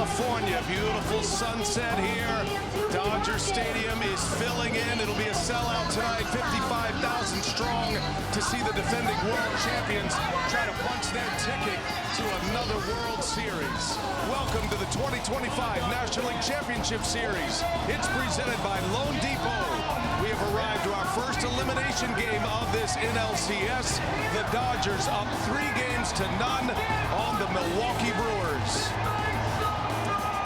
California. Beautiful sunset here. Dodger Stadium is filling in. It'll be a sellout tonight, 55,000 strong, to see the defending world champions try to punch their ticket to another World Series. Welcome to the 2025 National League Championship Series. It's presented by Loan Depot. We have arrived to our first elimination game of this NLCS. The Dodgers up 3 games to none on the Milwaukee Brewers.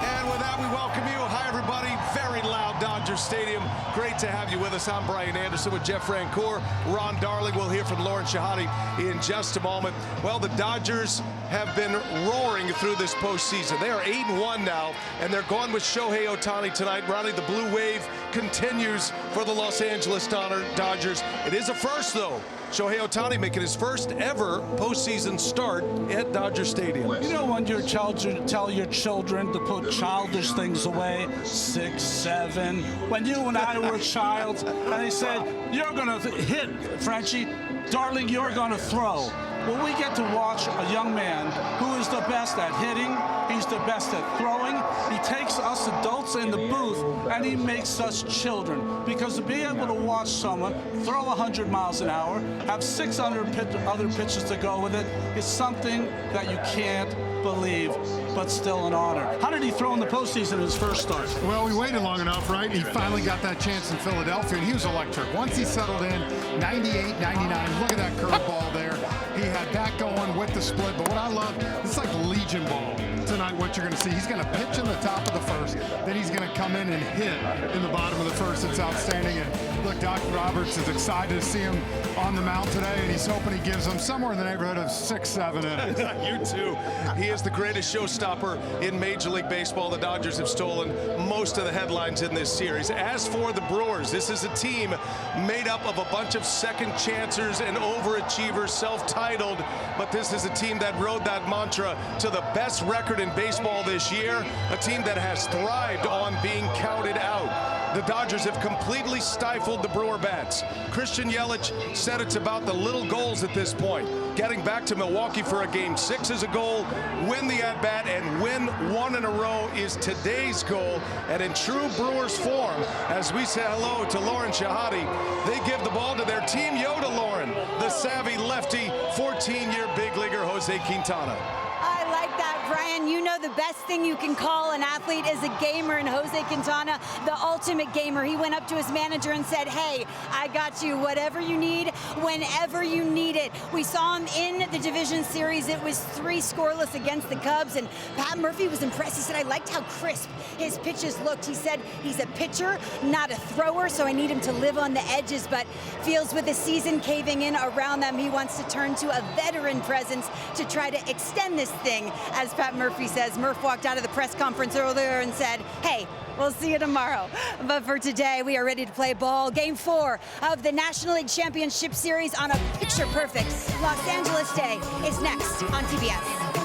And with that, we welcome you. Hi, everybody. Very loud Dodger Stadium. Great to have you with us. I'm Brian Anderson with Jeff Francoeur. Ron Darling. We'll hear from Lauren Shehadi in just a moment. Well, the Dodgers have been roaring through this postseason. They are 8-1 now, and they're going with Shohei Ohtani tonight. Ronnie, the blue wave continues for the Los Angeles Dodgers. It is a first, though. Shohei Ohtani making his first ever postseason start at Dodger Stadium. You know when you're tell your children to put childish things away, 6, 7, when you and I were a child, and they said, you're going to hit, Frenchie, darling, you're going to throw. Well, we get to watch a young man who is the best at hitting, he's the best at throwing. He takes us adults in the booth and he makes us children. Because to be able to watch someone throw 100 miles an hour, have 600 other pitches to go with it, is something that you can't believe, but still an honor. How did he throw in the postseason in his first start? Well, we waited long enough, right? He finally got that chance in Philadelphia, and he was electric. Once he settled in, 98, 99, look at that curveball there. He had that going with the split, but what I love, it's like Legion ball tonight, what you're going to see. He's going to pitch in the top of the first, then he's going to come in and hit in the bottom of the first. It's outstanding, and look, Doc Roberts is excited to see him on the mound today, and he's hoping he gives him somewhere in the neighborhood of 6, 7 innings. You too. He is the greatest showstopper in Major League Baseball. The Dodgers have stolen most of the headlines in this series. As for the Brewers, this is a team made up of a bunch of second chancers and overachievers, self-titled, but this is a team that rode that mantra to the best record in baseball this year, a team that has thrived on being counted out. The Dodgers have completely stifled the Brewer bats. Christian Yelich said it's about the little goals at this point. Getting back to Milwaukee for a Game 6 is a goal, win the at-bat, and win 1 in a row is today's goal. And in true Brewers form, as we say hello to Lauren Shehadi, they give the ball to their team Yoda Lauren, the savvy lefty, 14-year big leaguer Jose Quintana. I like that, Brian. You know the best thing you can call an athlete is a gamer, and Jose Quintana, the ultimate gamer. He went up to his manager and said, hey, I got you. Whatever you need, whenever you need it. We saw him in the division series. It was 3 scoreless against the Cubs, and Pat Murphy was impressed. He said, I liked how crisp his pitches looked. He said he's a pitcher, not a thrower, so I need him to live on the edges, but feels with the season caving in around them, he wants to turn to a veteran presence to try to extend this thing, as Pat Murphy says. Murph walked out of the press conference earlier and said, hey, we'll see you tomorrow. But for today, we are ready to play ball. Game 4 of the National League Championship Series on a picture-perfect Los Angeles day is next on TBS.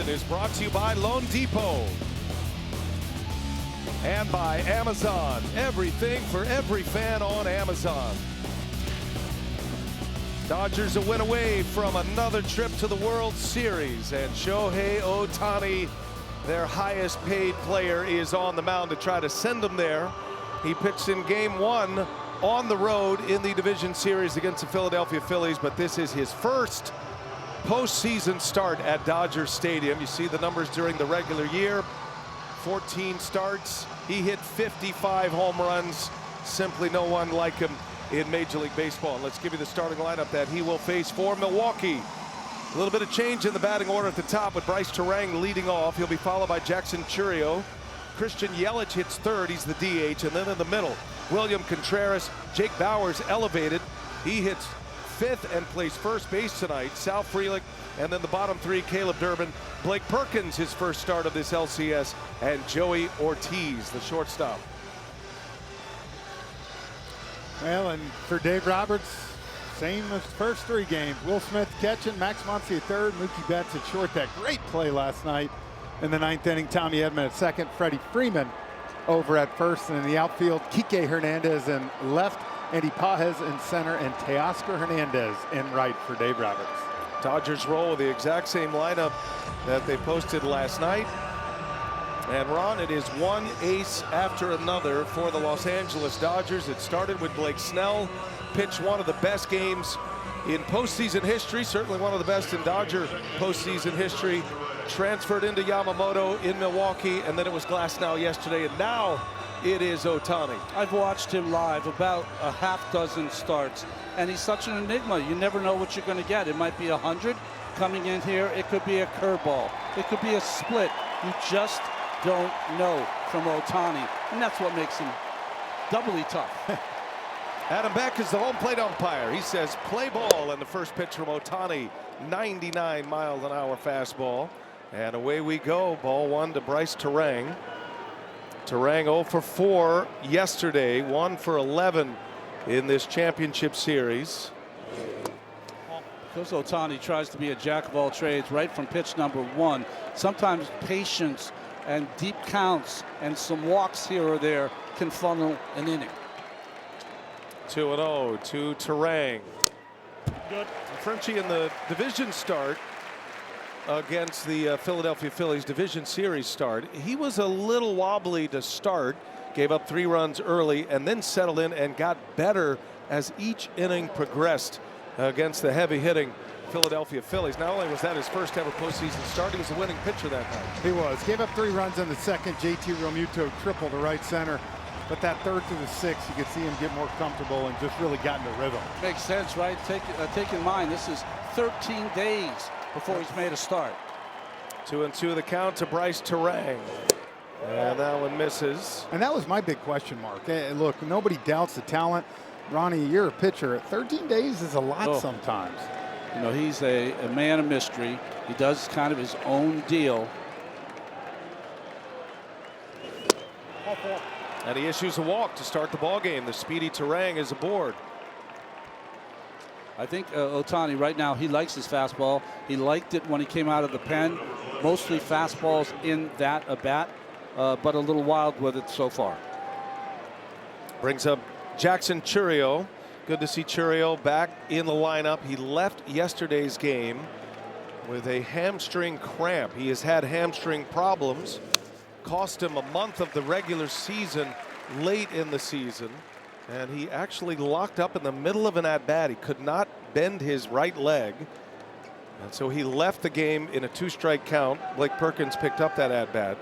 Is brought to you by Loan Depot and by Amazon. Everything for every fan on Amazon. Dodgers a win away from another trip to the World Series, and Shohei Ohtani, their highest paid player, is on the mound to try to send them there. He pitched in Game 1 on the road in the division series against the Philadelphia Phillies, but this is his first postseason start at Dodger Stadium. You see the numbers during the regular year. 14 starts. He hit 55 home runs. Simply no one like him in Major League Baseball. And let's give you the starting lineup that he will face for Milwaukee. A little bit of change in the batting order at the top with Bryce Terang leading off. He'll be followed by Jackson Chourio. Christian Yelich hits third. He's the DH. And then in the middle, William Contreras. Jake Bauers elevated. He hits fifth and plays first base tonight. Sal Frelick, and then the bottom 3, Caleb Durbin, Blake Perkins, his first start of this LCS, and Joey Ortiz, the shortstop. Well, and for Dave Roberts, Same as first 3 games. Will Smith catching, Max Muncy at third, Mookie Betts at short. That great play last night in the 9th inning. Tommy Edman at second, Freddie Freeman over at first, and in the outfield, Kike Hernandez in left, Andy Pajes in center, and Teoscar Hernandez in right for Dave Roberts. Dodgers roll with the exact same lineup that they posted last night. And Ron, it is one ace after another for the Los Angeles Dodgers. It started with Blake Snell, pitched one of the best games in postseason history, certainly one of the best in Dodger postseason history. Transferred into Yamamoto in Milwaukee, and then it was Glasnow yesterday, and now it is Ohtani. I've watched him live about a half dozen starts, and he's such an enigma. You never know what you're going to get. It might be 100 coming in here. It could be a curveball. It could be a split. You just don't know from Ohtani, and that's what makes him doubly tough. Adam Beck is the home plate umpire. He says play ball, and the first pitch from Ohtani, 99-mile-an-hour fastball. And away we go. Ball 1 to Bryce Terang. Terang 0 for 4 yesterday, 1 for 11 in this championship series. Because Ohtani tries to be a jack of all trades right from pitch number 1. Sometimes patience and deep counts and some walks here or there can funnel an inning. 2-0 to Terang. Good. Frenchie in the division start against the Philadelphia Phillies division series start. He was a little wobbly to start, gave up 3 runs early, and then settled in and got better as each inning progressed against the heavy hitting Philadelphia Phillies. Not only was that his first ever postseason start, he was the winning pitcher that night. He was. Gave up 3 runs in the second. JT Realmuto triple to right center. But that third to the 6th, you could see him get more comfortable and just really got into rhythm. Makes sense, right? Take in mind, this is 13 days before he's made a start. 2-2 the count to Bryce Terang. And that one misses. And that was my big question mark. Look, nobody doubts the talent. Ronnie, you're a pitcher. 13 days is a lot sometimes. You know, he's a man of mystery. He does kind of his own deal. And he issues a walk to start the ball game. The speedy Terang is aboard. I think Ohtani right now, he likes his fastball. He liked it when he came out of the pen. Mostly fastballs in that at-bat, but a little wild with it so far. Brings up Jackson Chourio. Good to see Chourio back in the lineup. He left yesterday's game with a hamstring cramp. He has had hamstring problems. Cost him a month of the regular season late in the season. And he actually locked up in the middle of an at-bat. He could not bend his right leg. And so he left the game in a 2-strike count. Blake Perkins picked up that at-bat.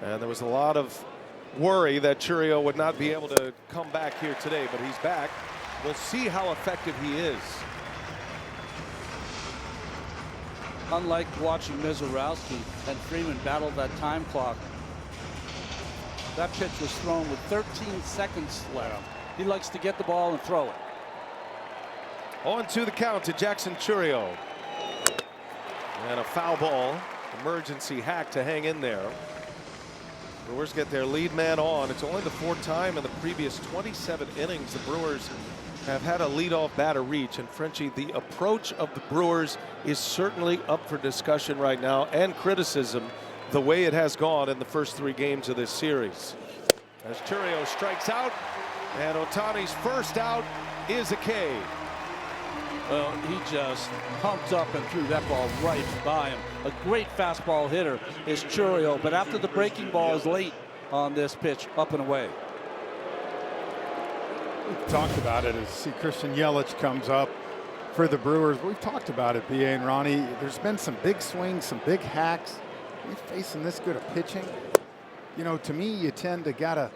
And there was a lot of worry that Chourio would not be able to come back here today, but he's back. We'll see how effective he is. Unlike watching Mizorowski and Freeman battle that time clock, that pitch was thrown with 13 seconds left. He likes to get the ball and throw it. 0-2 the count to Jackson Chourio. And a foul ball. Emergency hack to hang in there. Brewers get their lead man on. It's only the 4th time in the previous 27 innings the Brewers have had a leadoff batter reach. And Frenchie, the approach of the Brewers is certainly up for discussion right now and criticism, the way it has gone in the first 3 games of this series. As Chourio strikes out, and Ohtani's first out is a K. Well, he just pumped up and threw that ball right by him. A great fastball hitter is Chourio, but after the breaking ball is late on this pitch, up and away. We've talked about it as see Christian Yelich comes up for the Brewers. We've talked about it, BA and Ronnie. There's been some big swings, some big hacks. You're facing this good of pitching. You know, to me, you tend to gotta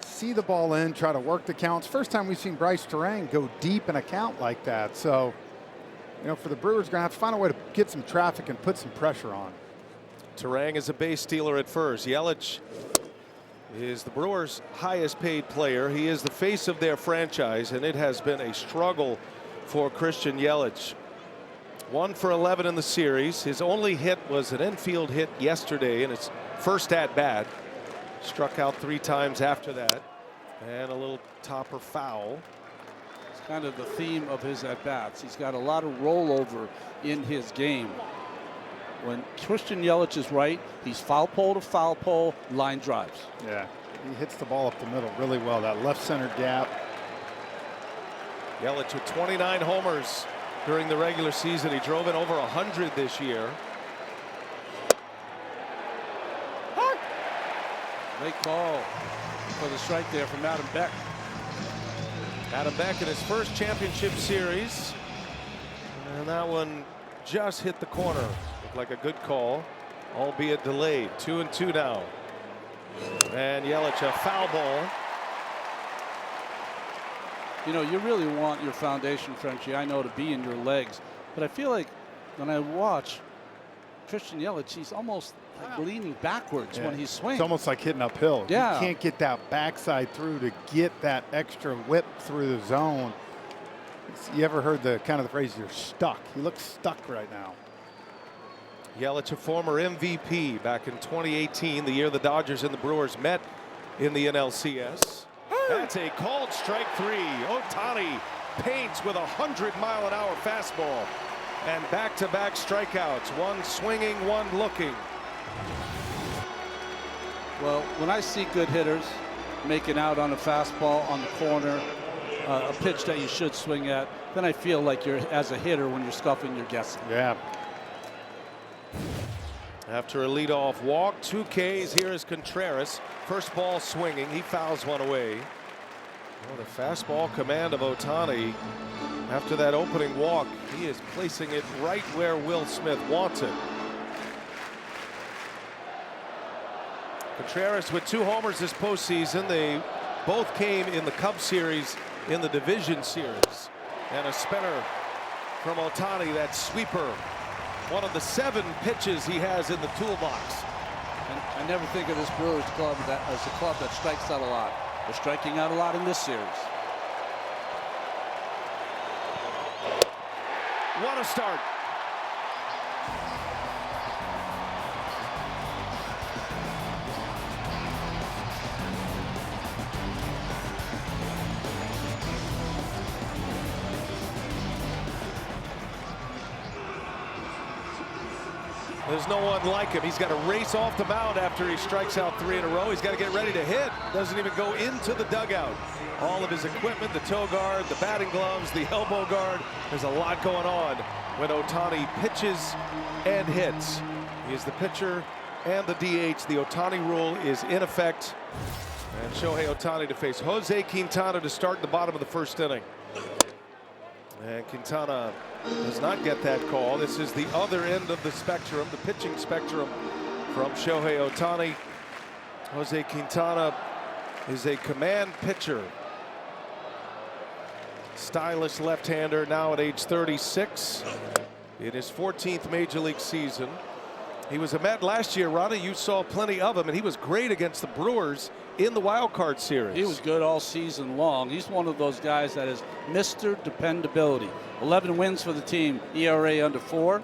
see the ball in, try to work the counts. First time we've seen Bryce Terang go deep in a count like that. So, you know, for the Brewers, going to have to find a way to get some traffic and put some pressure on. Terang is a base stealer at first. Yelich is the Brewers' highest paid player. He is the face of their franchise, and it has been a struggle for Christian Yelich. 1 for 11 in the series. His only hit was an infield hit yesterday in his first at-bat. Struck out 3 times after that. And a little topper foul. kind of the theme of his at-bats. He's got a lot of rollover in his game. When Christian Yelich is right, he's foul pole to foul pole, line drives. Yeah, he hits the ball up the middle really well, that left center gap. Yelich with 29 homers during the regular season. He drove in over 100 this year. Great call for the strike there from Adam Beck. Adam Beck in his first championship series. And that one just hit the corner. Looked like a good call, albeit delayed. 2-2 now. And Yelich, a foul ball. You know, you really want your foundation, Frenchie, I know, to be in your legs. But I feel like when I watch Christian Yelich, he's almost like leaning backwards when he swings. It's almost like hitting uphill. Yeah. You can't get that backside through to get that extra whip through the zone. You ever heard the kind of the phrase, you're stuck? He looks stuck right now. Yelich, a former MVP back in 2018, the year the Dodgers and the Brewers met in the NLCS. That's a called strike 3. Ohtani paints with a 100-mile-an-hour fastball. And back-to-back strikeouts, one swinging, one looking. Well, when I see good hitters making out on a fastball on the corner, a pitch that you should swing at, then I feel like you're, as a hitter, when you're scuffing, you're guessing. Yeah. After a leadoff walk, 2 Ks, here is Contreras. First ball swinging, he fouls one away. Well, the fastball command of Ohtani. After that opening walk, he is placing it right where Will Smith wants it. Contreras with 2 homers this postseason. They both came in the Cubs series in the division series. And a spinner from Ohtani, that sweeper. One of the 7 pitches he has in the toolbox. And I never think of this Brewers club as a club that strikes out a lot. They're striking out a lot in this series. What a start. There's no one like him. He's got to race off the mound after he strikes out 3 in a row. He's got to get ready to hit. Doesn't even go into the dugout. All of his equipment, the toe guard, the batting gloves, the elbow guard. There's a lot going on when Ohtani pitches and hits. He is the pitcher and the DH. The Ohtani rule is in effect. And Shohei Ohtani to face Jose Quintana to start the bottom of the first inning. And Quintana does not get that call. This is the other end of the spectrum, the pitching spectrum from Shohei Ohtani. Jose Quintana is a command pitcher. Stylish left-hander, now at age 36 in his 14th major league season. He was a Met last year, Ronnie. You saw plenty of him, and he was great against the Brewers in the wild card series. He was good all season long. He's one of those guys that is Mr. Dependability. 11 wins for the team, ERA under 4.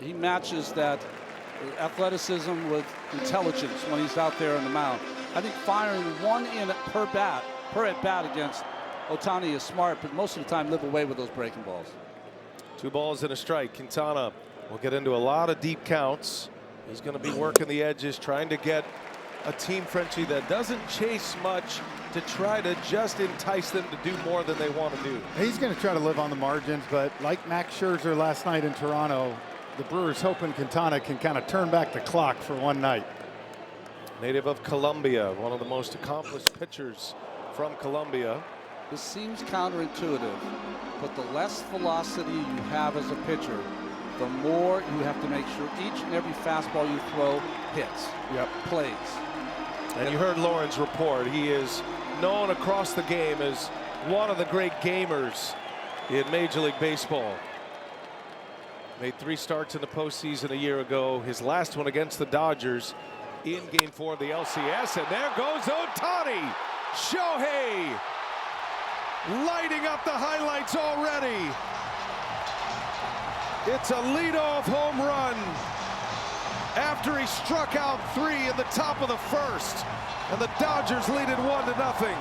He matches that athleticism with intelligence when he's out there on the mound. I think firing 1 in per at bat against Ohtani is smart, but most of the time live away with those breaking balls. 2 balls and a strike. Quintana will get into a lot of deep counts. He's going to be working the edges, trying to get a team, Frenchie, that doesn't chase much to try to just entice them to do more than they want to do. He's going to try to live on the margins, but like Max Scherzer last night in Toronto, the Brewers hoping Quintana can kind of turn back the clock for one night. Native of Colombia, one of the most accomplished pitchers from Colombia. This seems counterintuitive, but the less velocity you have as a pitcher, the more you have to make sure each and every fastball you throw hits, plays. And you heard Lauren's report. He is known across the game as one of the great gamers in Major League Baseball. Made 3 starts in the postseason a year ago. His last one against the Dodgers in Game 4 of the LCS. And there goes Ohtani. Shohei lighting up the highlights already. It's a leadoff home run after he struck out 3 in the top of the first, and the Dodgers lead it 1-0.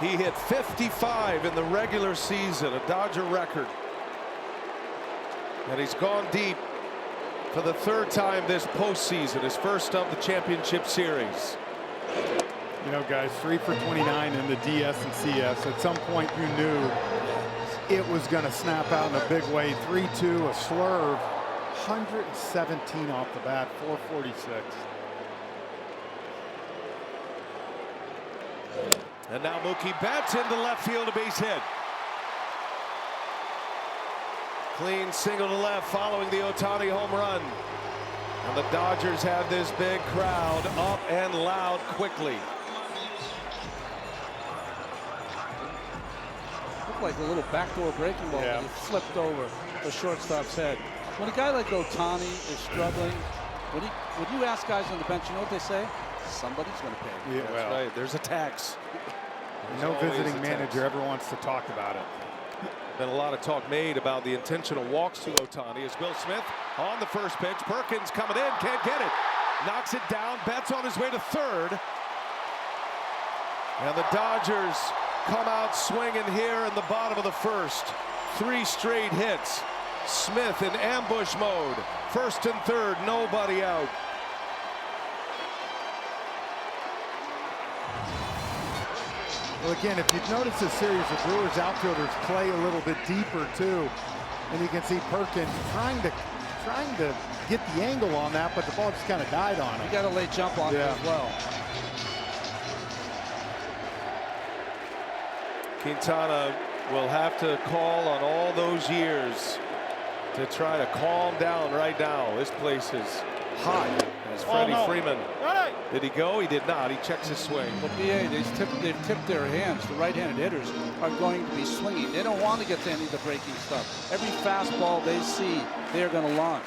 He hit 55 in the regular season, a Dodger record. And he's gone deep for the third time this postseason, his first of the championship series. You know, guys, 3 for 29 in the DS and CS. At some point, you knew it was going to snap out in a big way. 3-2, a slurve, 117 off the bat, 446. And now Mookie Betts into left field, a base hit. Clean single to left following the Ohtani home run. And the Dodgers have this big crowd up and loud quickly. Looked like a little backdoor breaking ball that flipped over the shortstop's head. When a guy like Ohtani is struggling, when you ask guys on the bench, you know what they say? Somebody's going to pay. Yeah, That's well, right. There's a tax. No visiting manager ever wants to talk about it. Been a lot of talk made about the intentional walks to Ohtani as Will Smith on the first pitch. Perkins coming in, can't get it. Knocks it down. Betts on his way to third. And the Dodgers come out swinging here in the bottom of the first. 3 straight hits. Smith in ambush mode. First and third, nobody out. Well, again, if you've noticed this series, the Brewers outfielders play a little bit deeper too, and you can see Perkins trying to get the angle on that, but the ball just kind of died on him. He got a late jump on it as well. Quintana will have to call on all those years to try to calm down right now. This place is hot. As Freddie Freeman. Did he go? He did not. He checks his swing. But BA, they've tipped their hands. The right-handed hitters are going to be swinging. They don't want to get to any of the breaking stuff. Every fastball they see, they're going to launch.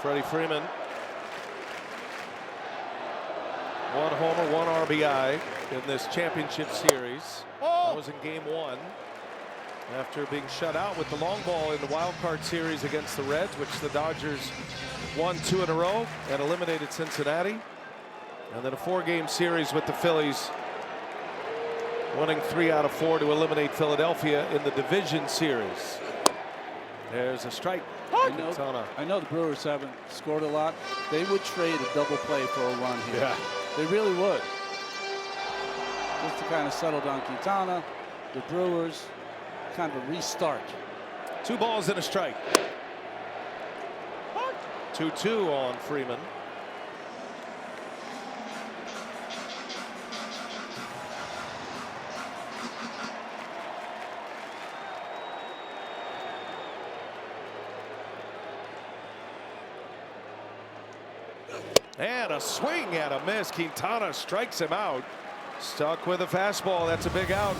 Freddie Freeman. 1 homer, 1 RBI in this championship series. That was in game 1. After being shut out with the long ball in the wild card series against the Reds, which the Dodgers won 2 in a row and eliminated Cincinnati. And then a 4-game series with the Phillies, winning 3 out of 4 to eliminate Philadelphia in the division series. There's a strike. I know the Brewers haven't scored a lot. They would trade a double play for a run here. Yeah. They really would. Just to kind of settle down Quintana, the Brewers, kind of a restart. 2 balls and a strike. 2-2 on Freeman. And a swing and a miss. Quintana strikes him out. Stuck with a fastball. That's a big out.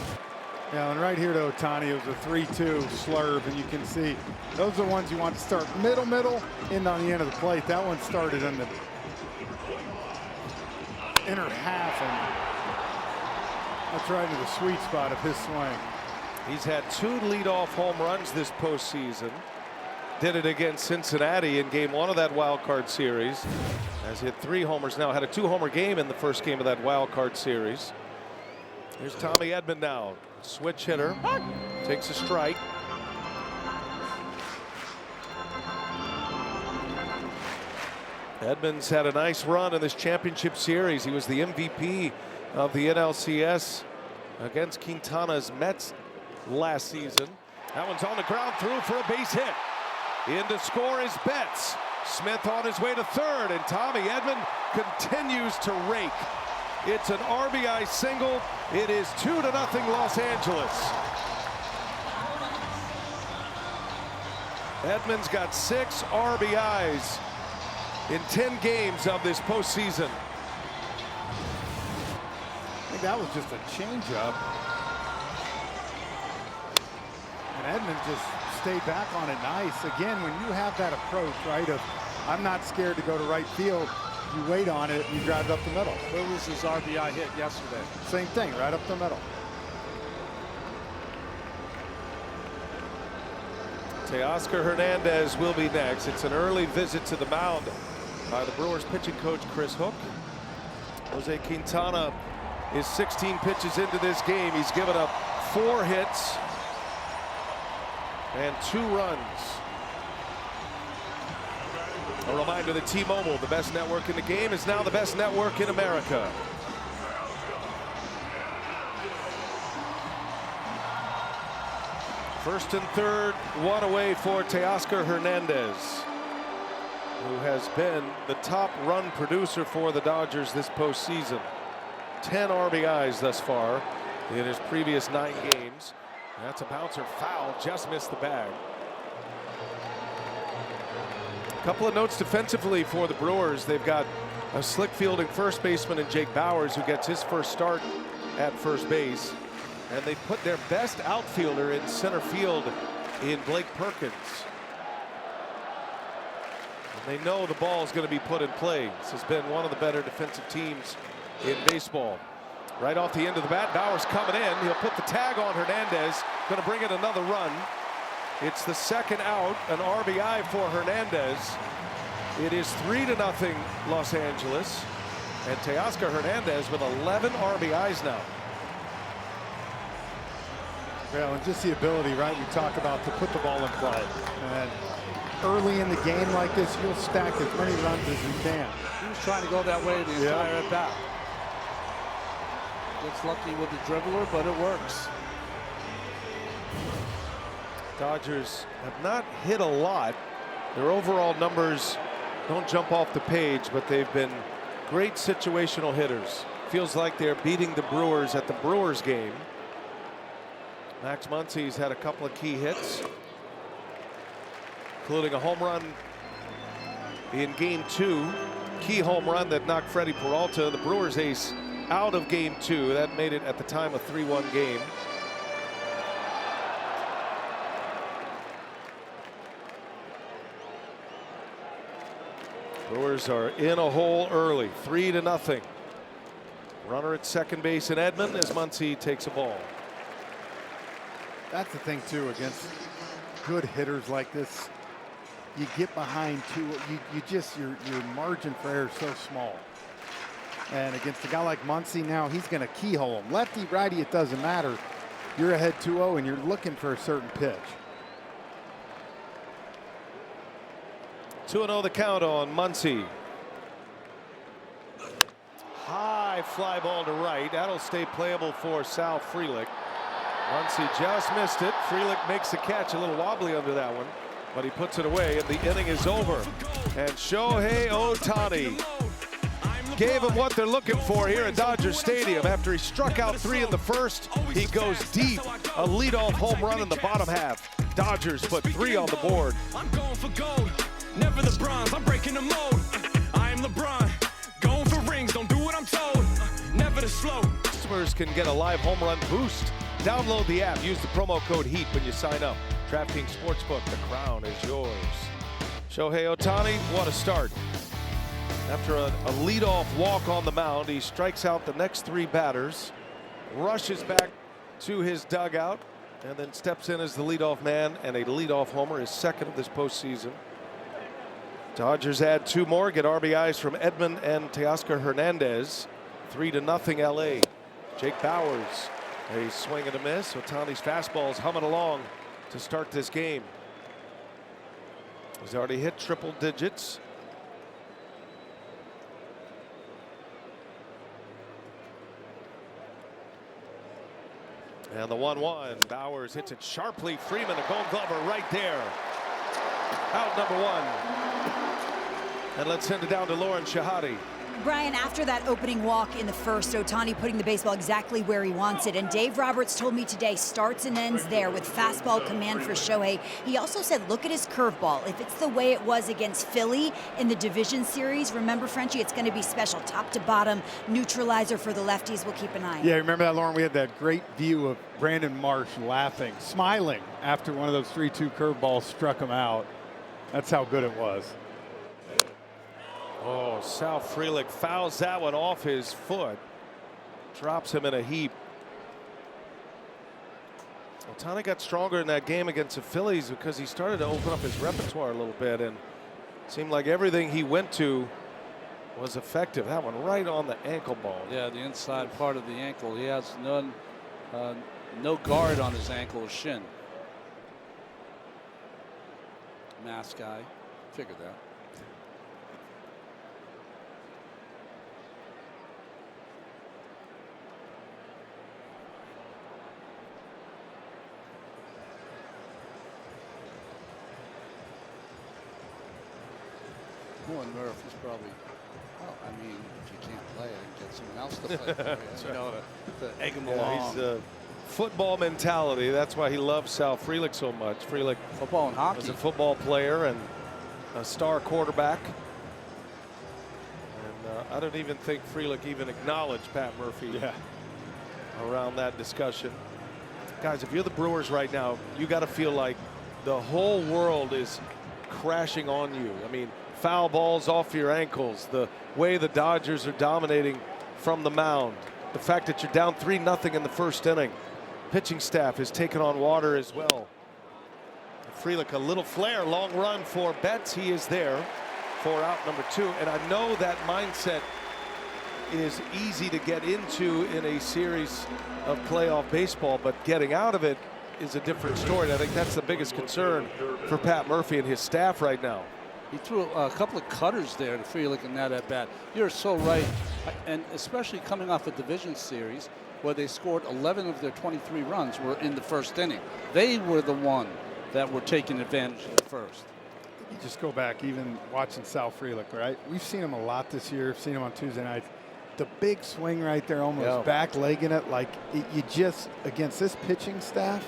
Yeah, and right here to Ohtani, it was a 3-2 slurve, and you can see those are the ones you want to start middle, in on the end of the plate. That one started in the inner half, and that's right into the sweet spot of his swing. He's had 2 leadoff home runs this postseason. Did it against Cincinnati in game 1 of that wild card series. Has hit 3 homers now. Had a 2-homer game in the first game of that wild card series. Here's Tommy Edman now. Switch hitter. Takes a strike. Edmonds had a nice run in this championship series. He was the MVP of the NLCS against Quintana's Mets last season. That one's on the ground, through for a base hit. In to score is Betts. Smith on his way to third, and Tommy Edman continues to rake. It's an RBI single. It is 2-0 Los Angeles. Edmonds got 6 RBIs in 10 games of this postseason. I think that was just a changeup. And Edmonds just stayed back on it nice. Again, when you have that approach, right, of I'm not scared to go to right field, you wait on it and you drive it up the middle. Where was his RBI hit yesterday? Same thing, right up the middle. Teoscar Hernandez will be next. It's an early visit to the mound by the Brewers pitching coach Chris Hook. Jose Quintana is 16 pitches into this game. He's given up 4 hits and 2 runs. A reminder that T-Mobile, the best network in the game, is now the best network in America. First and third, one away for Teoscar Hernandez, who has been the top run producer for the Dodgers this postseason. 10 RBIs thus far in his previous 9 games. That's a bouncer foul, just missed the bag. A couple of notes defensively for the Brewers. They've got a slick fielding first baseman in Jake Bauers, who gets his first start at first base. And they put their best outfielder in center field in Blake Perkins. And they know the ball is going to be put in play. This has been one of the better defensive teams in baseball. Right off the end of the bat, Bauers coming in. He'll put the tag on Hernandez. Going to bring in another run. It's the second out, an RBI for Hernandez. It is 3-0 Los Angeles. And Teoscar Hernandez with 11 RBIs now. Well, and just the ability, right, we talk about to put the ball in play. And early in the game like this, you'll stack as many runs as you can. He was trying to go that way the entire at bat. Gets lucky with the dribbler, but it works. Dodgers have not hit a lot. Their overall numbers don't jump off the page, but they've been great situational hitters. Feels like they're beating the Brewers at the Brewers game. Max Muncy's had a couple of key hits, including a home run in game 2. Key home run that knocked Freddie Peralta, the Brewers ace, out of game 2. That made it at the time a 3-1 game. Brewers are in a hole early, 3-0. Runner at second base in Edmond as Muncy takes a ball. That's the thing too, against good hitters like this, you get behind 2, your margin for error is so small. And against a guy like Muncy now, he's going to keyhole him. Lefty, righty, it doesn't matter. You're ahead 2-0 and you're looking for a certain pitch. 2-0 the count on Muncy. High fly ball to right. That'll stay playable for Sal Frelick. Muncy just missed it. Frelick makes the catch, a little wobbly under that one, but he puts it away, and the inning is over. And Shohei Ohtani gave them what they're looking for here at Dodger Stadium. After he struck out 3 in the first, he goes deep. A leadoff home run in the bottom half. Dodgers put 3 on the board. I'm going for gold, never the bronze. I'm breaking the mold. I am LeBron, going for rings. Don't do what I'm told. Never the slow. Customers can get a live home run boost. Download the app. Use the promo code HEAT when you sign up. DraftKings Sportsbook, the crown is yours. Shohei Ohtani, what a start. After a leadoff walk on the mound, he strikes out the next 3 batters, rushes back to his dugout, and then steps in as the leadoff man, and a leadoff homer, his second of this postseason. Dodgers add 2 more, get RBIs from Edmond and Teoscar Hernandez. 3-0 LA. Jake Bauers, a swing and a miss. Ohtani's fastball is humming along to start this game. He's already hit triple digits. And the 1-1. Bauers hits it sharply. Freeman, a Gold Glover right there. Out number 1. And let's send it down to Lauren Shahadi. Brian, after that opening walk in the first, Ohtani putting the baseball exactly where he wants it. And Dave Roberts told me today, starts and ends there with fastball command for Shohei. He also said, look at his curveball. If it's the way it was against Philly in the division series, remember, Frenchie, it's going to be special. Top to bottom, neutralizer for the lefties. We'll keep an eye on. Yeah, remember that, Lauren? We had that great view of Brandon Marsh laughing, smiling after one of those 3-2 curveballs struck him out. That's how good it was. Oh, Sal Frelick fouls that one off his foot. Drops him in a heap. Ohtani got stronger in that game against the Phillies because he started to open up his repertoire a little bit, and it seemed like everything he went to was effective. That one right on the ankle bone. Yeah, the inside part of the ankle. He has no guard on his ankle or shin. Mask guy. Figured that. Well, Murphy's probably, well, I mean, if you can't play it, get someone else to play for you. You know, to egg him along. He's football mentality. That's why he loves Sal Frelick so much. Frelick, football and hockey, was a football player and a star quarterback. And I don't even think Frelick even acknowledged Pat Murphy around that discussion. Guys, if you're the Brewers right now, you got to feel like the whole world is crashing on you. I mean, foul balls off your ankles, the way the Dodgers are dominating from the mound, the fact that you're down 3-0 in the first inning. Pitching staff has taken on water as well. Frelick, a little flare, long run for Betts. He is there for out number 2. And I know that mindset is easy to get into in a series of playoff baseball, but getting out of it is a different story. And I think that's the biggest concern for Pat Murphy and his staff right now. He threw a couple of cutters there to Frelick in that at bat. You're so right, and especially coming off a division series where they scored 11 of their 23 runs were in the first inning. They were the one that were taking advantage of the first. You just go back, even watching Sal Frelick, right? We've seen him a lot this year. Seen him on Tuesday nights. The big swing right there, almost back legging it, like you just against this pitching staff.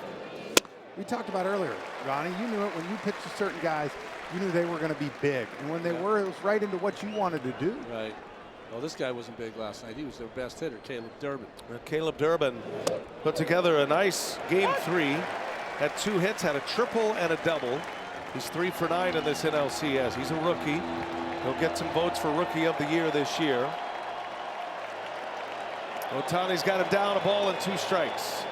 We talked about earlier, Ronnie. You knew it when you pitched to certain guys. You knew they were going to be big, and when they were, it was right into what you wanted to do. Right. Well, this guy wasn't big last night. He was their best hitter, Caleb Durbin. Caleb Durbin put together a nice game 3. Had 2 hits, had a triple and a double. He's 3 for 9 in this NLCS. He's a rookie. He'll get some votes for Rookie of the Year this year. Ohtani's got him down, a ball and 2 strikes.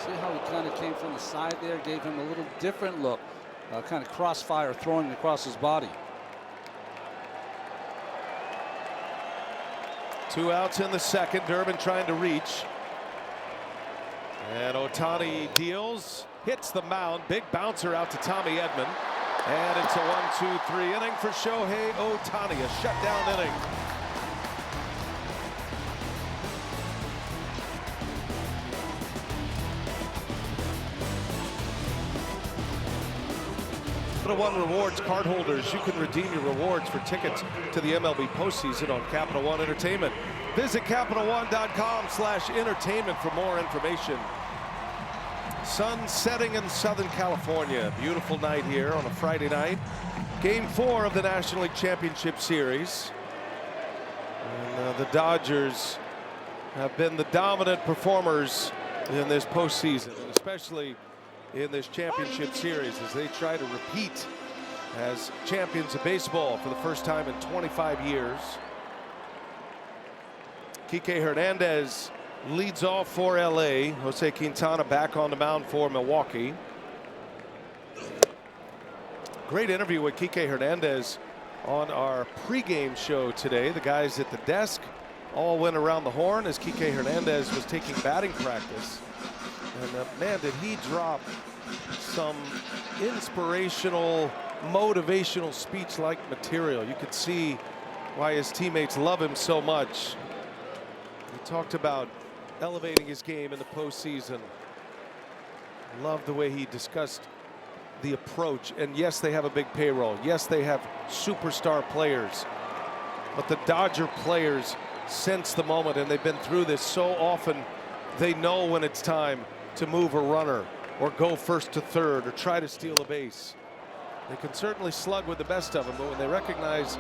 See how he kind of came from the side there, gave him a little different look, kind of crossfire throwing across his body. 2 outs in the second. Durbin trying to reach. And Ohtani deals, hits the mound. Big bouncer out to Tommy Edman. And it's a 1-2-3 inning for Shohei Ohtani, a shutdown inning. Capital One Rewards card holders, you can redeem your rewards for tickets to the MLB postseason on Capital One Entertainment. Visit CapitalOne.com/entertainment for more information. Sun setting in Southern California. Beautiful night here on a Friday night. Game 4 of the National League Championship Series. And the Dodgers have been the dominant performers in this postseason, especially in this championship series as they try to repeat as champions of baseball for the first time in 25 years. Kike Hernandez leads off for LA. Jose Quintana back on the mound for Milwaukee. Great interview with Kike Hernandez on our pregame show today. The guys at the desk all went around the horn as Kike Hernandez was taking batting practice. And man, did he drop some inspirational, motivational speech-like material. You could see why his teammates love him so much. He talked about elevating his game in the postseason. Loved the way he discussed the approach. And yes, they have a big payroll. Yes, they have superstar players. But the Dodger players sense the moment, and they've been through this so often. They know when it's time to move a runner or go first to third or try to steal a base. They can certainly slug with the best of them, but when they recognize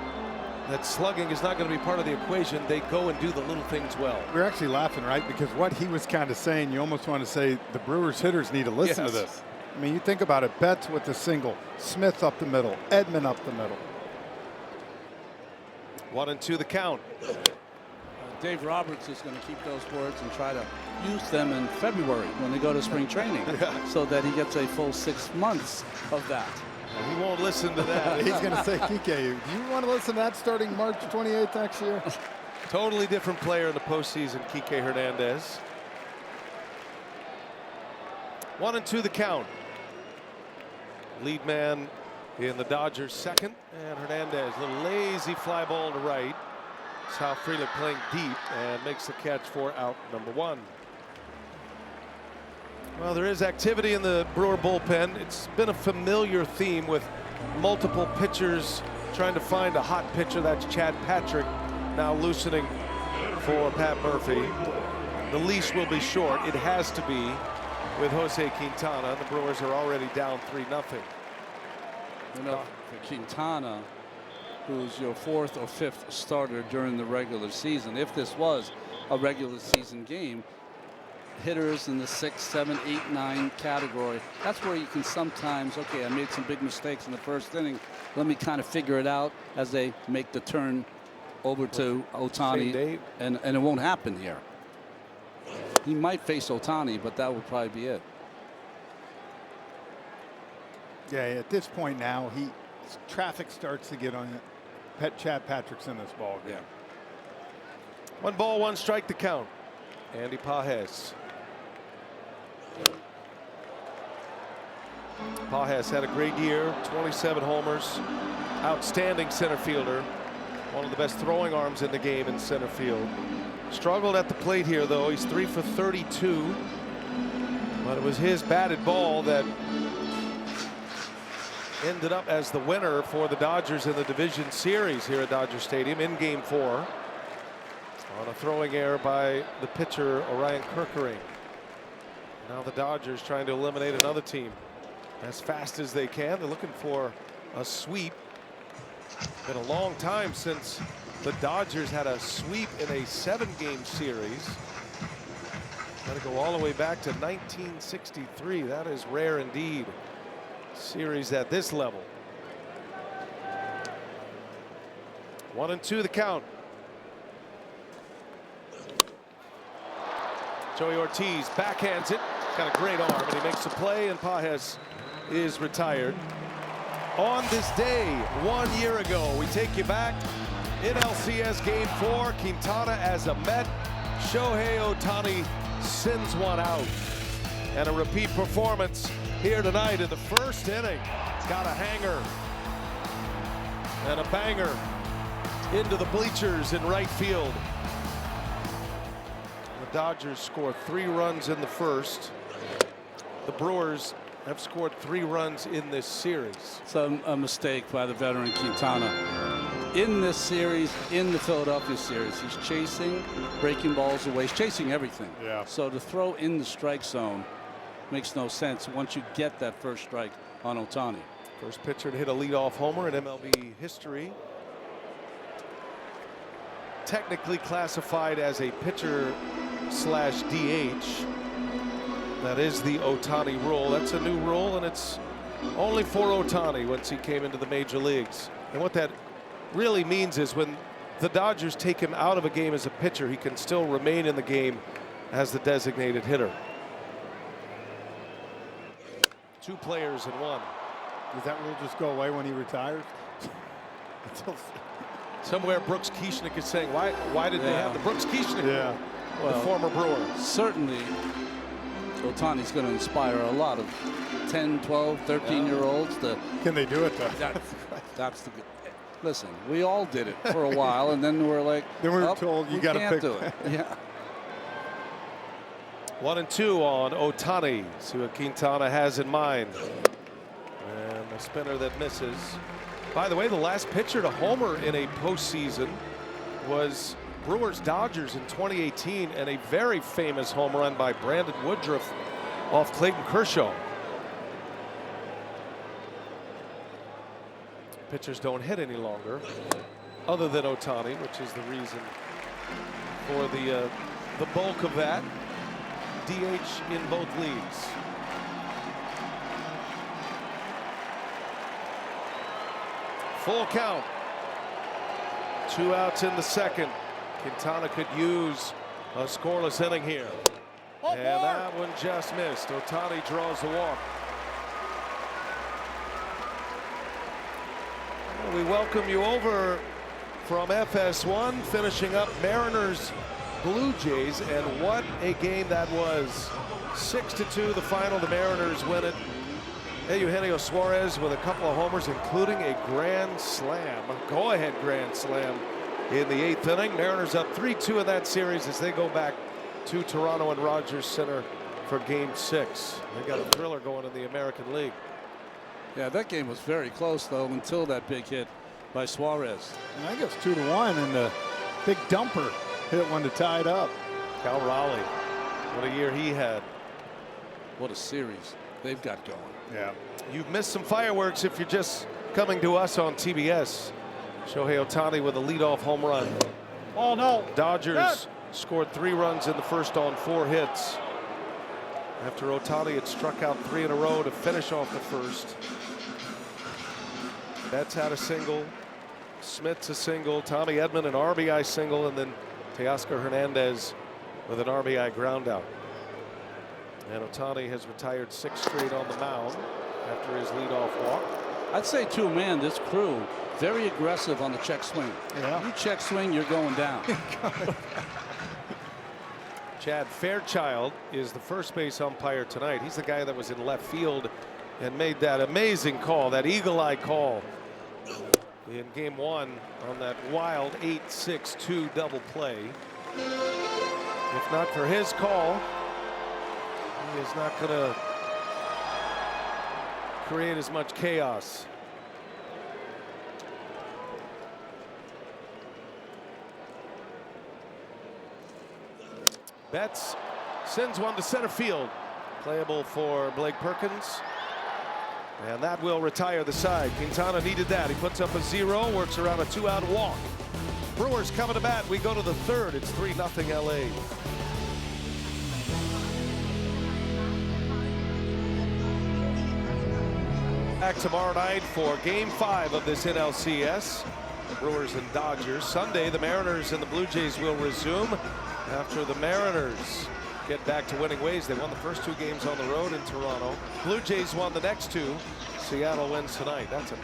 that slugging is not going to be part of the equation, they go and do the little things well. We're actually laughing, right? Because what he was kind of saying, you almost want to say the Brewers hitters need to listen to this. I mean, you think about it, Betts with the single, Smith up the middle, Edman up the middle. 1-2 the count. Dave Roberts is going to keep those words and try to use them in February when they go to spring training so that he gets a full 6 months of that. He won't listen to that. He's going to say, Kike, do you want to listen to that starting March 28th next year? Totally different player in the postseason, Kike Hernandez. 1-2 the count. Lead man in the Dodgers second, and Hernandez, a little lazy fly ball to right. Sal Frelick playing deep and makes the catch for out number 1. Well, there is activity in the Brewer bullpen. It's been a familiar theme with multiple pitchers trying to find a hot pitcher. That's Chad Patrick now loosening for Pat Murphy. The leash will be short. It has to be with Jose Quintana. The Brewers are already down 3-0. You know, for Quintana, who's your 4th or 5th starter during the regular season, if this was a regular season game, hitters in the 6, 7, 8, 9 category, that's where you can sometimes, okay, I made some big mistakes in the first inning. Let me kind of figure it out as they make the turn over to Ohtani, and it won't happen here. He might face Ohtani, but that would probably be it. Yeah, at this point now, traffic starts to get on Chad Patrick's in this ball game. Yeah. 1 ball, 1 strike to count. Andy Pages. Pages had a great year, 27 homers, outstanding center fielder, one of the best throwing arms in the game in center field. Struggled at the plate here, though. He's 3 for 32, but it was his batted ball that ended up as the winner for the Dodgers in the division series here at Dodger Stadium in Game 4 on a throwing error by the pitcher Orion Kerkering. Now the Dodgers trying to eliminate another team as fast as they can. They're looking for a sweep. Been a long time since the Dodgers had a sweep in a 7-game series. Got to go all the way back to 1963. That is rare indeed. Series at this level. 1-2 the count. Joey Ortiz backhands it. Got a great arm, and he makes a play, and Pages is retired. On this day, 1 year ago, we take you back in LCS Game 4. Quintana as a Met. Shohei Ohtani sends one out. And a repeat performance here tonight in the first inning. Got a hanger and a banger into the bleachers in right field. The Dodgers score 3 runs in the first. The Brewers have scored 3 runs in this series. It's a mistake by the veteran Quintana. In this series, in the Philadelphia series, he's chasing, breaking balls away. He's chasing everything. Yeah. So to throw in the strike zone makes no sense once you get that first strike on Ohtani. First pitcher to hit a leadoff homer in MLB history. Technically classified as a pitcher slash DH. That is the Ohtani rule. That's a new rule, and it's only for Ohtani once he came into the major leagues. And what that really means is when the Dodgers take him out of a game as a pitcher, he can still remain in the game as the designated hitter. 2 players in 1. Does that rule just go away when he retires? Somewhere Brooks Kieschnick is saying, why did they have the Brooks Kieschnick? Yeah. Well, the former Brewer. Certainly, Ohtani's going to inspire a lot of 10, 12, 13-year-olds. Can they do it, though? That's the good. Listen, we all did it for a while, and then we're like, then we were told you got to pick. Do it. Yeah. 1-2 on Ohtani. See what Quintana has in mind. And a spinner that misses. By the way, the last pitcher to homer in a postseason was Brewers Dodgers in 2018, and a very famous home run by Brandon Woodruff off Clayton Kershaw. Pitchers don't hit any longer, other than Ohtani, which is the reason for the bulk of that. DH in both leagues. Full count. 2 outs in the second. Quintana could use a scoreless inning here. And that one just missed. Ohtani draws the walk. We welcome you over from FS1, finishing up Mariners Blue Jays, and what a game that was. 6-2 the final. The Mariners win it. Eugenio Suarez with a couple of homers, including a grand slam, go-ahead grand slam in the 8th inning. Mariners up 3-2 in that series as they go back to Toronto and Rogers Center for Game 6. They got a thriller going in the American League. Yeah, that game was very close, though, until that big hit by Suarez. And I think it's 2-1, and the big dumper hit one to tie it up. Cal Raleigh, what a year he had. What a series they've got going. Yeah. You've missed some fireworks if you're just coming to us on TBS. Shohei Ohtani with a leadoff home run. Oh, no. Dodgers scored 3 runs in the first on 4 hits. After Ohtani had struck out 3 in a row to finish off the first. Betts had a single. Smith's a single. Tommy Edman an RBI single, and then Teoscar Hernandez with an RBI ground out. And Ohtani has retired 6 straight on the mound after his leadoff walk. I'd say, too, man, this crew very aggressive on the check swing. Yeah. You check swing, you're going down. Chad Fairchild is the first base umpire tonight. He's the guy that was in left field and made that amazing call, that eagle-eye call in Game 1 on that wild 8-6-2 double play. If not for his call, he is not going to create as much chaos. Betts sends one to center field. Playable for Blake Perkins. And that will retire the side. Quintana needed that. He puts up a 0, works around a 2-out walk. Brewers coming to bat. We go to the 3rd. It's 3-0 LA. Back tomorrow night for Game 5 of this NLCS. The Brewers and Dodgers. Sunday, the Mariners and the Blue Jays will resume after the Mariners get back to winning ways. They won the first 2 games on the road in Toronto. Blue Jays won the next 2. Seattle wins tonight. That's an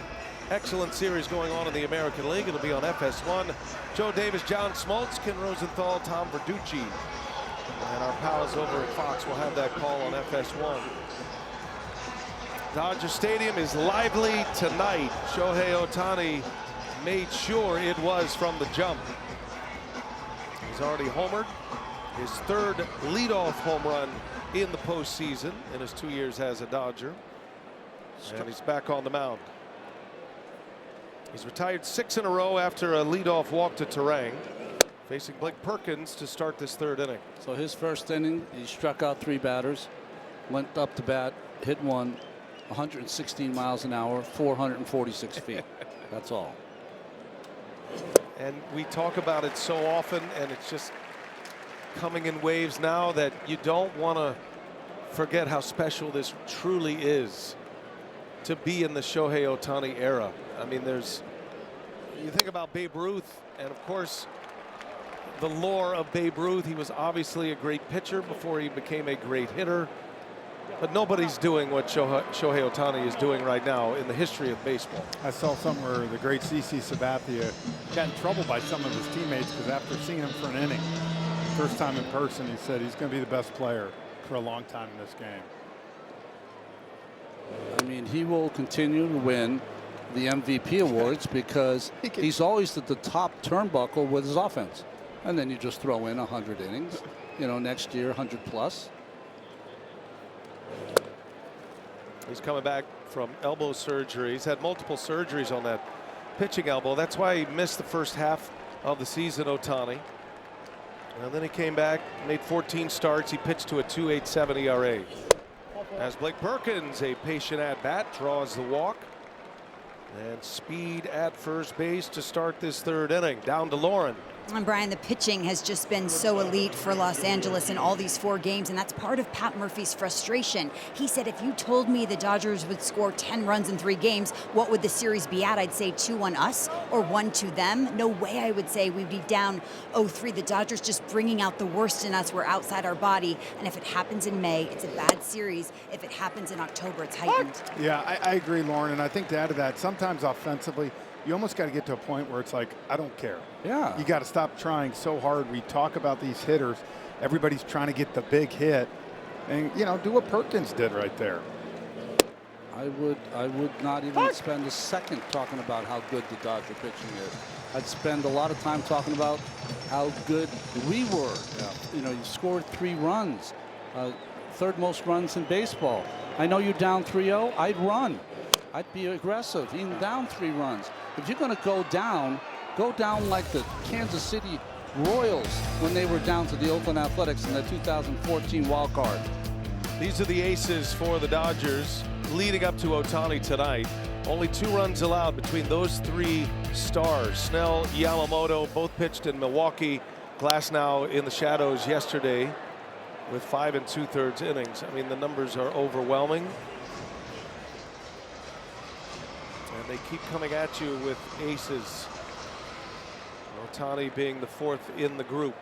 excellent series going on in the American League. It'll be on FS1. Joe Davis, John Smoltz, Ken Rosenthal, Tom Verducci. And our pals over at Fox will have that call on FS1. Dodger Stadium is lively tonight. Shohei Ohtani made sure it was from the jump. He's already homered. His 3rd leadoff home run in the postseason in his 2 years as a Dodger. And he's back on the mound. He's retired 6 in a row after a leadoff walk to Terang. Facing Blake Perkins to start this 3rd inning. So his first inning, he struck out 3 batters, went up to bat, hit one, 116 miles an hour, 446 feet. That's all. And we talk about it so often, and it's just coming in waves now that you don't want to forget how special this truly is to be in the Shohei Ohtani era. I mean, you think about Babe Ruth, and of course the lore of Babe Ruth. He was obviously a great pitcher before he became a great hitter, but nobody's doing what Shohei Ohtani is doing right now in the history of baseball. I saw somewhere the great CC Sabathia got in trouble by some of his teammates because after seeing him for an inning, first time in person, he said he's going to be the best player for a long time in this game. I mean, he will continue to win the MVP awards because he's always at the top turnbuckle with his offense. And then you just throw in 100 innings, you know, next year 100 plus. He's coming back from elbow surgery. He's had multiple surgeries on that pitching elbow. That's why he missed the first half of the season, Ohtani. And then he came back, made 14 starts. He pitched to a 2.87 ERA. As Blake Perkins, a patient at bat, draws the walk. And speed at first base to start this 3rd inning. Down to Lauren. And Brian, the pitching has just been so elite for Los Angeles in all these 4 games, and that's part of Pat Murphy's frustration. He said, if you told me the Dodgers would score 10 runs in 3 games, what would the series be at? I'd say 2-1 us or 1-2 them. No way I would say we'd be down 0-3. The Dodgers just bringing out the worst in us. We're outside our body, and if it happens in May, it's a bad series. If it happens in October, it's heightened. Yeah, I agree, Lauren, and I think to add to that, sometimes offensively, you almost got to get to a point where it's like, I don't care. Yeah. You got to stop trying so hard. We talk about these hitters. Everybody's trying to get the big hit. And, you know, do what Perkins did right there. I would not even spend a second talking about how good the Dodger pitching is. I'd spend a lot of time talking about how good we were. You know, you scored 3 runs, third most runs in baseball. I know you're down 3-0. I'd run. I'd be aggressive, even down 3 runs. If you're going to go down like the Kansas City Royals when they were down to the Oakland Athletics in the 2014 wild card. These are the aces for the Dodgers leading up to Ohtani tonight. Only 2 runs allowed between those 3 stars. Snell, Yamamoto, both pitched in Milwaukee. Glasnow in the shadows yesterday with 5 2/3 innings. I mean, the numbers are overwhelming. And they keep coming at you with aces. Ohtani being the 4th in the group.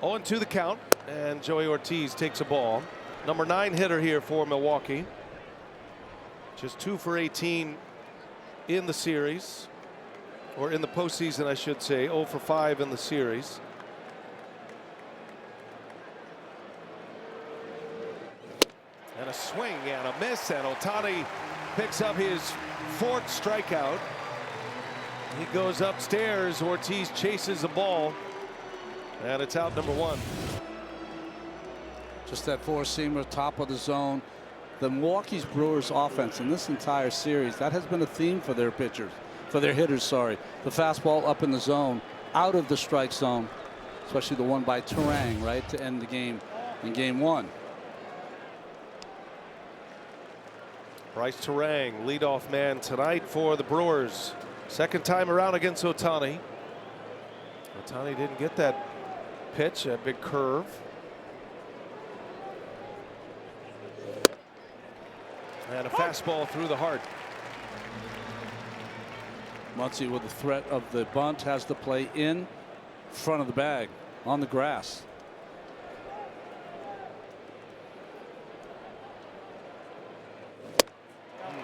0-2 the count, and Joey Ortiz takes a ball. Number 9 hitter here for Milwaukee. Just 2 for 18 in the series, or in the postseason, I should say. 0 for 5 in the series. And a swing and a miss, and Ohtani picks up his 4th strikeout. He goes upstairs. Ortiz chases the ball, and it's out number 1. Just that 4-seamer, top of the zone. The Milwaukee's Brewers offense in this entire series, that has been a theme for their pitchers, for their hitters, sorry. The fastball up in the zone, out of the strike zone, especially the one by Turang, right, to end the game in game 1. Bryce Turang, leadoff man tonight for the Brewers. Second time around against Ohtani. Ohtani didn't get that pitch, that big curve. And a fastball through the heart. Muncy with the threat of the bunt has the play in front of the bag on the grass.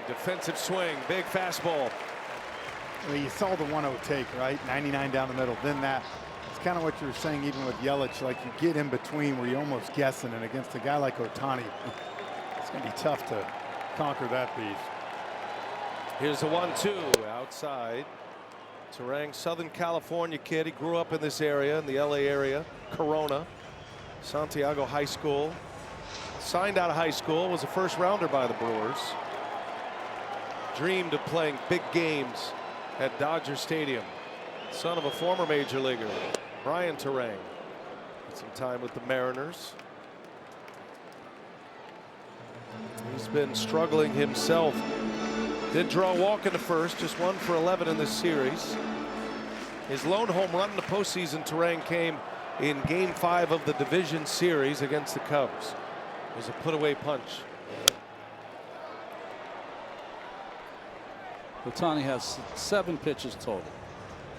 Defensive swing, big fastball. Well, you saw the 1-0 take, right? 99 down the middle. Then that. It's kind of what you were saying, even with Yelich, like you get in between where you're almost guessing, and against a guy like Ohtani, it's going to be tough to conquer that beast. Here's the 1-2 outside. Turang, Southern California kid. He grew up in this area, in the LA area. Corona, Santiago High School. Signed out of high school, was a first rounder by the Brewers. Dreamed of playing big games at Dodger Stadium. Son of a former major leaguer, Brian Turang. Had some time with the Mariners. He's been struggling himself. Did draw a walk in the first, just 1 for 11 in this series. His lone home run in the postseason, Turang, came in game 5 of the division series against the Cubs. It was a put-away punch. Ohtani has 7 pitches total,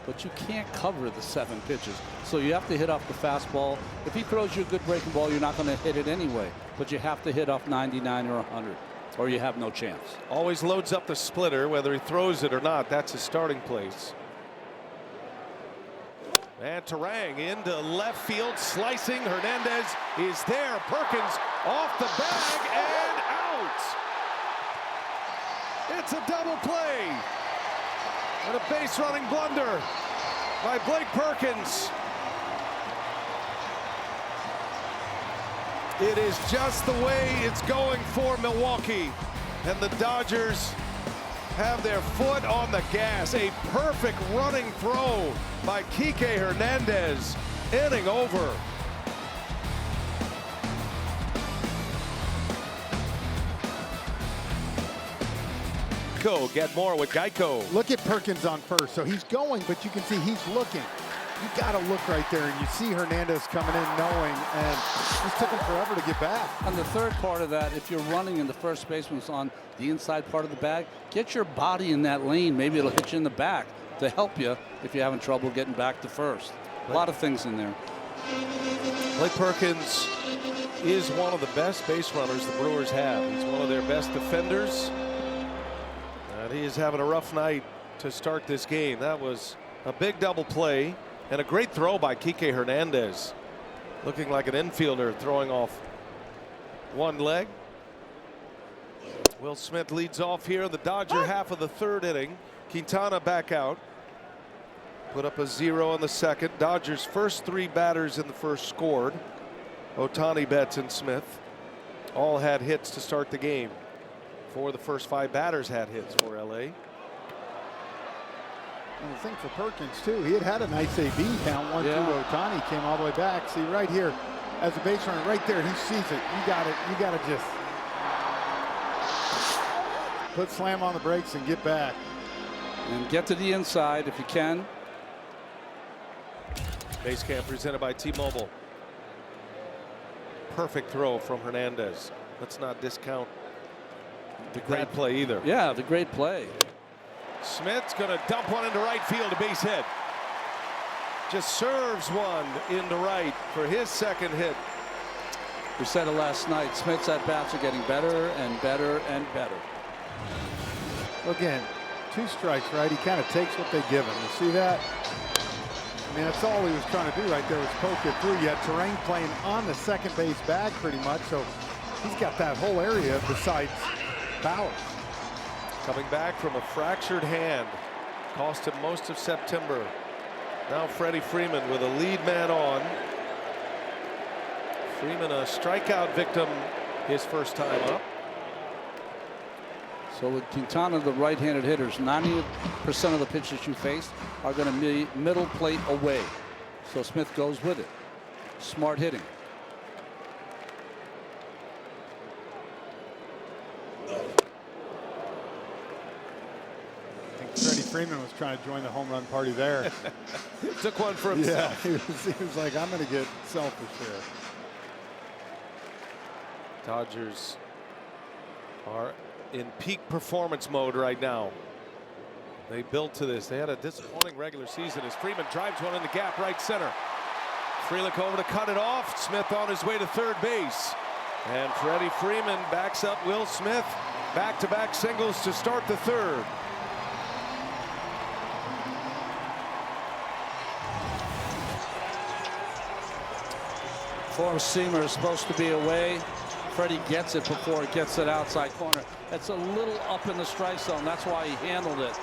but you can't cover the 7 pitches. So you have to hit off the fastball. If he throws you a good breaking ball, you're not going to hit it anyway, but you have to hit off 99 or 100, or you have no chance. Always loads up the splitter, whether he throws it or not. That's his starting place. And Turang into left field, slicing. Hernandez is there. Perkins off the bag and out. It's a double play. And a base running blunder by Blake Perkins. It is just the way it's going for Milwaukee. And the Dodgers have their foot on the gas. A perfect running throw by Kike Hernandez. Inning over. Go get more with Geico. Look at Perkins on first. So he's going, but you can see he's looking. You got to look right there, and you see Hernandez coming in knowing, and it just took him forever to get back. On the third part of that, if you're running and the first baseman's on the inside part of the bag, get your body in that lane. Maybe it'll hit you in the back to help you if you're having trouble getting back to first. A lot of things in there. Blake Perkins is one of the best base runners the Brewers have. He's one of their best defenders. And he is having a rough night to start this game. That was a big double play and a great throw by Kike Hernandez. Looking like an infielder throwing off one leg. Will Smith leads off here in the Dodger half of the third inning. Quintana back out. Put up a 0 in the second. Dodgers' first 3 batters in the first scored. Ohtani, Betts, and Smith all had hits to start the game. 4 of the first 5 batters had hits for LA. And the thing for Perkins too, he had a nice AB count 1-2. Ohtani came all the way back. See right here, as a base runner, right there, he sees it. You got it. You got to just put slam on the brakes and get back. And get to the inside if you can. Base camp presented by T-Mobile. Perfect throw from Hernandez. Let's not discount the great play either. Yeah, the great play. Smith's going to dump one into right field, a base hit. Just serves one into right for his second hit. We said it last night. Smith's at-bats are getting better and better and better. Again, 2 strikes, right? He kind of takes what they give him. You see that? I mean, that's all he was trying to do right there was poke it through. You had terrain playing on the second base bag pretty much, so he's got that whole area besides Bauer. Coming back from a fractured hand. Cost him most of September. Now Freddie Freeman with a lead man on. Freeman a strikeout victim his first time up. So with Quintana, the right-handed hitters, 90% of the pitches you face are going to be middle plate away. So Smith goes with it. Smart hitting. Freddie Freeman was trying to join the home run party there. Took one for himself. Yeah, he was like, I'm going to get selfish here. Dodgers are in peak performance mode right now. They built to this. They had a disappointing regular season as Freeman drives one in the gap right center. Frelick over to cut it off. Smith on his way to third base. And Freddie Freeman backs up Will Smith. Back-to-back singles to start the third. Four-seamer is supposed to be away. Freddie gets it before it gets it outside corner. It's a little up in the strike zone. That's why he handled it.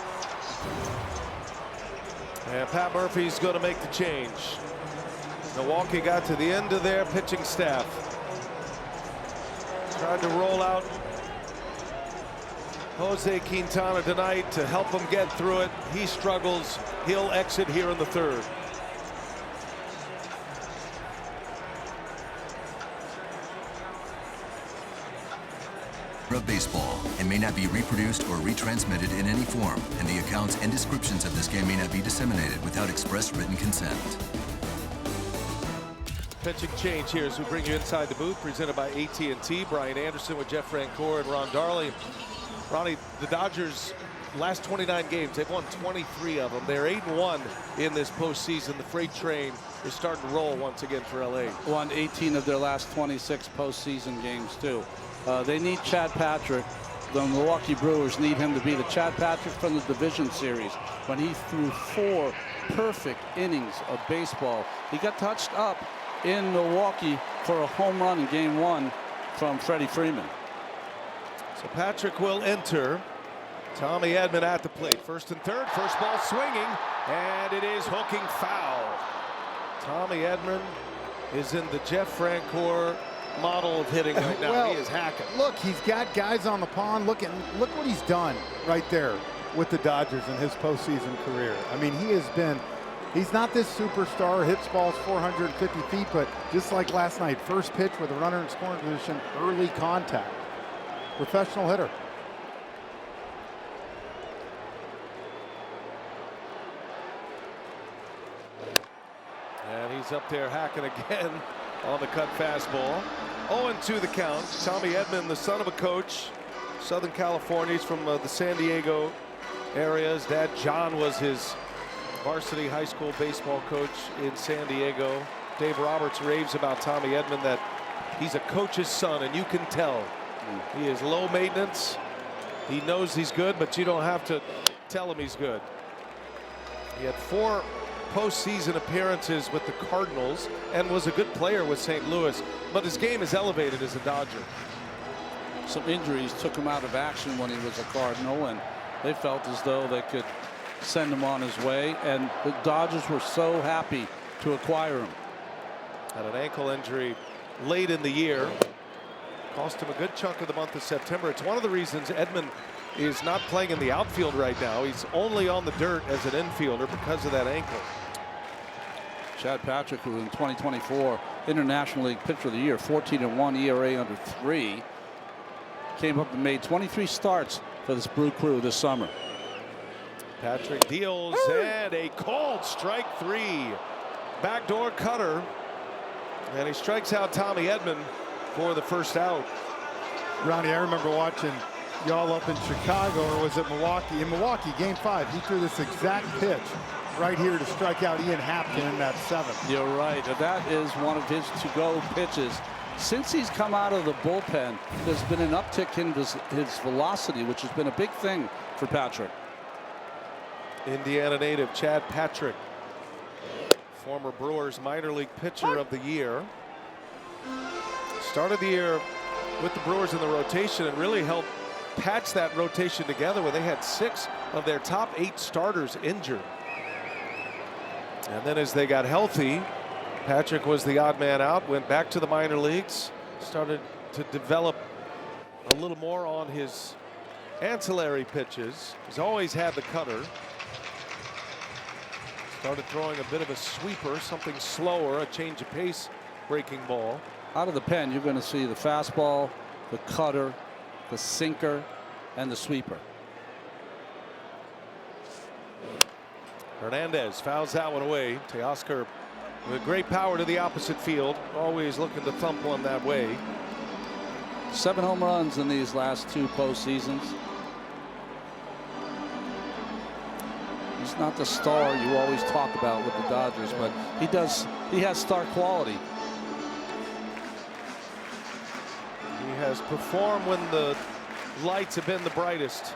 And Pat Murphy's going to make the change. Milwaukee got to the end of their pitching staff. Tried to roll out Jose Quintana tonight to help him get through it. He struggles. He'll exit here in the third. Of baseball and may not be reproduced or retransmitted in any form, and the accounts and descriptions of this game may not be disseminated without express written consent. Pitching change here as we bring you inside the booth, presented by AT&T. Brian Anderson with Jeff Francoeur and Ron Darley. Ronnie, the Dodgers last 29 games, they've won 23 of them. They're 8-1 in this postseason. The freight train is starting to roll once again for LA. Won 18 of their last 26 postseason games too. They need Chad Patrick. The Milwaukee Brewers need him to be the Chad Patrick from the division series when he threw 4 perfect innings of baseball. He got touched up in Milwaukee for a home run in game 1 from Freddie Freeman. So Patrick will enter. Tommy Edman at the plate. First and third. First ball swinging. And it is hooking foul. Tommy Edman is in the Jeff Francoeur model of hitting right now. Well, he is hacking. Look, he's got guys on the pond. Look what he's done right there with the Dodgers in his postseason career. I mean, he's not this superstar, hits balls 450 feet, but just like last night, first pitch with a runner in scoring position, early contact. Professional hitter. And he's up there hacking again on the cut fastball. 0-2 the count. Tommy Edman, the son of a coach, Southern California. He's from the San Diego area. His dad, John, was his varsity high school baseball coach in San Diego. Dave Roberts raves about Tommy Edman, that He's a coach's son, and you can tell. He is low maintenance. He knows he's good, but you don't have to tell him he's good. He had 4 postseason appearances with the Cardinals and was a good player with St. Louis, but his game is elevated as a Dodger. Some injuries took him out of action when he was a Cardinal, and they felt as though they could send him on his way, and the Dodgers were so happy to acquire him. Had an ankle injury late in the year. Cost him a good chunk of the month of September. It's one of the reasons Edman is not playing in the outfield right now. He's only on the dirt as an infielder because of that ankle. Chad Patrick, who in 2024 International League Pitcher of the Year, 14-1 ERA under 3, came up and made 23 starts for this Brew Crew this summer. Patrick deals and a called strike 3. Backdoor cutter, and he strikes out Tommy Edman for the first out. Ronnie, I remember watching y'all up in Chicago, or was it Milwaukee? In Milwaukee, Game 5, he threw this exact pitch right here to strike out Ian Hampton in that 7th. You're right. That is one of his to-go pitches. Since he's come out of the bullpen, there's been an uptick in his velocity, which has been a big thing for Patrick. Indiana native Chad Patrick, former Brewers minor league pitcher of the year. Started the year with the Brewers in the rotation and really helped patch that rotation together where they had 6 of their top 8 starters injured. And then as they got healthy, Patrick was the odd man out, went back to the minor leagues, started to develop a little more on his ancillary pitches. He's always had the cutter. Started throwing a bit of a sweeper, something slower, a change of pace breaking ball. Out of the pen, you're going to see the fastball, the cutter, the sinker, and the sweeper. Hernandez fouls that one away. Teoscar with great power to the opposite field, always looking to thump one that way. 7 home runs in these last 2 postseasons. He's not the star you always talk about with the Dodgers, but he has star quality. He has performed when the lights have been the brightest.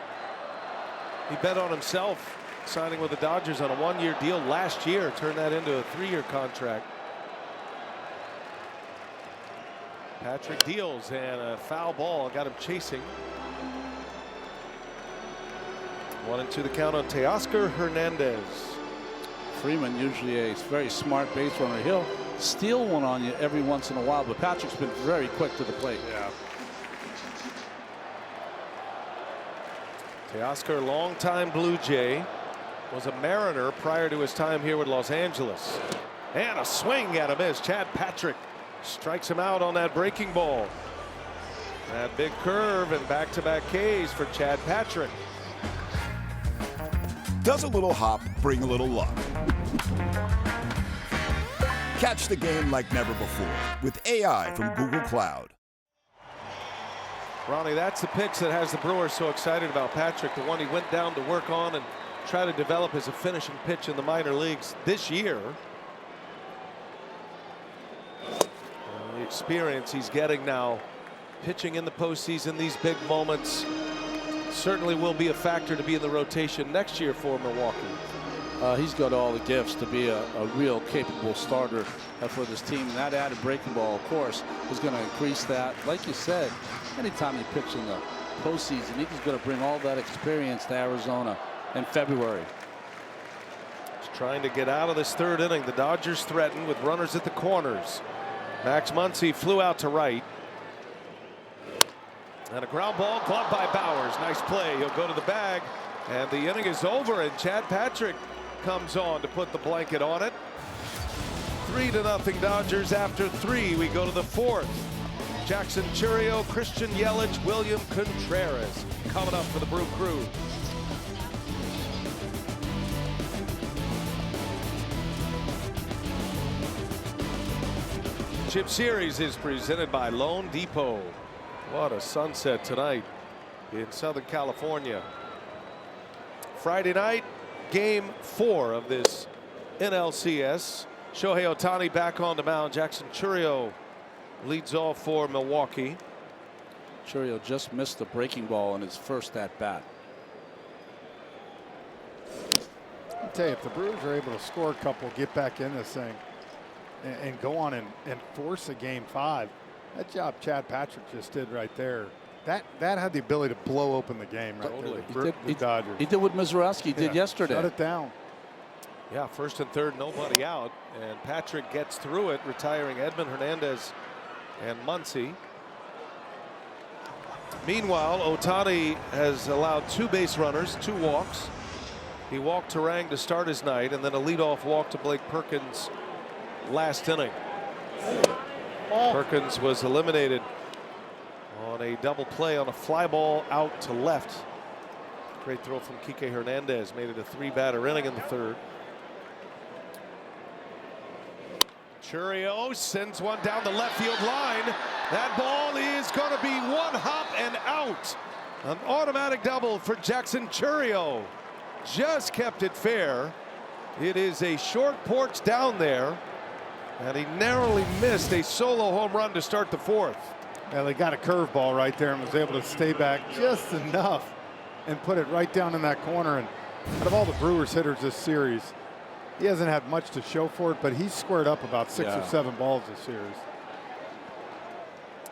He bet on himself, signing with the Dodgers on a 1-year deal last year, turned that into a 3-year contract. Patrick deals, and a foul ball got him chasing. 1-2 the count on Teoscar Hernandez. Freeman, usually a very smart base runner. He'll steal one on you every once in a while, but Patrick's been very quick to the plate. Yeah. Teoscar, longtime Blue Jay, was a Mariner prior to his time here with Los Angeles. And a swing at a miss. Chad Patrick strikes him out on that breaking ball. That big curve and back-to-back Ks for Chad Patrick. Does a little hop bring a little luck? Catch the game like never before with AI from Google Cloud. Ronnie, that's the pitch that has the Brewers so excited about Patrick, the one he went down to work on and try to develop as a finishing pitch in the minor leagues this year. The experience he's getting now, pitching in the postseason, these big moments, certainly will be a factor to be in the rotation next year for Milwaukee. He's got all the gifts to be a real capable starter for this team. And that added breaking ball, of course, is going to increase that. Like you said, anytime you pitch in the postseason, he's going to bring all that experience to Arizona in February. He's trying to get out of this 3rd inning. The Dodgers threaten with runners at the corners. Max Muncy flew out to right. And a ground ball gloved by Bowers. Nice play. He'll go to the bag. And the inning is over, and Chad Patrick comes on to put the blanket on it. 3-0 Dodgers after 3. We go to the 4th. Jackson Chourio, Christian Yelich, William Contreras coming up for the Brew Crew. Chip Series is presented by Loan Depot. What a sunset tonight in Southern California. Friday night, game 4 of this NLCS. Shohei Ohtani back on the mound. Jackson Chourio leads off for Milwaukee. Chourio just missed the breaking ball in his first at bat. I'll tell you, if the Brewers are able to score a couple, get back in this thing, and go on and force a game 5, that job Chad Patrick just did right there, that had the ability to blow open the game right there. The Dodgers. He did what Mizrachi did yesterday. Shut it down. Yeah, first and third, nobody out, and Patrick gets through it, retiring Edman, Hernandez, and Muncy. Meanwhile, Ohtani has allowed 2 base runners, 2 walks. He walked Turang to start his night, and then a leadoff walk to Blake Perkins last inning. Perkins was eliminated on a double play on a fly ball out to left. Great throw from Kike Hernandez, made it a 3-batter inning in the third. Chourio sends one down the left field line. That ball is going to be 1 hop and out. An automatic double for Jackson Chourio. Just kept it fair. It is a short porch down there, and he narrowly missed a solo home run to start the 4th. Yeah, they got a curveball right there and was able to stay back just enough and put it right down in that corner. And out of all the Brewers hitters this series, he hasn't had much to show for it, but he's squared up about 6 or 7 balls this series.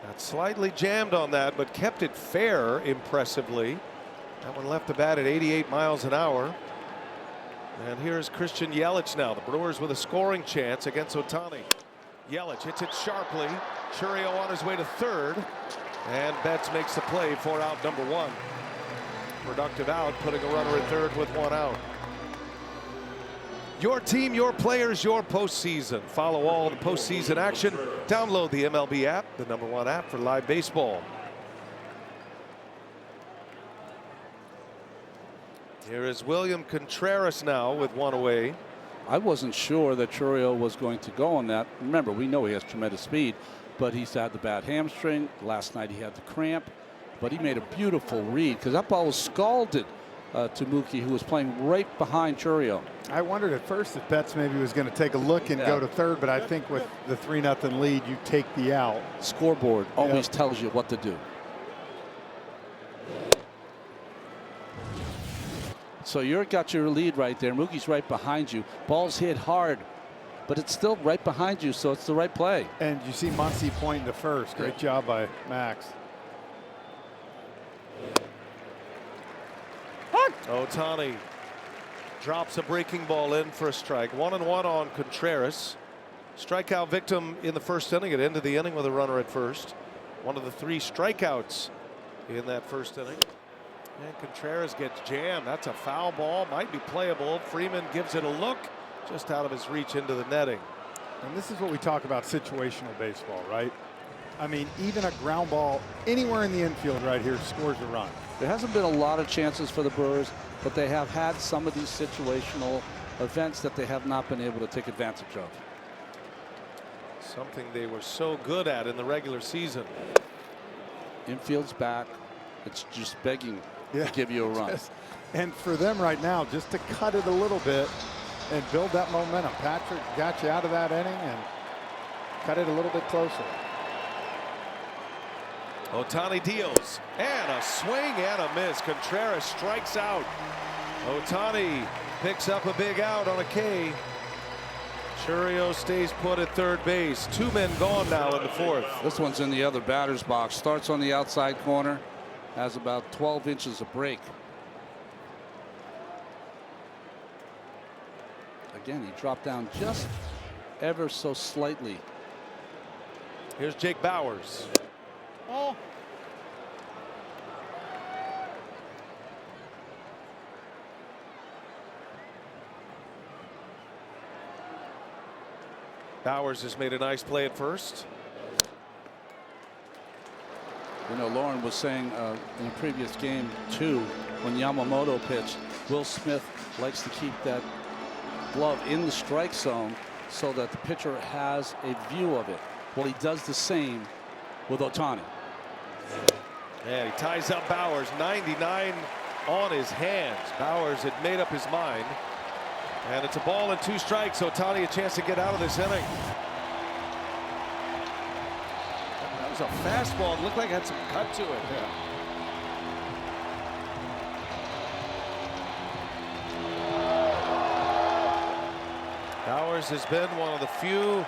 Got slightly jammed on that, but kept it fair impressively. That one left the bat at 88 miles an hour. And here's Christian Yelich now. The Brewers with a scoring chance against Ohtani. Yelich hits it sharply. Chourio on his way to third. And Betts makes the play for out number 1. Productive out, putting a runner at third with 1 out. Your team, your players, your postseason. Follow all the postseason action. Download the MLB app, the #1 app for live baseball. Here is William Contreras now with 1 away. I wasn't sure that Chourio was going to go on that. Remember, we know he has tremendous speed, but he's had the bad hamstring. Last night he had the cramp, but he made a beautiful read because that ball was scalded to Mookie, who was playing right behind Chourio. I wondered at first if Betts maybe was going to take a look and go to third, but I think with the 3-0 lead, you take the out. Scoreboard always tells you what to do. So you're got your lead right there. Mookie's right behind you. Ball's hit hard, but it's still right behind you, so it's the right play. And you see Muncy pointing to first. Great job by Max. Ohtani drops a breaking ball in for a strike. 1-1 on Contreras. Strikeout victim in the first inning. It ended the inning with a runner at first. One of the 3 strikeouts in that first inning. And Contreras gets jammed. That's a foul ball. Might be playable. Freeman gives it a look. Just out of his reach into the netting. And this is what we talk about situational baseball, right? I mean, even a ground ball anywhere in the infield right here scores a run. There hasn't been a lot of chances for the Brewers, but they have had some of these situational events that they have not been able to take advantage of. Something they were so good at in the regular season. Infield's back. It's just begging to give you a run. And for them right now, just to cut it a little bit and build that momentum. Patrick got you out of that inning and cut it a little bit closer. Ohtani deals, and a swing and a miss. Contreras strikes out. Ohtani picks up a big out on a K. Chourio stays put at third base. 2 men gone now in the 4th. This one's in the other batter's box. Starts on the outside corner. Has about 12 inches of break. Again, he dropped down just ever so slightly. Here's Jake Bauers. Bauers has made a nice play at first. You know, Lauren was saying in the previous game, too, when Yamamoto pitched, Will Smith likes to keep that glove in the strike zone so that the pitcher has a view of it. Well, he does the same with Ohtani. And he ties up Bauers. 99 on his hands. Bauers had made up his mind. And it's a ball and 2 strikes. Ohtani a chance to get out of this inning. was a fastball. It looked like it had some cut to it. Bowers has been one of the few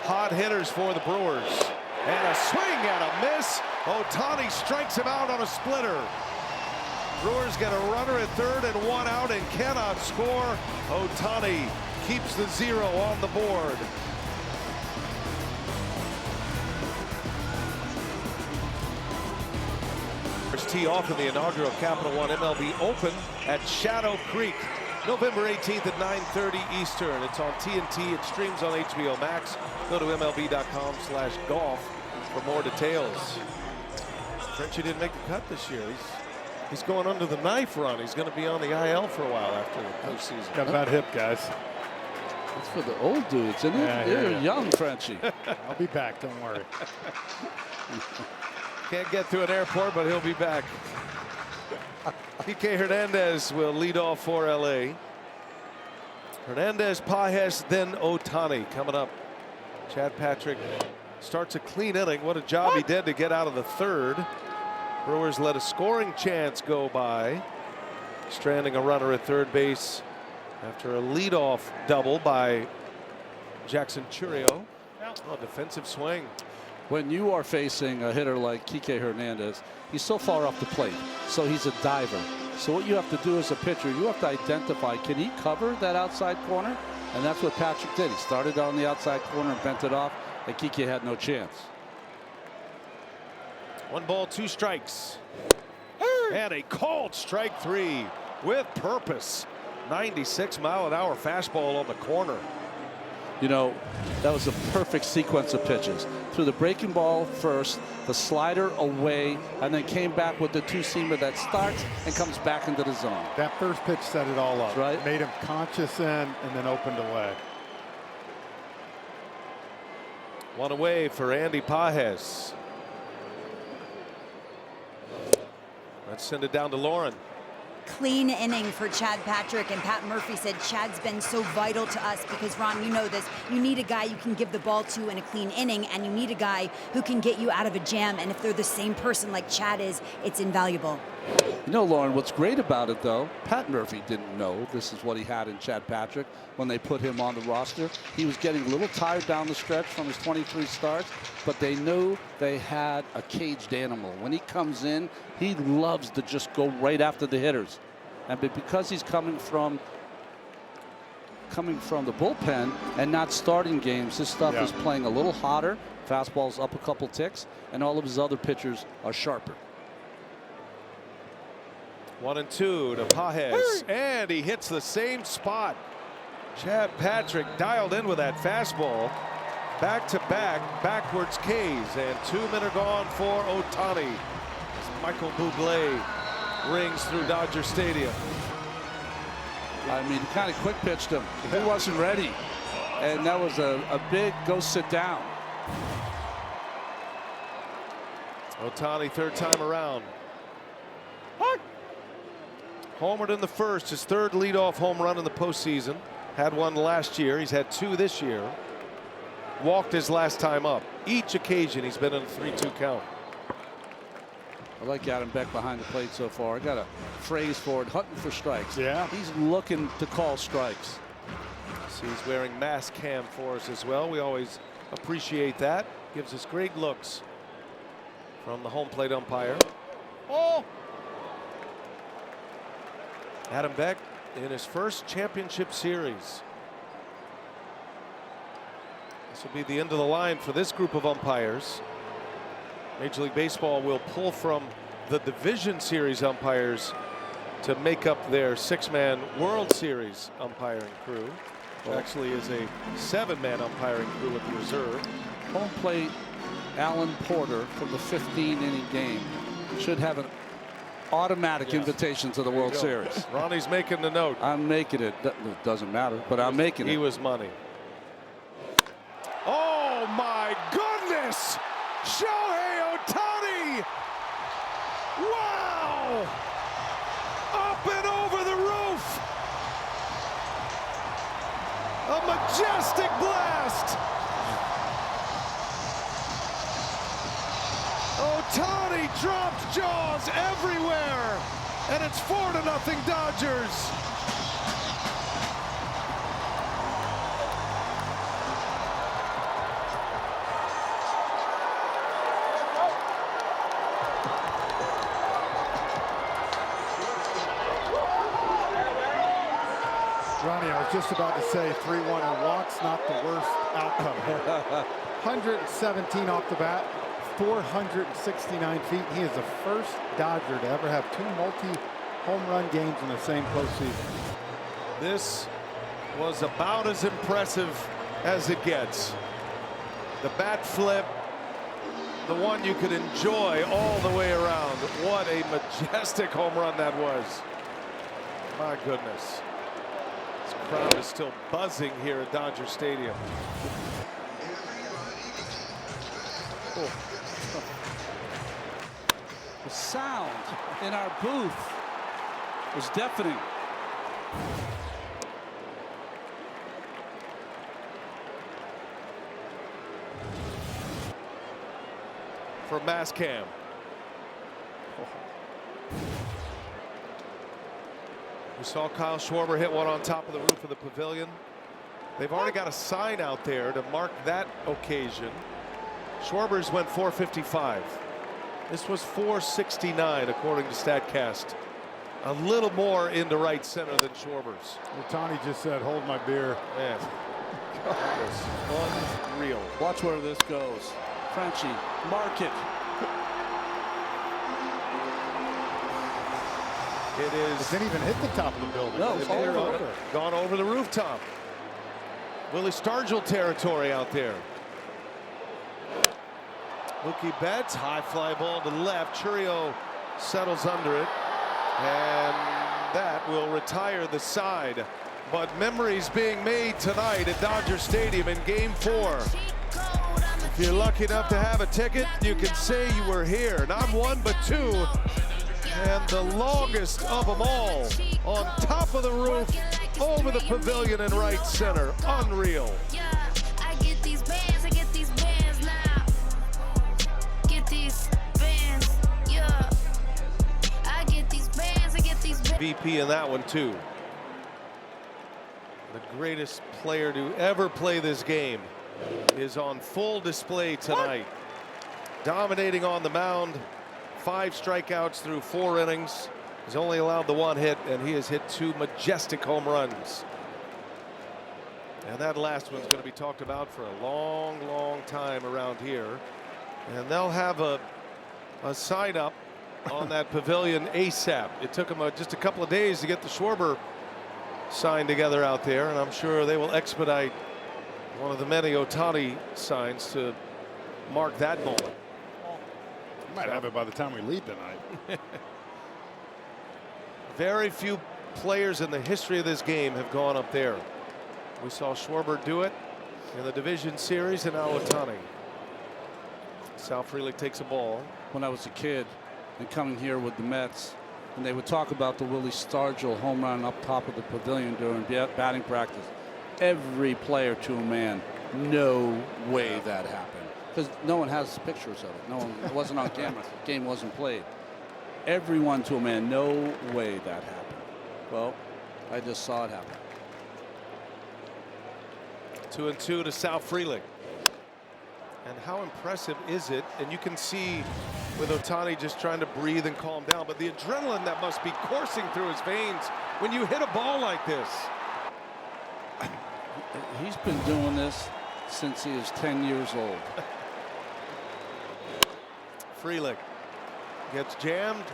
hot hitters for the Brewers. And a swing and a miss. Ohtani strikes him out on a splitter. Brewers get a runner at third and one out and cannot score. Ohtani keeps the 0 on the board. First tee off in the inaugural Capital One MLB Open at Shadow Creek. November 18th at 9:30 Eastern. It's on TNT. It streams on HBO Max. Go to MLB.com/golf for more details. Frenchie didn't make the cut this year. He's going under the knife run. He's going to be on the IL for a while after the postseason. Got a bad hip, guys. It's for the old dudes, isn't it? Yeah, They're yeah. young, Frenchie. I'll be back, don't worry. Can't get through an airport, but he'll be back. Kike Hernandez will lead off for LA. Hernandez, Pages, then Ohtani coming up. Chad Patrick starts a clean inning. What a job he did to get out of the third. Brewers let a scoring chance go by, stranding a runner at third base after a leadoff double by Jackson Chourio. Oh, defensive swing. When you are facing a hitter like Kike Hernandez, he's so far off the plate, so he's a diver. So what you have to do as a pitcher, you have to identify, can he cover that outside corner? And that's what Patrick did. He started on the outside corner and bent it off, and Kike had no chance. 1 ball, 2 strikes. And a called strike 3 with purpose. 96-mile-an-hour fastball on the corner. You know, that was a perfect sequence of pitches. Threw the breaking ball first, the slider away, and then came back with the two-seamer that starts and comes back into the zone. That first pitch set it all up. That's right. Made him conscious in and then opened away. 1 away for Andy Pages. Let's send it down to Lauren. Clean inning for Chad Patrick, and Pat Murphy said Chad's been so vital to us because, Ron, you know this, you need a guy you can give the ball to in a clean inning, and you need a guy who can get you out of a jam, and if they're the same person like Chad is, it's invaluable. You know, Lauren, what's great about it, though, Pat Murphy didn't know this is what he had in Chad Patrick when they put him on the roster. He was getting a little tired down the stretch from his 23 starts, but they knew they had a caged animal. When he comes in, he loves to just go right after the hitters. And because he's coming from the bullpen and not starting games, his stuff is playing a little hotter. Fastball's up a couple ticks, and all of his other pitchers are sharper. 1-2 to Pages, and he hits the same spot. Chad Patrick dialed in with that fastball. Back-to-back backwards Ks, and 2 men are gone for Ohtani as Michael Bublé rings through Dodger Stadium. I mean, he kind of quick pitched him. He wasn't ready, and that was a big go sit down. Ohtani, third time around. Homered in the first, his third leadoff home run in the postseason. Had one last year. He's had 2 this year. Walked his last time up. Each occasion he's been in a 3-2 count. I like Adam Beck behind the plate so far. I got a phrase for it, hunting for strikes. Yeah. He's looking to call strikes. So he's wearing mask cam for us as well. We always appreciate that. Gives us great looks from the home plate umpire. Oh! Adam Beck in his first championship series. This will be the end of the line for this group of umpires. Major League Baseball will pull from the Division Series umpires to make up their 6-man World Series umpiring crew. Which actually is a 7-man umpiring crew with the reserve. Home plate Alan Porter from the 15-inning game should have an automatic invitation to the World Series. Ronnie's making the note. I'm making it. It doesn't matter, but I'm making it. He was money. Oh my goodness! Shohei Ohtani! Wow! Up and over the roof! A majestic blast! Ohtani dropped jaws everywhere, and it's 4-0 Dodgers. Ronnie, I was just about to say 3-1 and walks, not the worst outcome here. 117 off the bat, 469 feet. He is the first Dodger to ever have 2 multi-home run games in the same postseason. This was about as impressive as it gets. The bat flip, the one you could enjoy all the way around. What a majestic home run that was. My goodness. This crowd is still buzzing here at Dodger Stadium. Oh. The sound in our booth was deafening. For Mascam. We saw Kyle Schwarber hit one on top of the roof of the pavilion. They've already got a sign out there to mark that occasion. Schwarber's went 455. This was 469 according to StatCast. A little more into right center than Schwarber's. Ohtani just said, hold my beer. Man, that was unreal. Watch where this goes. Frenchie, mark it. It is. It didn't even hit the top of the building. No, It's it's over. Gone over the rooftop. Willie Stargell territory out there. Mookie Betts, high fly ball to the left. Chourio settles under it. And that will retire the side. But memories being made tonight at Dodger Stadium in Game 4. If you're lucky enough to have a ticket, you can say you were here. Not one, but two. And the longest of them all, on top of the roof, over the pavilion in right center. Unreal. VP in that one too. The greatest player to ever play this game is on full display tonight. Dominating on the mound. 5 strikeouts through 4 innings. He's only allowed the 1 hit, and he has hit 2 majestic home runs. And that last one's going to be talked about for a long, long time around here. And they'll have a sign up on that pavilion ASAP. It took them just a couple of days to get the Schwarber sign together out there, and I'm sure they will expedite one of the many Ohtani signs to mark that moment. Might have it by the time we leave tonight. Very few players in the history of this game have gone up there. We saw Schwarber do it in the division series, and now Ohtani. Sal Frelick takes a ball. When I was a kid and coming here with the Mets, and they would talk about the Willie Stargell home run up top of the pavilion during batting practice. Every player to a man, no way that happened. Because no one has pictures of it. No one, it wasn't on camera. The game wasn't played. Everyone to a man, no way that happened. Well, I just saw it happen. 2-2 to Sal Frelick. And how impressive is it? And you can see with Ohtani just trying to breathe and calm down, but the adrenaline that must be coursing through his veins when you hit a ball like this. He's been doing this since he was 10 years old. Frelick gets jammed.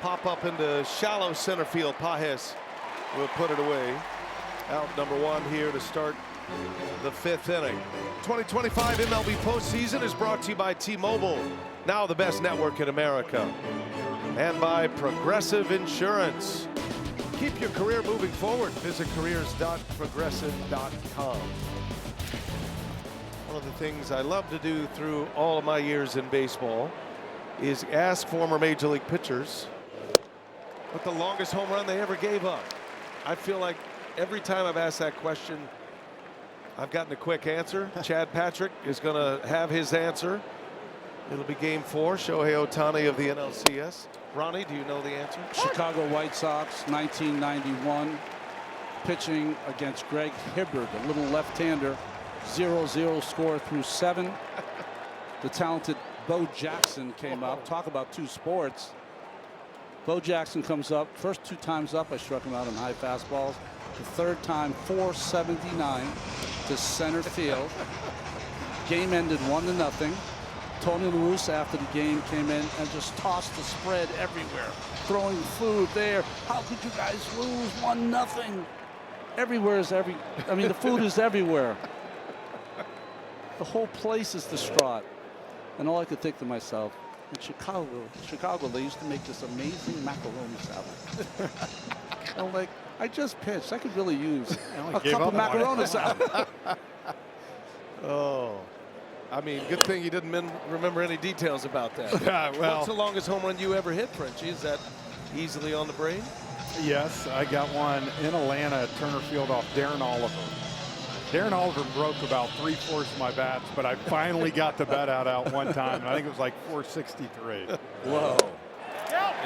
Pop up into shallow center field. Pages will put it away. Out number 1 here to start the 5th inning. 2025 MLB postseason is brought to you by T-Mobile, now the best network in America, and by Progressive Insurance. Keep your career moving forward. Visit careers.progressive.com. One of the things I love to do through all of my years in baseball is ask former major league pitchers what the longest home run they ever gave up. I feel like every time I've asked that question, I've gotten a quick answer. Chad Patrick is going to have his answer. It'll be game 4. Shohei Ohtani of the NLCS. Ronnie, do you know the answer? Chicago White Sox, 1991. Pitching against Greg Hibbert, a little left-hander. 0-0 score through 7. The talented Bo Jackson came up. Talk about two sports. Bo Jackson comes up. First 2 times up, I struck him out on high fastballs. The third time, 479 to center field. Game ended 1-0. Tony La Russa after the game came in and just tossed the spread everywhere, throwing food there. How could you guys lose 1-0? Everywhere is I mean, the food is everywhere. The whole place is distraught. And all I could think to myself, in Chicago, they used to make this amazing macaroni salad. I'm like, I just pitched. I could really use a cup of macaroni salad. Oh. I mean, good thing you didn't remember any details about that. Well, what's the longest home run you ever hit, Frenchie? Is that easily on the brain? yes, I got one in Atlanta at Turner Field off Darren Oliver. Darren Oliver broke about 3/4 of my bats, but I finally got the bat out one time, and I think it was like 463. Whoa.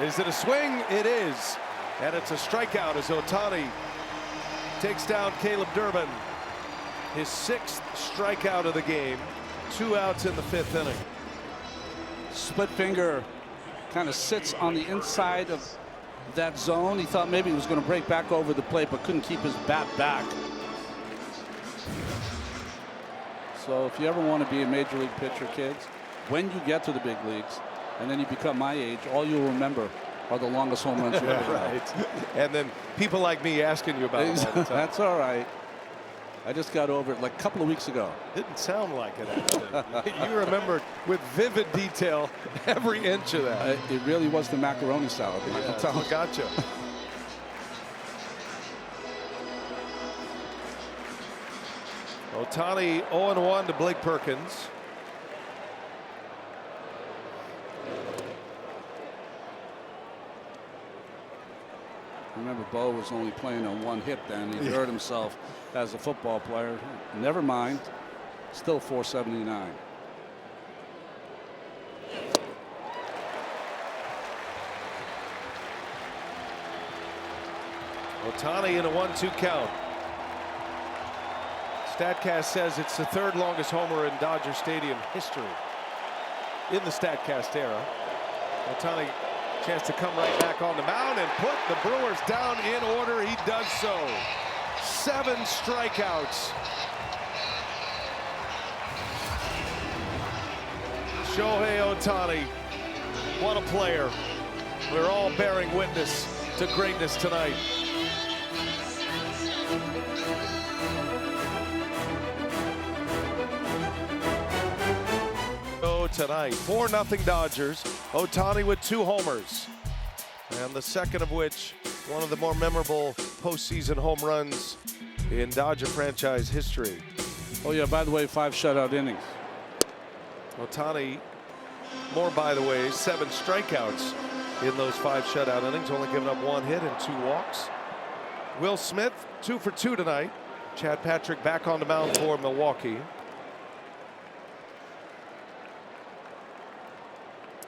Is it a swing? It is. And it's a strikeout as Ohtani takes down Caleb Durbin. His 6th strikeout of the game. 2 outs in the 5th inning. Split finger kind of sits on the inside of that zone. He thought maybe he was going to break back over the plate, but couldn't keep his bat back. So if you ever want to be a major league pitcher, kids, when you get to the big leagues and then you become my age, all you'll remember are the longest home runs you ever had. Right. And then people like me asking you about it all the time. That's all right. I just got over it like a couple of weeks ago. Didn't sound like it, actually. You remember with vivid detail every inch of that. It really was the macaroni salad. Yeah, gotcha. Ohtani 0-1 to Blake Perkins. Remember, Bo was only playing on one hip then. He hurt himself as a football player. Never mind. Still 479. Ohtani in a 1-2 count. StatCast says it's the 3rd longest homer in Dodger Stadium history. In the StatCast era. Ohtani, chance to come right back on the mound and put the Brewers down in order. He does so. 7 strikeouts. Shohei Ohtani, what a player. We're all bearing witness to greatness tonight. Tonight, 4-0 Dodgers. Ohtani with 2 homers, and the second of which one of the more memorable postseason home runs in Dodger franchise history. Oh yeah, by the way, 5 shutout innings. Ohtani, more by the way, 7 strikeouts in those 5 shutout innings, only giving up 1 hit and 2 walks. Will Smith 2 for 2 tonight. Chad Patrick back on the mound for Milwaukee.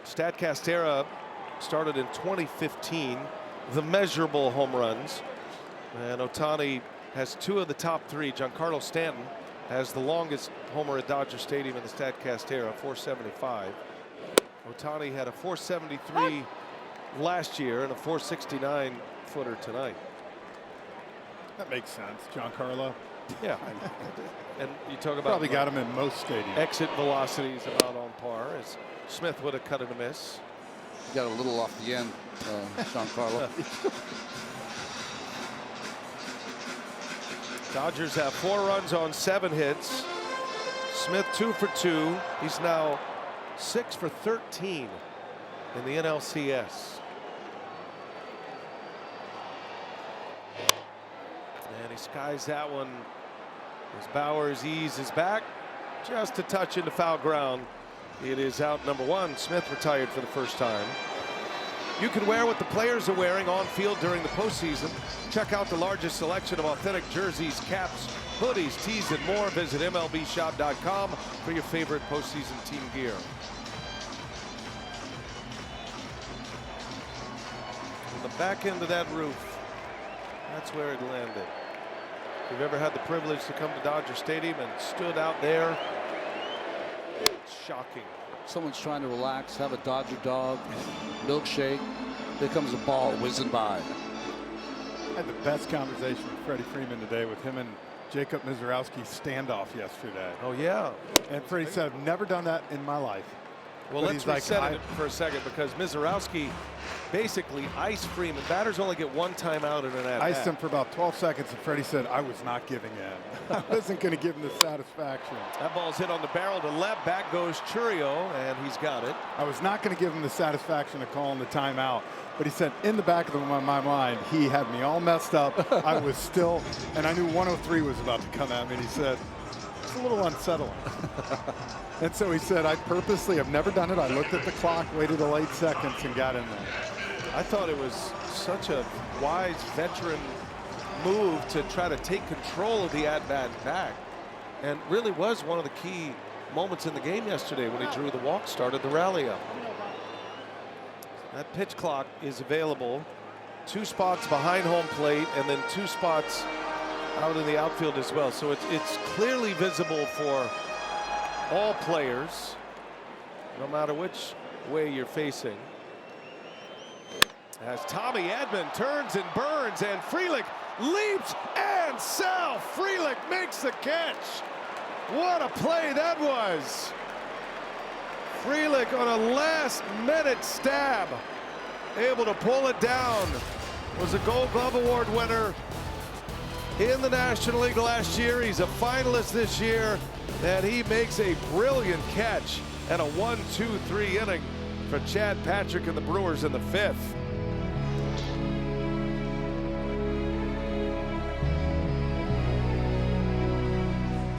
StatCast era started in 2015, the measurable home runs, and Ohtani has 2 of the top 3. Giancarlo Stanton has the longest homer at Dodger Stadium in the StatCast era, 475. Ohtani had a 473 last year and a 469 footer tonight. That makes sense, Giancarlo. Yeah. And you talk about probably got him in most stadiums. Exit velocities about on par, as Smith would have cut it a miss. He got a little off the end, Giancarlo. Dodgers have 4 runs on 7 hits. Smith 2 for 2. He's now 6 for 13 in the NLCS. And he skies that one as Bowers eases back just a touch into foul ground. It is out number 1. Smith retired for the first time. You can wear what the players are wearing on field during the postseason. Check out the largest selection of authentic jerseys, caps, hoodies, tees, and more. Visit MLBshop.com for your favorite postseason team gear. back into that roof. That's where it landed. If you've ever had the privilege to come to Dodger Stadium and stood out there, it's shocking. Someone's trying to relax, have a Dodger dog, milkshake. Here comes a ball whizzing by. I had the best conversation with Freddie Freeman today with him and Jacob Misiorowski's standoff yesterday. Oh, yeah. And Freddie said, I've never done that in my life. Well, But let's he's reset like, it for a second because Misiorowski basically iced Freeman. Batters only get one timeout in an at-bat. Iced him for about 12 seconds, and Freddie said, I was not giving in. I wasn't going to give him the satisfaction. That ball's hit on the barrel to left. Back goes Churio, and he's got it. I was not going to give him the satisfaction of calling the timeout. But he said, in the back of my mind, he had me all messed up. I was still, and I knew 103 was about to come at me. And he said, it's a little unsettling. And so he said, I purposely have never done it. I looked at the clock, waited the late seconds, and got in there. I thought it was such a wise veteran move to try to take control of the at-bat back. And really was one of the key moments in the game yesterday when he drew the walk, started the rally up. That pitch clock is available. 2 spots behind home plate and then 2 spots out in the outfield as well. So it's clearly visible for all players, no matter which way you're facing. As Tommy Edman turns and burns, and Frelick leaps and Sal Frelick makes the catch. What a play that was. Frelick on a last-minute stab, able to pull it down. Was a Gold Glove Award winner in the National League last year. He's a finalist this year, and he makes a brilliant catch and a 1-2-3 inning for Chad Patrick and the Brewers in the 5th.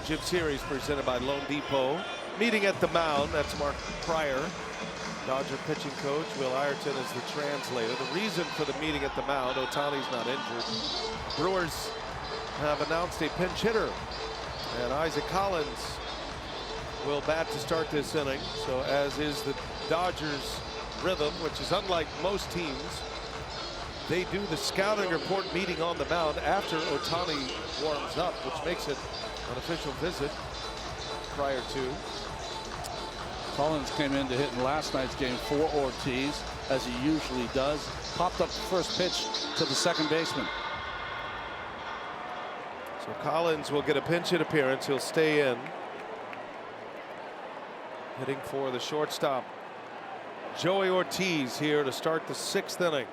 Chip Series presented by Loan Depot. Meeting at the mound, that's Mark Pryor, Dodger pitching coach. Will Ireton is the translator. The reason for the meeting at the mound, Ohtani's not injured. Brewers have announced a pinch hitter, and Isaac Collins will bat to start this inning. So as is the Dodgers' rhythm, which is unlike most teams, they do the scouting report meeting on the mound after Ohtani warms up, which makes it an official visit prior to. Collins came in to hit in last night's game for Ortiz, as he usually does. Popped up the first pitch to the second baseman. So Collins will get a pinch hit appearance. He'll stay in. Hitting for the shortstop, Joey Ortiz, here to start the 6th inning.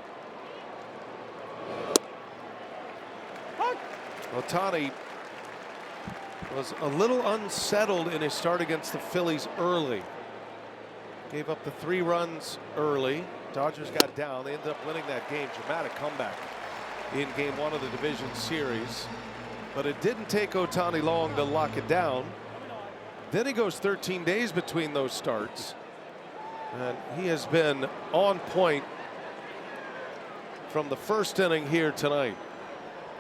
Ohtani was a little unsettled in his start against the Phillies early. Gave up the 3 runs early. Dodgers got down. They ended up winning that game. Dramatic comeback in game 1 of the division series. But it didn't take Ohtani long to lock it down. Then he goes 13 days between those starts. And he has been on point from the 1st inning here tonight.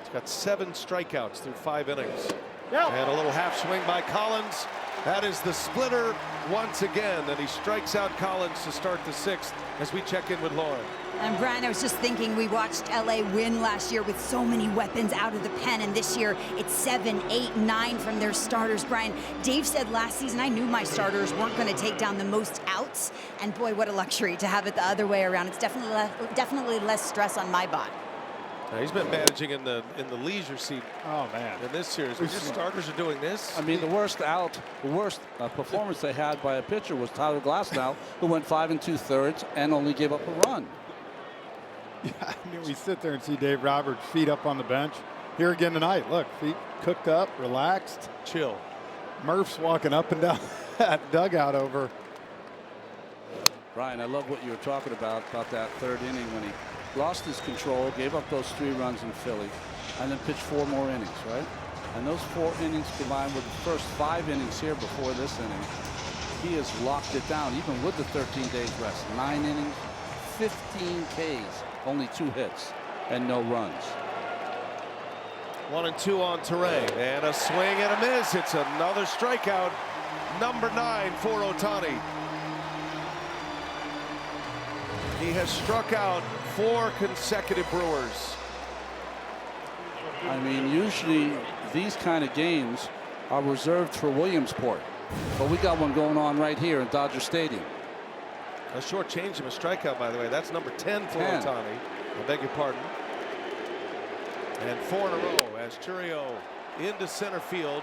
He's got 7 strikeouts through 5 innings. And a little half swing by Collins. That is the splitter once again, and he strikes out Collins to start the 6th as we check in with Lauren. And Brian, I was just thinking, we watched LA win last year with so many weapons out of the pen, and this year it's 7, 8, 9 from their starters. Brian, Dave said last season, I knew my starters weren't going to take down the most outs, and boy, what a luxury to have it the other way around. It's definitely less stress on my bot. Now, he's been managing in the leisure seat. Oh man! In this series, when your starters are doing this. I mean, the worst performance they had by a pitcher was Tyler Glasnow, who went 5 2/3 and only gave up a run. Yeah, I mean, we sit there and see Dave Roberts' feet up on the bench. Here again tonight. Look, feet cooked up, relaxed, chill. Murph's walking up and down that dugout over. Brian, I love what you were talking about that 3rd inning when he lost his control, gave up those 3 runs in Philly, and then pitched 4 more innings, right? And those 4 innings combined with the first 5 innings here before this inning, he has locked it down, even with the 13 days rest. 9 innings, 15 Ks, only 2 hits, and no runs. 1 and 2 on Terrain, and a swing and a miss. It's another strikeout, number 9 for Ohtani. He has struck out 4 consecutive Brewers. I mean, usually these kind of games are reserved for Williamsport, but we got one going on right here in Dodger Stadium. A short change of a strikeout, by the way. That's number 10 for Ohtani. I beg your pardon. And 4 in a row as Chourio into center field.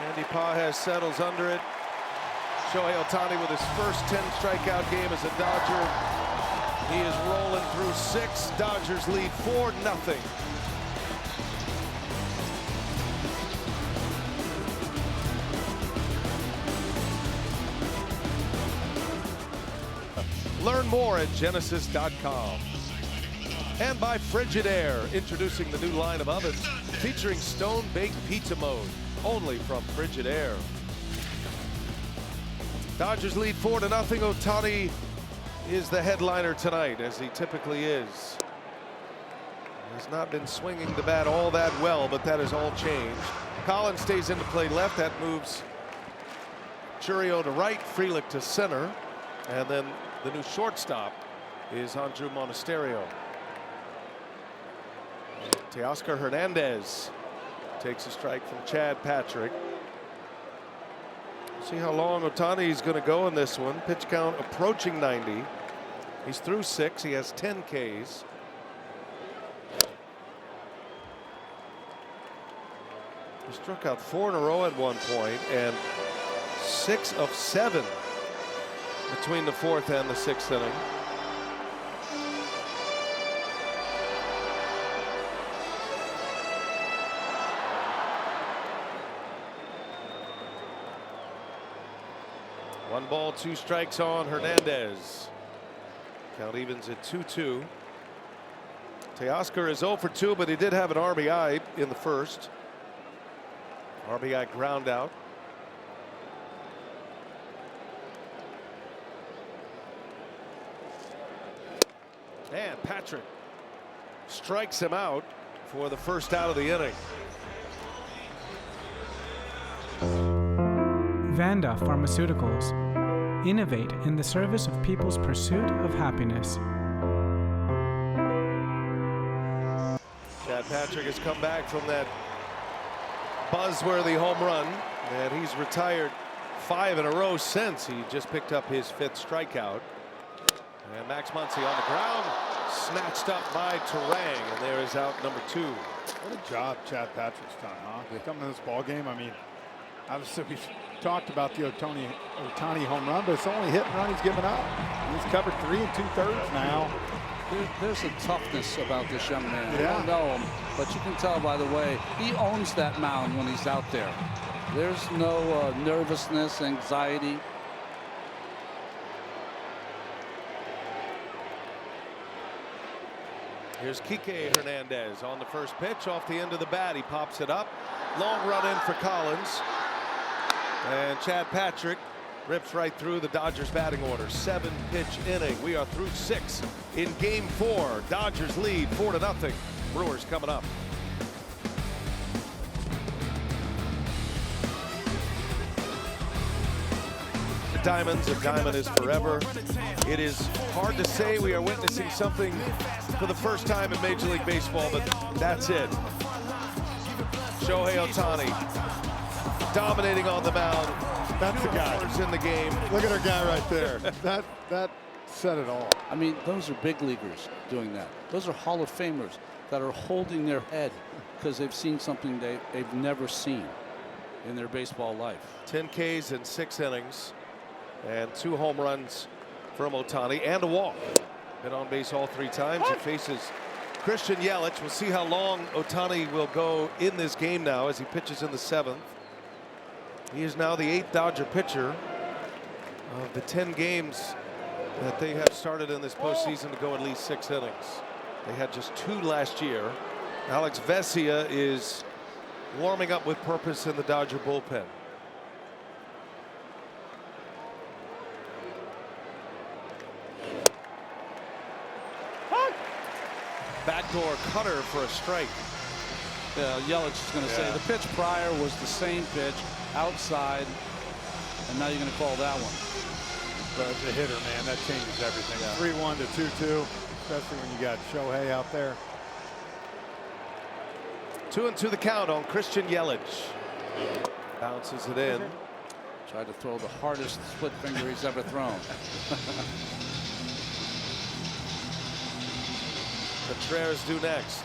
Andy Pages settles under it. Shohei Ohtani with his first 10 strikeout game as a Dodger. He is rolling through 6. Dodgers lead 4-0. Learn more at Genesis.com. And by Frigidaire, introducing the new line of ovens featuring stone-baked pizza mode, only from Frigidaire. Dodgers lead 4-0. Ohtani is the headliner tonight, as he typically is. He has not been swinging the bat all that well, but that has all changed. Collins stays in to play left. That moves Chourio to right, Frelick to center, and then the new shortstop is Andrew Monasterio. Teoscar Hernandez takes a strike from Chad Patrick. See how long Ohtani is going to go in this one. Pitch count approaching 90. He's through 6. He has 10 Ks. He struck out 4 in a row at one point, and 6 of 7 between the 4th and the 6th inning. One ball, 2 strikes on Hernandez. Count evens at 2-2. Teoscar is 0 for 2, but he did have an RBI in the first. RBI ground out. And Patrick strikes him out for the first out of the inning. Vanda Pharmaceuticals. Innovate in the service of people's pursuit of happiness. Chad Patrick has come back from that buzzworthy home run, and he's retired 5 in a row since. He just picked up his 5th strikeout. And Max Muncy on the ground, snatched up by Terang, and there is out number 2. What a job Chad Patrick's done, huh? Coming to this ball game, I mean, obviously we've talked about the Ohtani home run, but it's the only hit and run he's given up. He's covered 3 2/3 now. There's a toughness about this young man. Yeah. You don't know him, but you can tell by the way he owns that mound when he's out there. There's no nervousness, anxiety. Here's Kike Hernandez on the first pitch off the end of the bat. He pops it up. Long run in for Collins. And Chad Patrick rips right through the Dodgers batting order. 7-pitch inning. We are through 6 in game 4. Dodgers lead 4-0. Brewers coming up. The Diamonds, a diamond is forever. It is hard to say we are witnessing something for the first time in Major League Baseball, but that's it. Shohei Ohtani dominating on the mound. That's the guy. In the game. Look at our guy right there. that said it all. I mean, those are big leaguers doing that. Those are Hall of Famers that are holding their head because they've seen something they've never seen in their baseball life. 10 Ks in 6 innings and 2 home runs from Ohtani and a walk. Been on base all 3 times. He faces Christian Yelich. We'll see how long Ohtani will go in this game now as he pitches in the 7th. He is now the 8th Dodger pitcher of the 10 games that they have started in this postseason to go at least 6 innings. They had just 2 last year. Alex Vesia is warming up with purpose in the Dodger bullpen. Backdoor cutter for a strike. Yelich is going to say the pitch prior was the same pitch outside, and now you're going to call that one. But as a hitter, man, that changes everything. 3-1 to 2-2, especially when you got Shohei out there. 2-2 the count on Christian Yelich. Bounces it in. Tried to throw the hardest split finger he's ever thrown. Contreras due next.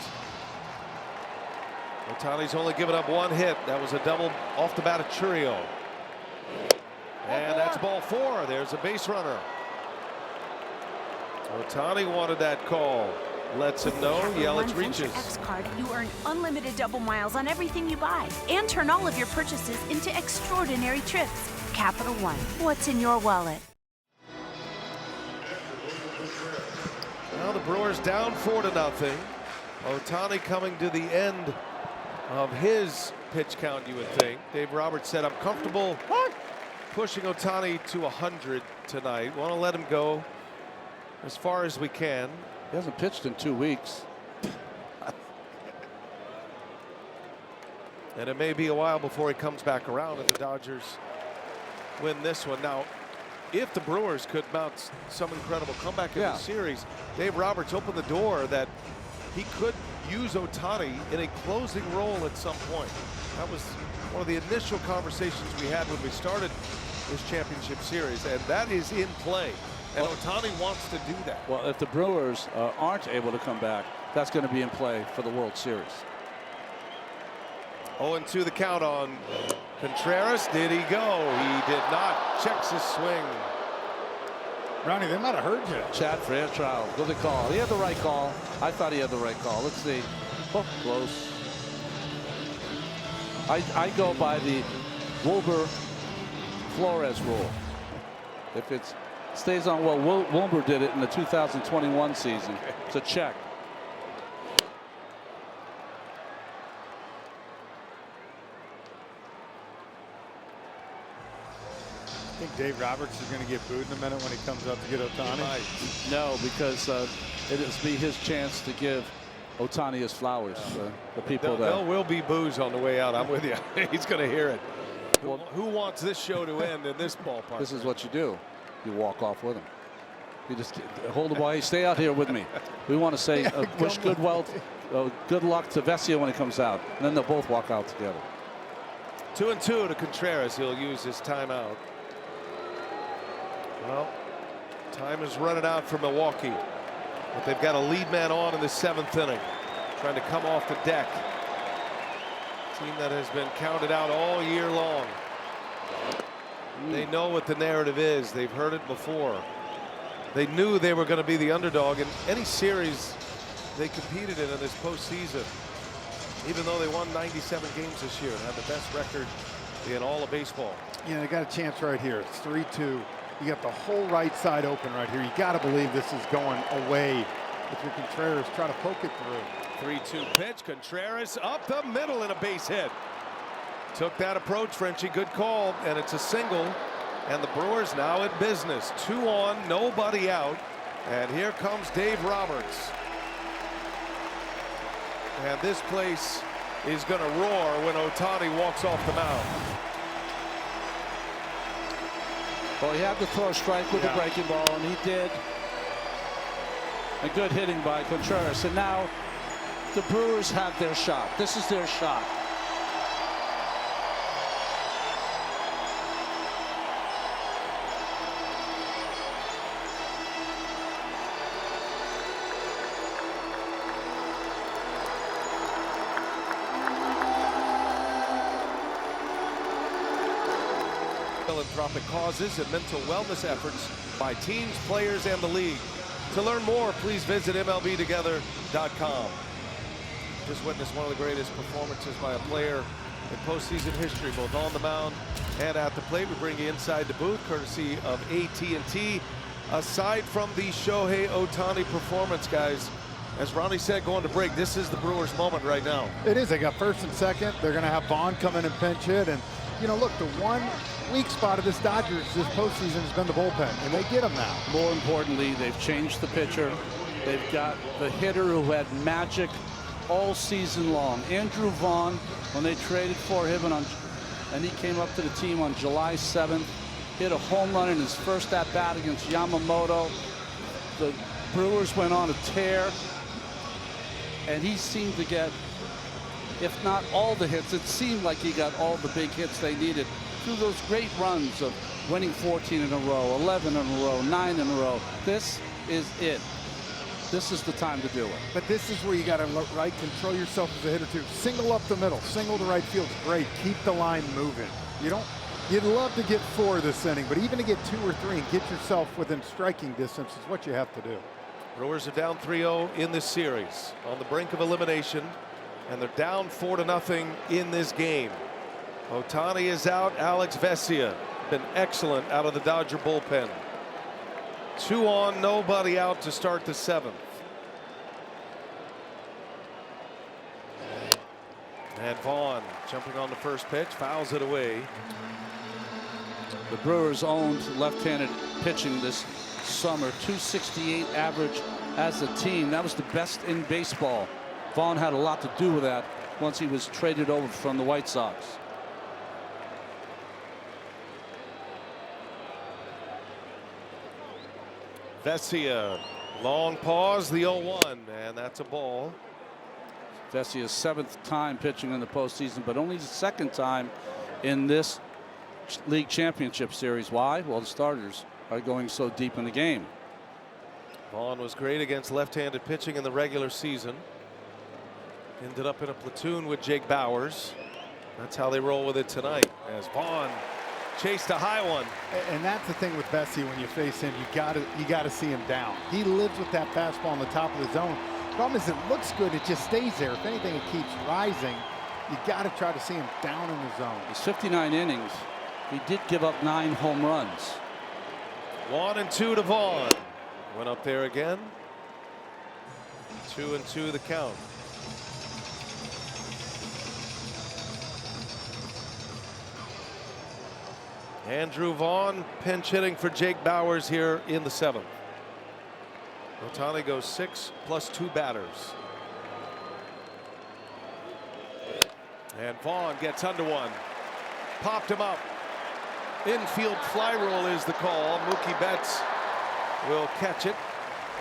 Ohtani's only given up one hit. That was a double off the bat of Chourio. And that's ball 4. There's a base runner. Ohtani wanted that call. Lets him know. Yelich reaches. X card, you earn unlimited double miles on everything you buy and turn all of your purchases into extraordinary trips. Capital One. What's in your wallet? Well, the Brewers down 4-0. Ohtani coming to the end of his pitch count, you would think. Dave Roberts said, I'm comfortable pushing Ohtani to 100 tonight. Want to let him go as far as we can. He hasn't pitched in 2 weeks. And it may be a while before he comes back around if the Dodgers win this one. Now, if the Brewers could mount some incredible comeback in the series, Dave Roberts opened the door that he could use Ohtani in a closing role at some point. That was one of the initial conversations we had when we started this championship series, and that is in play. And Ohtani wants to do that. Well, if the Brewers aren't able to come back, that's going to be in play for the World Series. 0-2 the count on Contreras. Did he go? He did not. Checks his swing. Ronnie, they might have heard you. Chad Fairchild with the call. He had the right call. I thought he had the right call. Let's see. Oh, close. I go by the Wilbur-Flores rule. If it stays on, well, Wilbur did it in the 2021 season. It's a check. I think Dave Roberts is going to get booed in a minute when he comes up to get Ohtani. No, because it is be his chance to give Ohtani his flowers. The people there will be boos on the way out. I'm with you. He's going to hear it. Well, who wants this show to end in this ballpark? This is what you do. You walk off with him. You just hold the ball. Hey, stay out here with me. We want to say wish good luck to Vesia when he comes out, and then they'll both walk out together. 2-2 to Contreras. He'll use his timeout. Well, time is running out for Milwaukee, but they've got a lead man on in the 7th inning, trying to come off the deck. Team that has been counted out all year long. They know what the narrative is. They've heard it before. They knew they were going to be the underdog in any series they competed in this postseason, even though they won 97 games this year and had the best record in all of baseball. Yeah, they got a chance right here. It's 3-2. You got the whole right side open right here. You got to believe this is going away. If you're Contreras, try to poke it through. 3-2 pitch. Contreras up the middle in a base hit. Took that approach, Frenchie. Good call, and it's a single. And the Brewers now in business. 2 on, nobody out. And here comes Dave Roberts. And this place is going to roar when Ohtani walks off the mound. Well, he had to throw a strike with the breaking ball, and he did. A good hitting by Contreras. And now the Brewers have their shot. This is their shot. Philanthropic causes and mental wellness efforts by teams, players, and the league. To learn more, please visit MLBtogether.com. Just witnessed one of the greatest performances by a player in postseason history, both on the mound and at the plate. We bring you inside the booth, courtesy of AT&T. Aside from the Shohei Ohtani performance, guys, as Ronnie said, going to break, this is the Brewers' moment right now. It is. They got first and second. They're going to have Vaughn come in and pinch hit. And, you know, look, the one weak spot of this Dodgers this postseason has been the bullpen, and they get them now. More importantly, they've changed the pitcher. They've got the hitter who had magic all season long. Andrew Vaughn, when they traded for him and he came up to the team on July 7th, hit a home run in his first at-bat against Yamamoto. The Brewers went on a tear, and he seemed to get, if not all the hits, it seemed like he got all the big hits they needed through those great runs of winning 14 in a row, 11 in a row, 9 in a row. This is it. This is the time to do it. But this is where you got to control yourself as a hitter too. Single up the middle, single to right field's great. Keep the line moving. You'd love to get 4 this inning, but even to get 2 or 3 and get yourself within striking distance is what you have to do. Brewers are down 3-0 in this series, on the brink of elimination, and they're down 4-0 in this game. Ohtani is out. Alex Vesia been excellent out of the Dodger bullpen. 2 on, nobody out to start the 7th. And Vaughn jumping on the first pitch, fouls it away. The Brewers owned left-handed pitching this summer. 268 average as a team. That was the best in baseball. Vaughn had a lot to do with that once he was traded over from the White Sox. Vesia, long pause, the 0-1, and that's a ball. Vesia's 7th time pitching in the postseason, but only the 2nd time in this league championship series. Why? Well, the starters are going so deep in the game. Vaughn was great against left-handed pitching in the regular season. Ended up in a platoon with Jake Bauers. That's how they roll with it tonight, as Vaughn chased a high one. And that's the thing with Vesia. When you face him, you gotta see him down. He lives with that fastball on the top of the zone. Problem is, it looks good, it just stays there. If anything, it keeps rising. You gotta try to see him down in the zone. It's 59 innings. He did give up 9 home runs. 1-2 to Vaughn. Went up there again. 2-2 the count. Andrew Vaughn pinch hitting for Jake Bauers here in the 7th. Ohtani goes 6 plus 2 batters. And Vaughn gets under one. Popped him up. Infield fly roll is the call. Mookie Betts will catch it.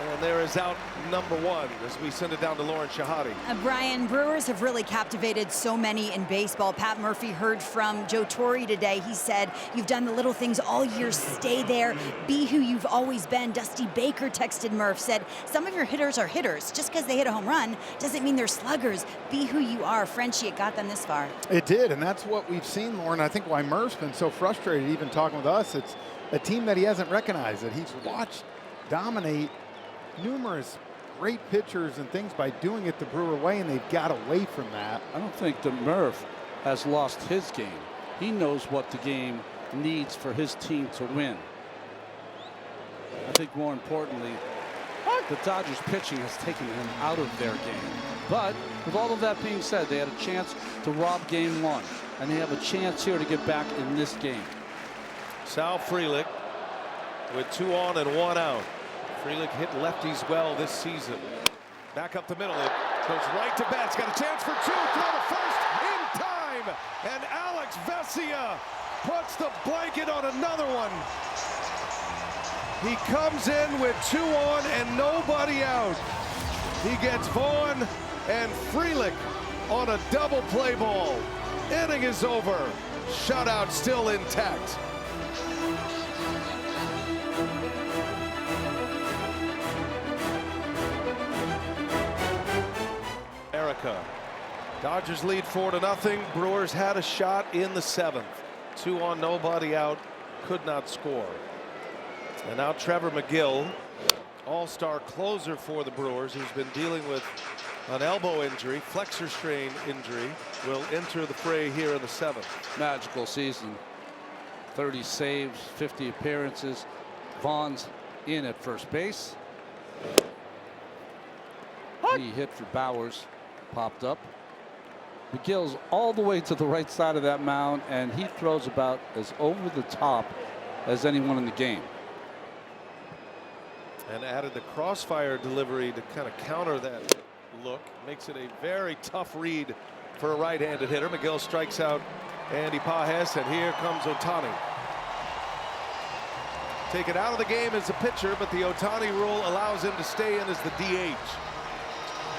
And there is out number 1 as we send it down to Lauren Shahadi. Brian, Brewers have really captivated so many in baseball. Pat Murphy heard from Joe Torre today. He said, you've done the little things all year. Stay there. Be who you've always been. Dusty Baker texted Murph, said, some of your hitters are hitters. Just because they hit a home run doesn't mean they're sluggers. Be who you are. Frenchie, it got them this far. It did, and that's what we've seen, Lauren. I think why Murph's been so frustrated even talking with us. It's a team that he hasn't recognized, that he's watched dominate numerous great pitchers and things by doing it the Brewer way, and they've got away from that. I don't think that Murph has lost his game. He knows what the game needs for his team to win. I think more importantly, the Dodgers pitching has taken him out of their game. But with all of that being said, they had a chance to rob game 1, and they have a chance here to get back in this game. Sal Frelick with 2 on and 1 out. Frelick hit lefties well this season. Back up the middle. It goes right to Betts. Got a chance for 2. Throw to first in time. And Alex Vesia puts the blanket on another one. He comes in with 2 on and nobody out. He gets Vaughn and Frelick on a double play ball. Inning is over. Shutout still intact. Dodgers lead 4-0. Brewers had a shot in the 7th. 2 on, nobody out, could not score. And now Trevor McGill, all-star closer for the Brewers, who's been dealing with an elbow injury, flexor strain injury, will enter the fray here in the 7th. Magical season. 30 saves, 50 appearances. Vaughn's in at first base. He hit for Bauers. Popped up. McGill's all the way to the right side of that mound, and he throws about as over the top as anyone in the game. And added the crossfire delivery to kind of counter that look. Makes it a very tough read for a right-handed hitter. McGill strikes out Andy Pages, and here comes Ohtani. taken out of the game as a pitcher, but the Ohtani rule allows him to stay in as the DH.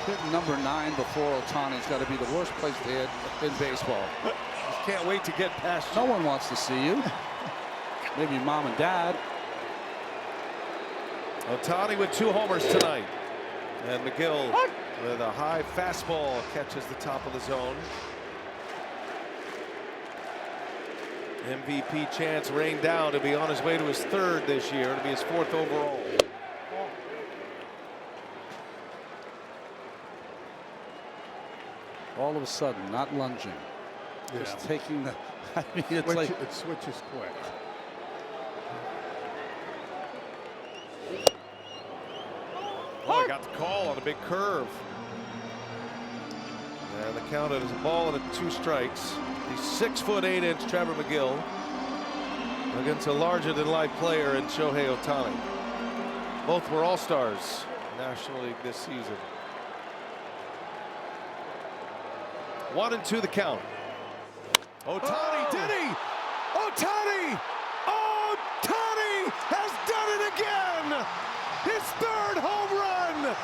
Hitting number 9 before Ohtani's got to be the worst place to hit in baseball. Just can't wait to get past you. No one wants to see you. Maybe mom and dad. Ohtani with 2 homers tonight. And McGill with a high fastball catches the top of the zone. MVP chance rained down to be on his way to his 3rd this year, to be his 4th overall. All of a sudden, not lunging, just taking the. I mean, it's like it switches quick. Oh, I got the call on a big curve. And the count is a ball and 2 strikes. The 6'8" Trevor McGill against a larger-than-life player in Shohei Ohtani. Both were all-stars National League this season. 1-2 the count. Ohtani, did he? Ohtani! Ohtani has done it again! His 3rd home run!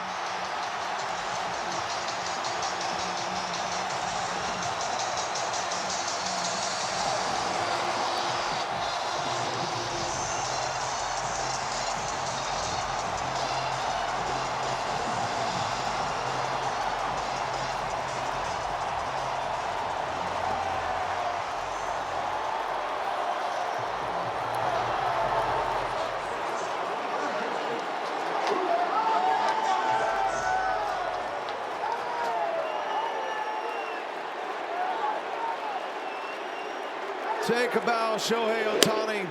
Take a bow, Shohei Ohtani.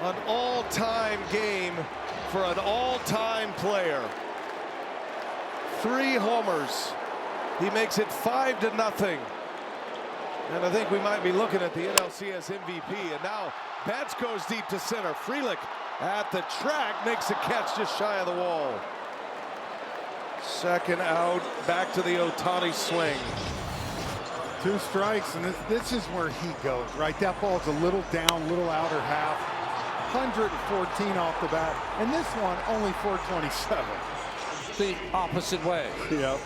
An all-time game for an all-time player. 3 homers. He makes it 5-0. And I think we might be looking at the NLCS MVP. And now Betts goes deep to center. Frelick at the track makes a catch just shy of the wall. 2nd out, back to the Ohtani swing. 2 strikes, and this is where he goes, right? That ball's a little down, little outer half. 114 off the bat, and this one only 427. The opposite way. Yep.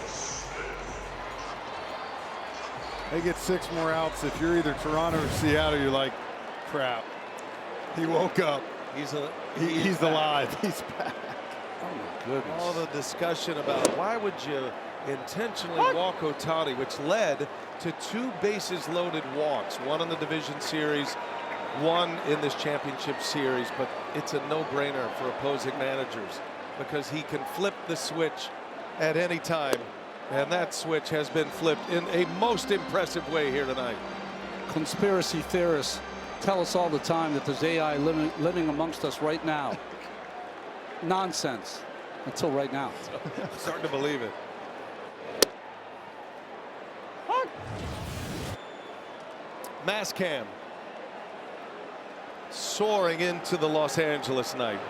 They get 6 more outs. If you're either Toronto or Seattle, you're like, crap. He woke up. He's alive. He's back. Oh my goodness. All the discussion about why would you intentionally walk Ohtani, which led to 2 bases loaded walks, 1 in the division series, 1 in this championship series. But it's a no-brainer for opposing managers because he can flip the switch at any time, and that switch has been flipped in a most impressive way here tonight. Conspiracy theorists tell us all the time that there's AI living amongst us right now. Nonsense until right now. I'm starting to believe it. Mascam soaring into the Los Angeles night.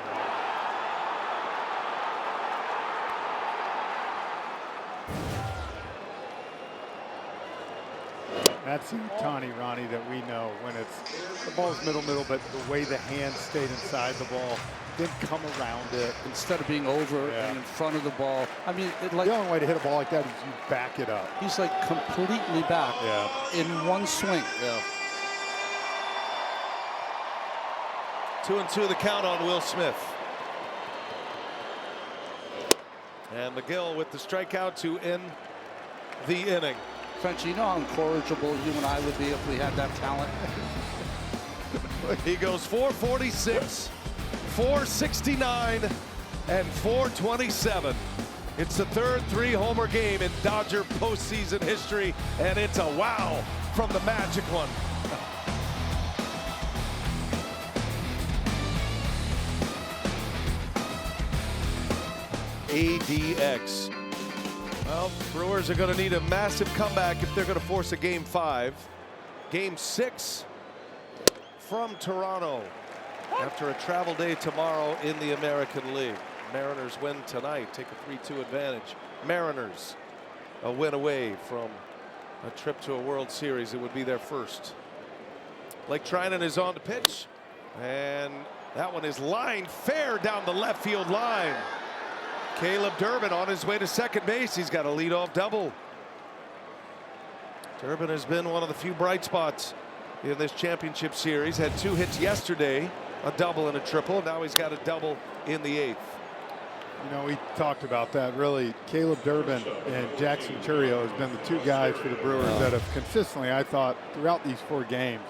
That's the Ohtani, Ronnie, that we know when it's the ball's middle, but the way the hand stayed inside the ball, didn't come around it. Instead of being over and in front of the ball. I mean, the only way to hit a ball like that is you back it up. He's like completely back in one swing. Yeah. 2-2 the count on Will Smith. And McGill with the strikeout to end the inning. Frenchie, you know how incorrigible you and I would be if we had that talent? He goes 446, 469, and 427. It's the 3rd 3-homer game in Dodger postseason history, and it's a wow from the Magic one. ADX. Well, Brewers are going to need a massive comeback if they're going to force a Game 5. Game 6 from Toronto after a travel day tomorrow in the American League. Mariners win tonight, take a 3-2 advantage. Mariners a win away from a trip to a World Series. It would be their first. Blake Trinan is on to pitch. And that one is lined fair down the left field line. Caleb Durbin on his way to second base. He's got a leadoff double. Durbin has been one of the few bright spots in this championship series. Had 2 hits yesterday, a double and a triple. Now he's got a double in the 8th. You know, we talked about that. Really, Caleb Durbin and Jackson Chourio has been the 2 guys for the Brewers that have consistently, I thought, throughout these 4 games,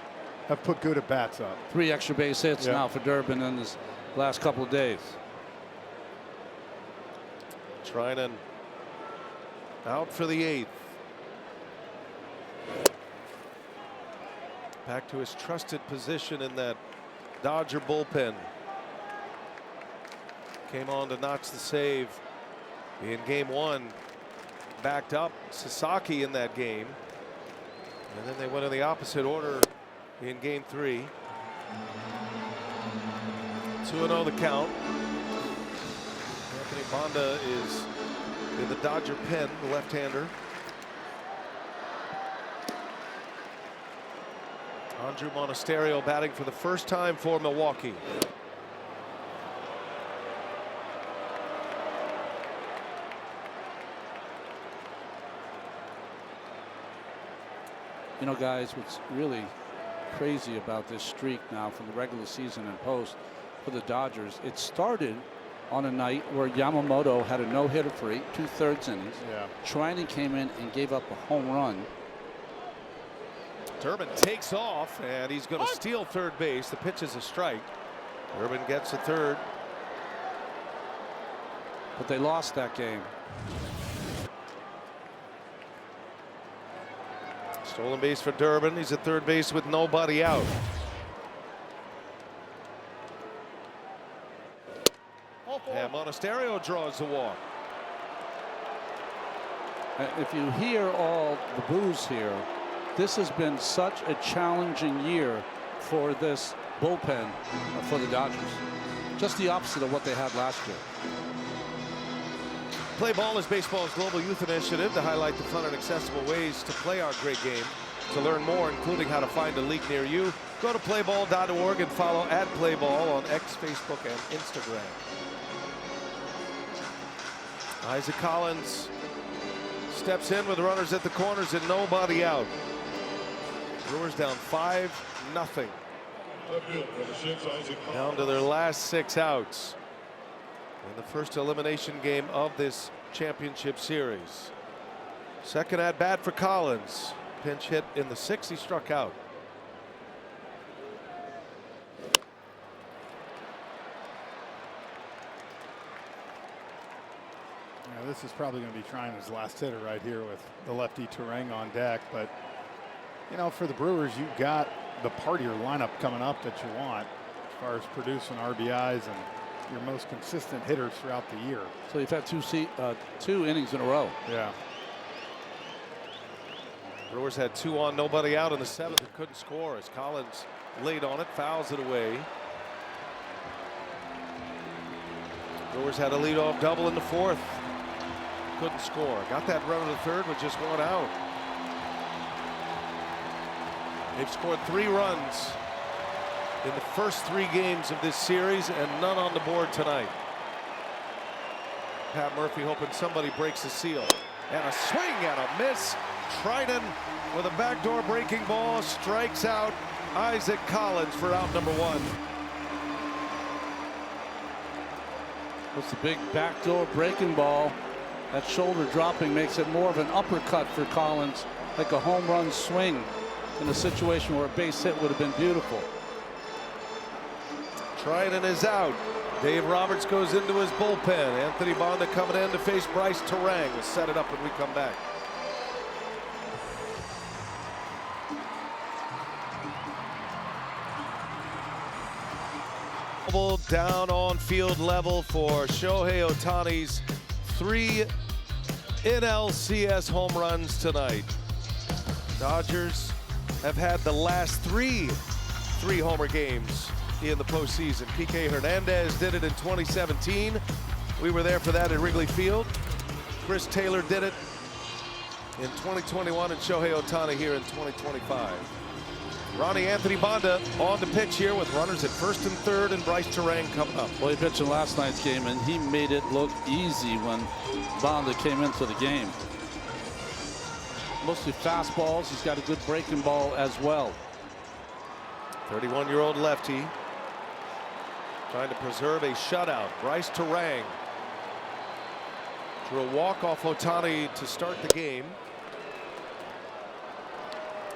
have put good at bats up. 3 extra base hits now for Durbin in this last couple of days. Trinan out for the 8th. Back to his trusted position in that Dodger bullpen. Came on to notch the save in game 1. Backed up Sasaki in that game. And then they went in the opposite order in game 3. 2-0 the count. Anthony Banda is in the Dodger pen, the left-hander. Andrew Monasterio batting for the first time for Milwaukee. You know, guys, what's really crazy about this streak now from the regular season and post for the Dodgers, it started on a night where Yamamoto had a no-hitter for 8 2/3 innings. Trinan came in and gave up a home run. Durbin takes off, and he's going to steal third base. The pitch is a strike. Durbin gets a third. But they lost that game. Stolen base for Durbin. He's at third base with nobody out. And Monasterio draws the walk. If you hear all the boos here, this has been such a challenging year for this bullpen for the Dodgers. Just the opposite of what they had last year. Play Ball is baseball's global youth initiative to highlight the fun and accessible ways to play our great game. To learn more, including how to find a league near you, go to playball.org and follow @playball on X, Facebook, and Instagram. Isaac Collins steps in with runners at the corners and nobody out. Brewers down 5-0. Down to their last 6 outs in the first elimination game of this championship series. Second at bat for Collins. Pinch hit in the 6th. He struck out. Yeah, this is probably going to be trying his last hitter right here with the lefty Turang on deck. But, you know, for the Brewers, you've got the part of your lineup coming up that you want as far as producing RBIs and your most consistent hitters throughout the year. So you've had 2 innings in a row. Yeah. Brewers had 2 on, nobody out in the 7th. They couldn't score as Collins laid on it, fouls it away. Brewers had a leadoff double in the 4th. Couldn't score. Got that run in the 3rd with just 1 out. They've scored 3 runs in the first 3 games of this series and none on the board tonight. Pat Murphy hoping somebody breaks the seal. And a swing and a miss. Trinan with a backdoor breaking ball strikes out Isaac Collins for out number 1. It's the big backdoor breaking ball. That shoulder dropping makes it more of an uppercut for Collins, like a home run swing in a situation where a base hit would have been beautiful. Trinan is out. Dave Roberts goes into his bullpen. Anthony Banda coming in to face Bryce Turang. We'll set it up when we come back. Down on field level for Shohei Ohtani's 3 NLCS home runs tonight. Dodgers have had the last 3 homer games in the postseason. Kike Hernandez did it in 2017. We were there for that at Wrigley Field. Chris Taylor did it in 2021 and Shohei Ohtani here in 2025. Ronnie Anthony Bonda on the pitch here with runners at first and third, and Bryce Terang coming up. Well, he pitched in last night's game, and he made it look easy when Bonda came into the game. Mostly fastballs. He's got a good breaking ball as well. 31-year-old lefty trying to preserve a shutout. Bryce Terang drew a walk off Ohtani to start the game.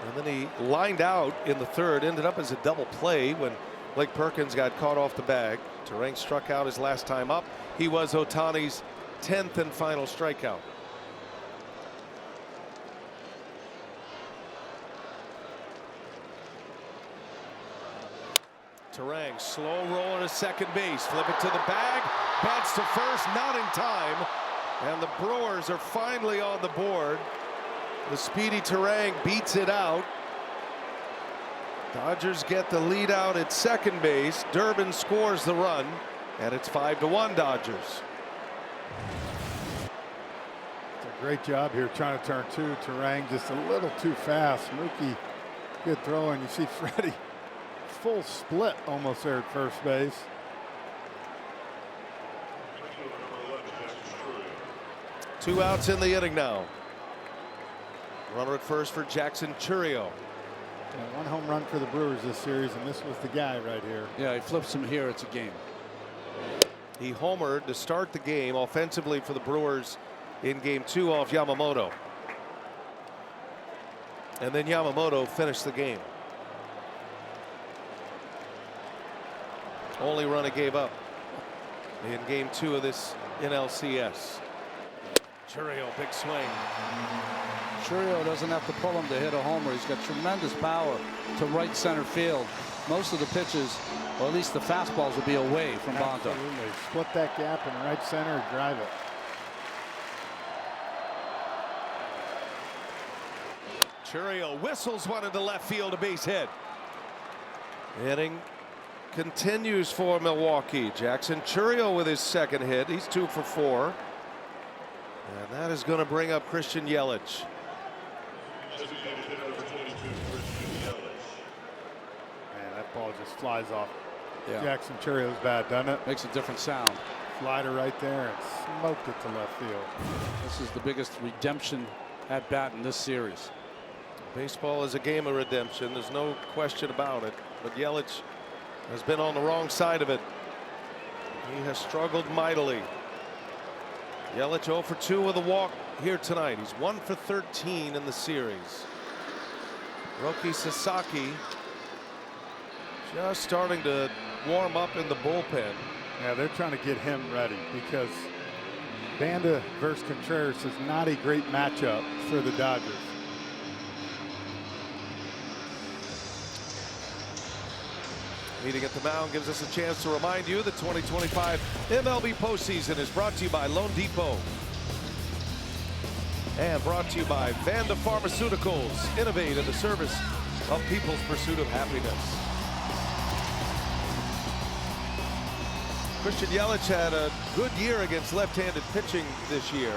And then he lined out in the third, ended up as a double play when Blake Perkins got caught off the bag. Terang struck out his last time up. He was Ohtani's 10th and final strikeout. Terang, slow roller to second base, flip it to the bag, bats to first, not in time, and the Brewers are finally on the board. The speedy Terang beats it out. Dodgers get the lead out at second base. Durbin scores the run, and it's 5-1 Dodgers. It's a great job here trying to turn two. Terang just a little too fast. Mookie, good throw, and you see Freddie full split almost there at first base. Two outs in the inning now. Runner at first for Jackson Chourio. And one home run for the Brewers this series, and this was the guy right here. Yeah, he flips him here. It's a game. He homered to start the game offensively for the Brewers in game 2 off Yamamoto. And then Yamamoto finished the game. Only run he gave up in game 2 of this NLCS. Chourio, big swing. Chourio doesn't have to pull him to hit a homer. He's got tremendous power to right center field. Most of the pitches, or at least the fastballs, will be away from Bonda. Absolutely. Split that gap in right center and drive it. Chourio whistles one into left field, a base hit. Inning continues for Milwaukee. Jackson Chourio with his second hit. He's 2 for 4. And that is going to bring up Christian Yelich. Man, that ball just flies off. Yeah. Jackson Chourio's bat, doesn't it? Makes a different sound. Slider right there and smoked it to left field. This is the biggest redemption at bat in this series. Baseball is a game of redemption. There's no question about it. But Yelich has been on the wrong side of it. He has struggled mightily. Yelich 0 for 2 with a walk here tonight. He's 1 for 13 in the series. Roki Sasaki just starting to warm up in the bullpen. Yeah, they're trying to get him ready because Banda versus Contreras is not a great matchup for the Dodgers. Meeting at the mound gives us a chance to remind you the 2025 MLB postseason is brought to you by Loan Depot. And brought to you by Vanda Pharmaceuticals. Innovate in the service of people's pursuit of happiness. Christian Yelich had a good year against left-handed pitching this year.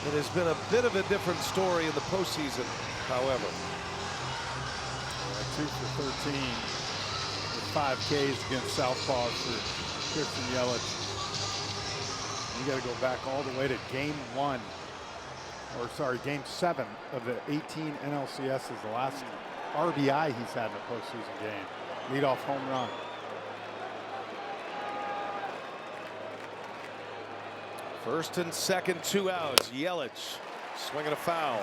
It has been a bit of a different story in the postseason, however. 2 for 13. 5 Ks against southpaws for Christian Yelich. You got to go back all the way to game 1, or sorry, game 7 of the 18 NLCS is the last RBI he's had in a postseason game. Leadoff home run. First and second, 2 outs. Yelich swinging a foul.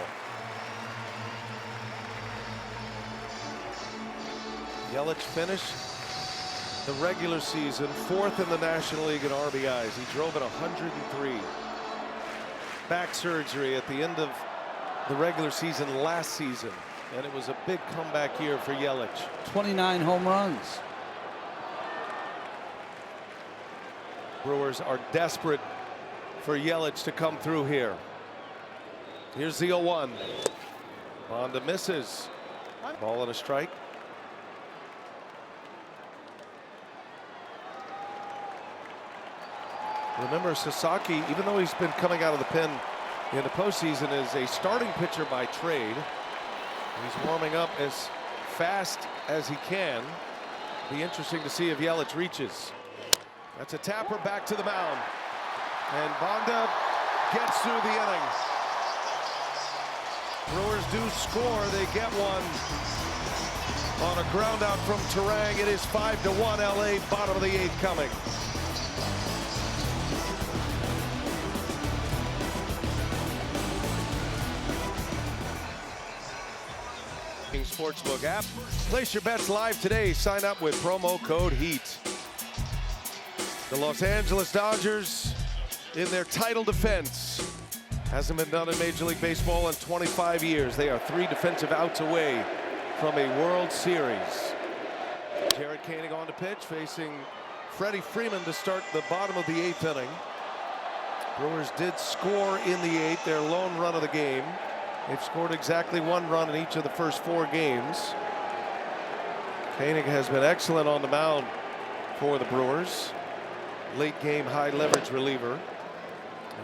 Yelich finished the regular season 4th in the National League in RBIs. He drove at 103. Back surgery at the end of the regular season last season, and it was a big comeback year for Yelich. 29 home runs. Brewers are desperate for Yelich to come through here. Here's the 0-1. Bonda misses. Ball and a strike. Remember, Sasaki, even though he's been coming out of the pen in the postseason, is a starting pitcher by trade. He's warming up as fast as he can. Be interesting to see if Yelich reaches. That's a tapper back to the mound. And Bonda gets through the inning. Brewers do score. They get one on a ground out from Terang. It is 5-1 LA, bottom of the 8th coming. Sportsbook app. Place your bets live today. Sign up with promo code HEAT. The Los Angeles Dodgers in their title defense. Hasn't been done in Major League Baseball in 25 years. They are 3 defensive outs away from a World Series. Jared Koenig on to pitch, facing Freddie Freeman to start the bottom of the 8th inning. Brewers did score in the 8th, their lone run of the game. They've scored exactly 1 run in each of the first 4 games. Koenig has been excellent on the mound for the Brewers. Late game, high leverage reliever.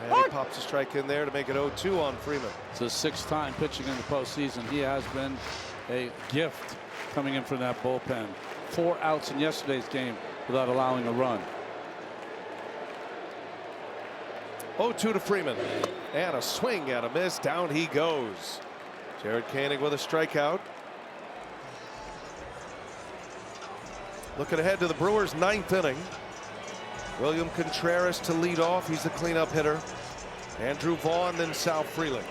And he pops a strike in there to make it 0-2 on Freeman. It's his 6th time pitching in the postseason. He has been a gift coming in from that bullpen. 4 outs in yesterday's game without allowing a run. 0-2 to Freeman. And a swing and a miss. Down he goes. Jared Koenig with a strikeout. Looking ahead to the Brewers' 9th inning. William Contreras to lead off. He's the cleanup hitter. Andrew Vaughn, then Sal Frelick.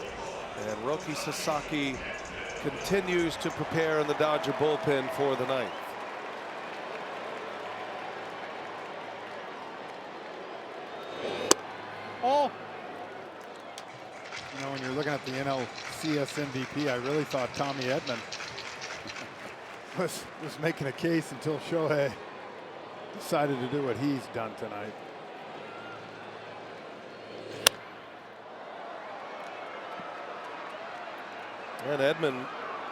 And Roki Sasaki continues to prepare in the Dodger bullpen for the 9th. Oh! You know, when you're looking at the NLCS MVP, I really thought Tommy Edman was making a case until Shohei decided to do what he's done tonight. And Edman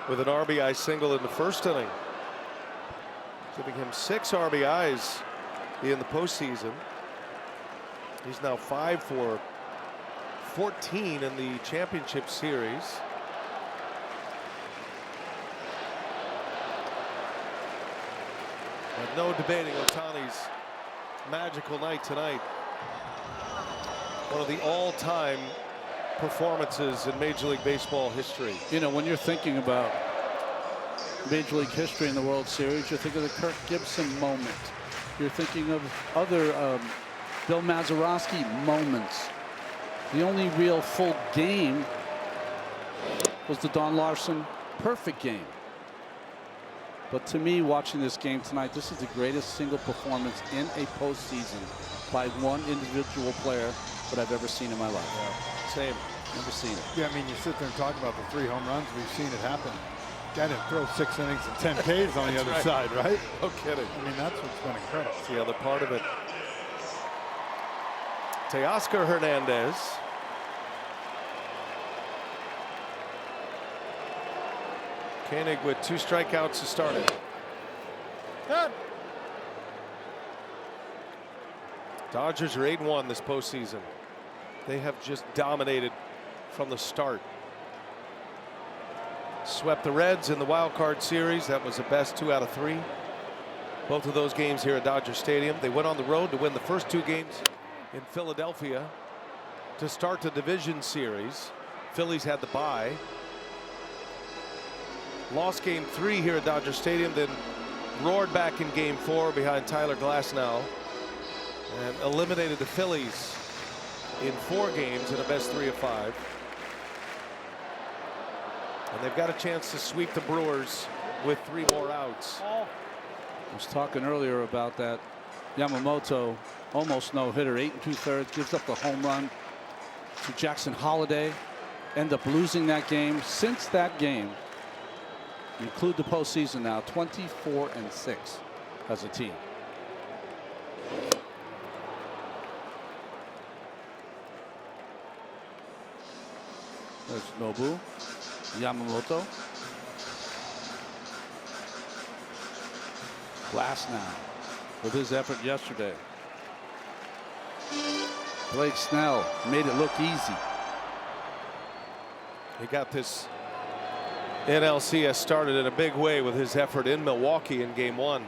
with an RBI single in the 1st inning, giving him 6 RBIs in the postseason. He's now 5 for 14 in the championship series. But no debating Ohtani's magical night tonight. One of the all-time performances in Major League Baseball history. You know, when you're thinking about Major League history in the World Series, you think of the Kirk Gibson moment. You're thinking of other Bill Mazeroski moments. The only real full game was the Don Larson perfect game. But to me, watching this game tonight, this is the greatest single performance in a postseason by one individual player that I've ever seen in my life. Yeah, same. Never seen it. Yeah, I mean, you sit there and talk about the 3 home runs. We've seen it happen. Guy didn't throw 6 innings and 10 Ks on the other side, right? No kidding. I mean, that's what's been incredible. That's the other part of it. Teoscar Hernandez. Koenig with 2 strikeouts to start it. Dodgers are 8-1 this postseason. They have just dominated from the start. Swept the Reds in the wild card series. That was the best 2 out of 3. Both of those games here at Dodger Stadium. They went on the road to win the first 2 games in Philadelphia to start the division series. Phillies had the bye. Lost game 3 here at Dodger Stadium, then roared back in game 4 behind Tyler Glasnow and eliminated the Phillies in 4 games in a best 3 of 5. And they've got a chance to sweep the Brewers with 3 more outs. I was talking earlier about that Yamamoto almost no-hitter, 8 2/3, gives up the home run to Jackson Holiday, end up losing that game. Since that game, include the postseason now, 24-6 as a team. There's Nobu, Yamamoto, Glasnow with his effort yesterday. Blake Snell made it look easy. He got this NLCS started in a big way with his effort in Milwaukee in Game 1.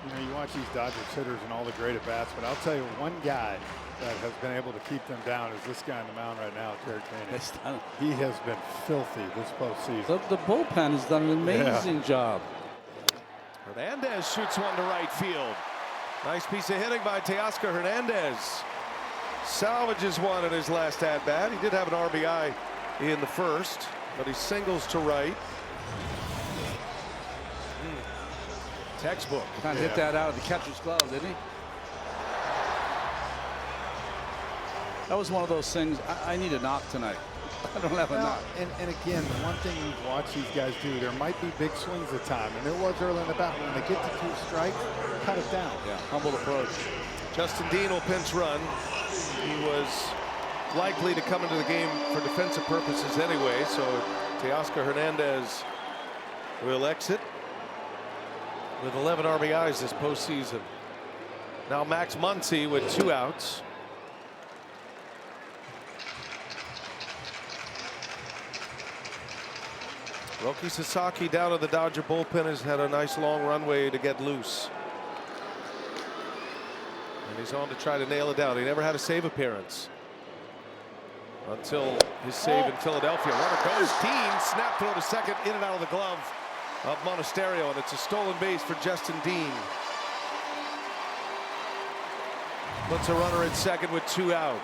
You know, you watch these Dodgers hitters and all the great at-bats, but I'll tell you one guy that has been able to keep them down is this guy on the mound right now, Jared Koenig. He has been filthy this postseason. The bullpen has done an amazing job. Hernandez shoots one to right field. Nice piece of hitting by Teoscar Hernandez. Salvages one in his last at-bat. He did have an RBI in the first, but he singles to right. Textbook. Kind of hit that out of the catcher's glove, didn't he? That was one of those things. I need a knock tonight. I don't have a knock. And again, the one thing you watch these guys do, there might be big swings at time, and there was early in the bat. When they get to 2 strikes, cut it down. Yeah, humble approach. Justin Dean will pinch run. He was likely to come into the game for defensive purposes anyway, so Teoscar Hernandez will exit with 11 RBIs this postseason. Now Max Muncy with 2 outs. Roki Sasaki down to the Dodger bullpen has had a nice long runway to get loose. And he's on to try to nail it down. He never had a save appearance until his save in Philadelphia. Runner goes, Dean, snap throw to second, in and out of the glove of Monasterio, and it's a stolen base for Justin Dean. Puts a runner at second with 2 out.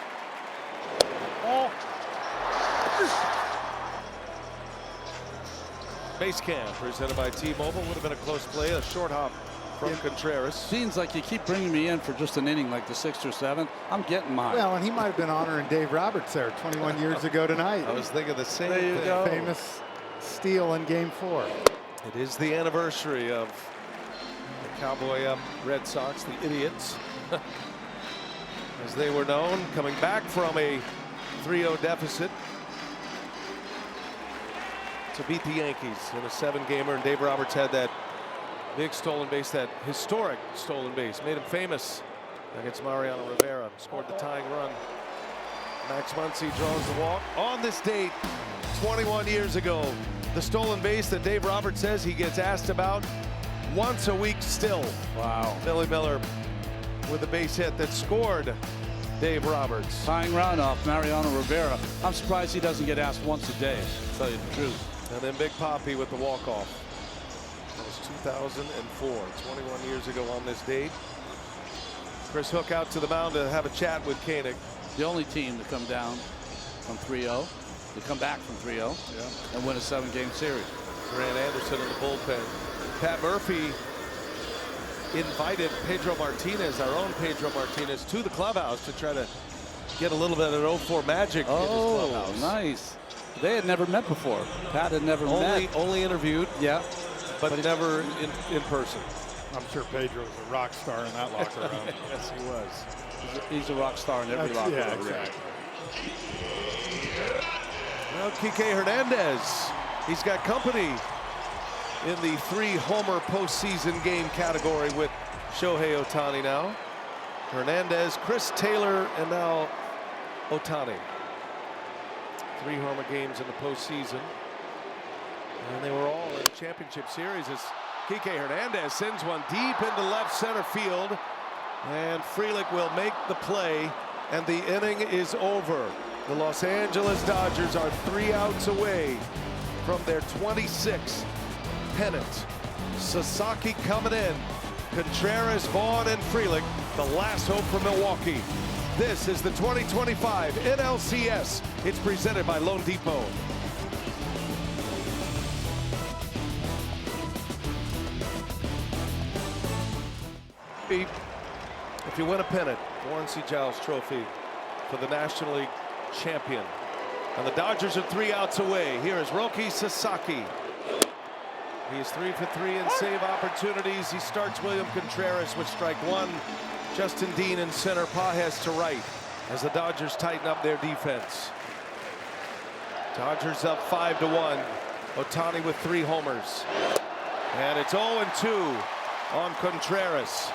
Base cam presented by T-Mobile. Would have been a close play, a short hop from Contreras. Seems like you keep bringing me in for just an inning like the 6th or 7th. I'm getting mine. Well, and he might have been honoring Dave Roberts there 21 years ago tonight. I was thinking the same there you thing. Go. Famous steal in Game 4. It is the anniversary of the Cowboy Red Sox, the idiots, as they were known, coming back from a 3-0 deficit to beat the Yankees in a 7-gamer, and Dave Roberts had that big stolen base, that historic stolen base, made him famous against Mariano Rivera, scored the tying run. Max Muncy draws the walk on this date 21 years ago. The stolen base that Dave Roberts says he gets asked about once a week still. Wow. Billy Miller with the base hit that scored Dave Roberts. Tying run off Mariano Rivera. I'm surprised he doesn't get asked once a day, to tell you the truth. And then Big Papi with the walk-off. That was 2004, 21 years ago on this date. Chris Hook out to the mound to have a chat with Koenig. The only team to come down from 3-0, to come back from 3-0, and win a 7-game series. Grant Anderson in the bullpen. Pat Murphy invited Pedro Martinez, our own Pedro Martinez, to the clubhouse to try to get a little bit of 04 magic in his clubhouse. Oh, nice. They had never met before. Pat had never met. Only interviewed. Yeah. But never in person. I'm sure Pedro was a rock star in that locker room. Yes, he was. He's a rock star in every locker room. Yeah, exactly. Well, Kike Hernandez, he's got company in the 3-homer postseason game category with Shohei Ohtani now. Hernandez, Chris Taylor, and now Ohtani. 3-homer games in the postseason. And they were all in the championship series as Kike Hernandez sends one deep into left center field. And Frelick will make the play, and the inning is over. The Los Angeles Dodgers are 3 outs away from their 26th pennant. Sasaki coming in. Contreras, Vaughn, and Frelick, the last hope for Milwaukee. This is the 2025 NLCS. It's presented by Loan Depot. If you win a pennant, Warren C. Giles Trophy for the National League champion. And the Dodgers are 3 outs away. Here is Roki Sasaki. He is 3 for 3 in save opportunities. He starts William Contreras with strike 1. Justin Dean in center, Pages to right as the Dodgers tighten up their defense. Dodgers up 5-1. Ohtani with 3 homers. And it's 0-2 on Contreras.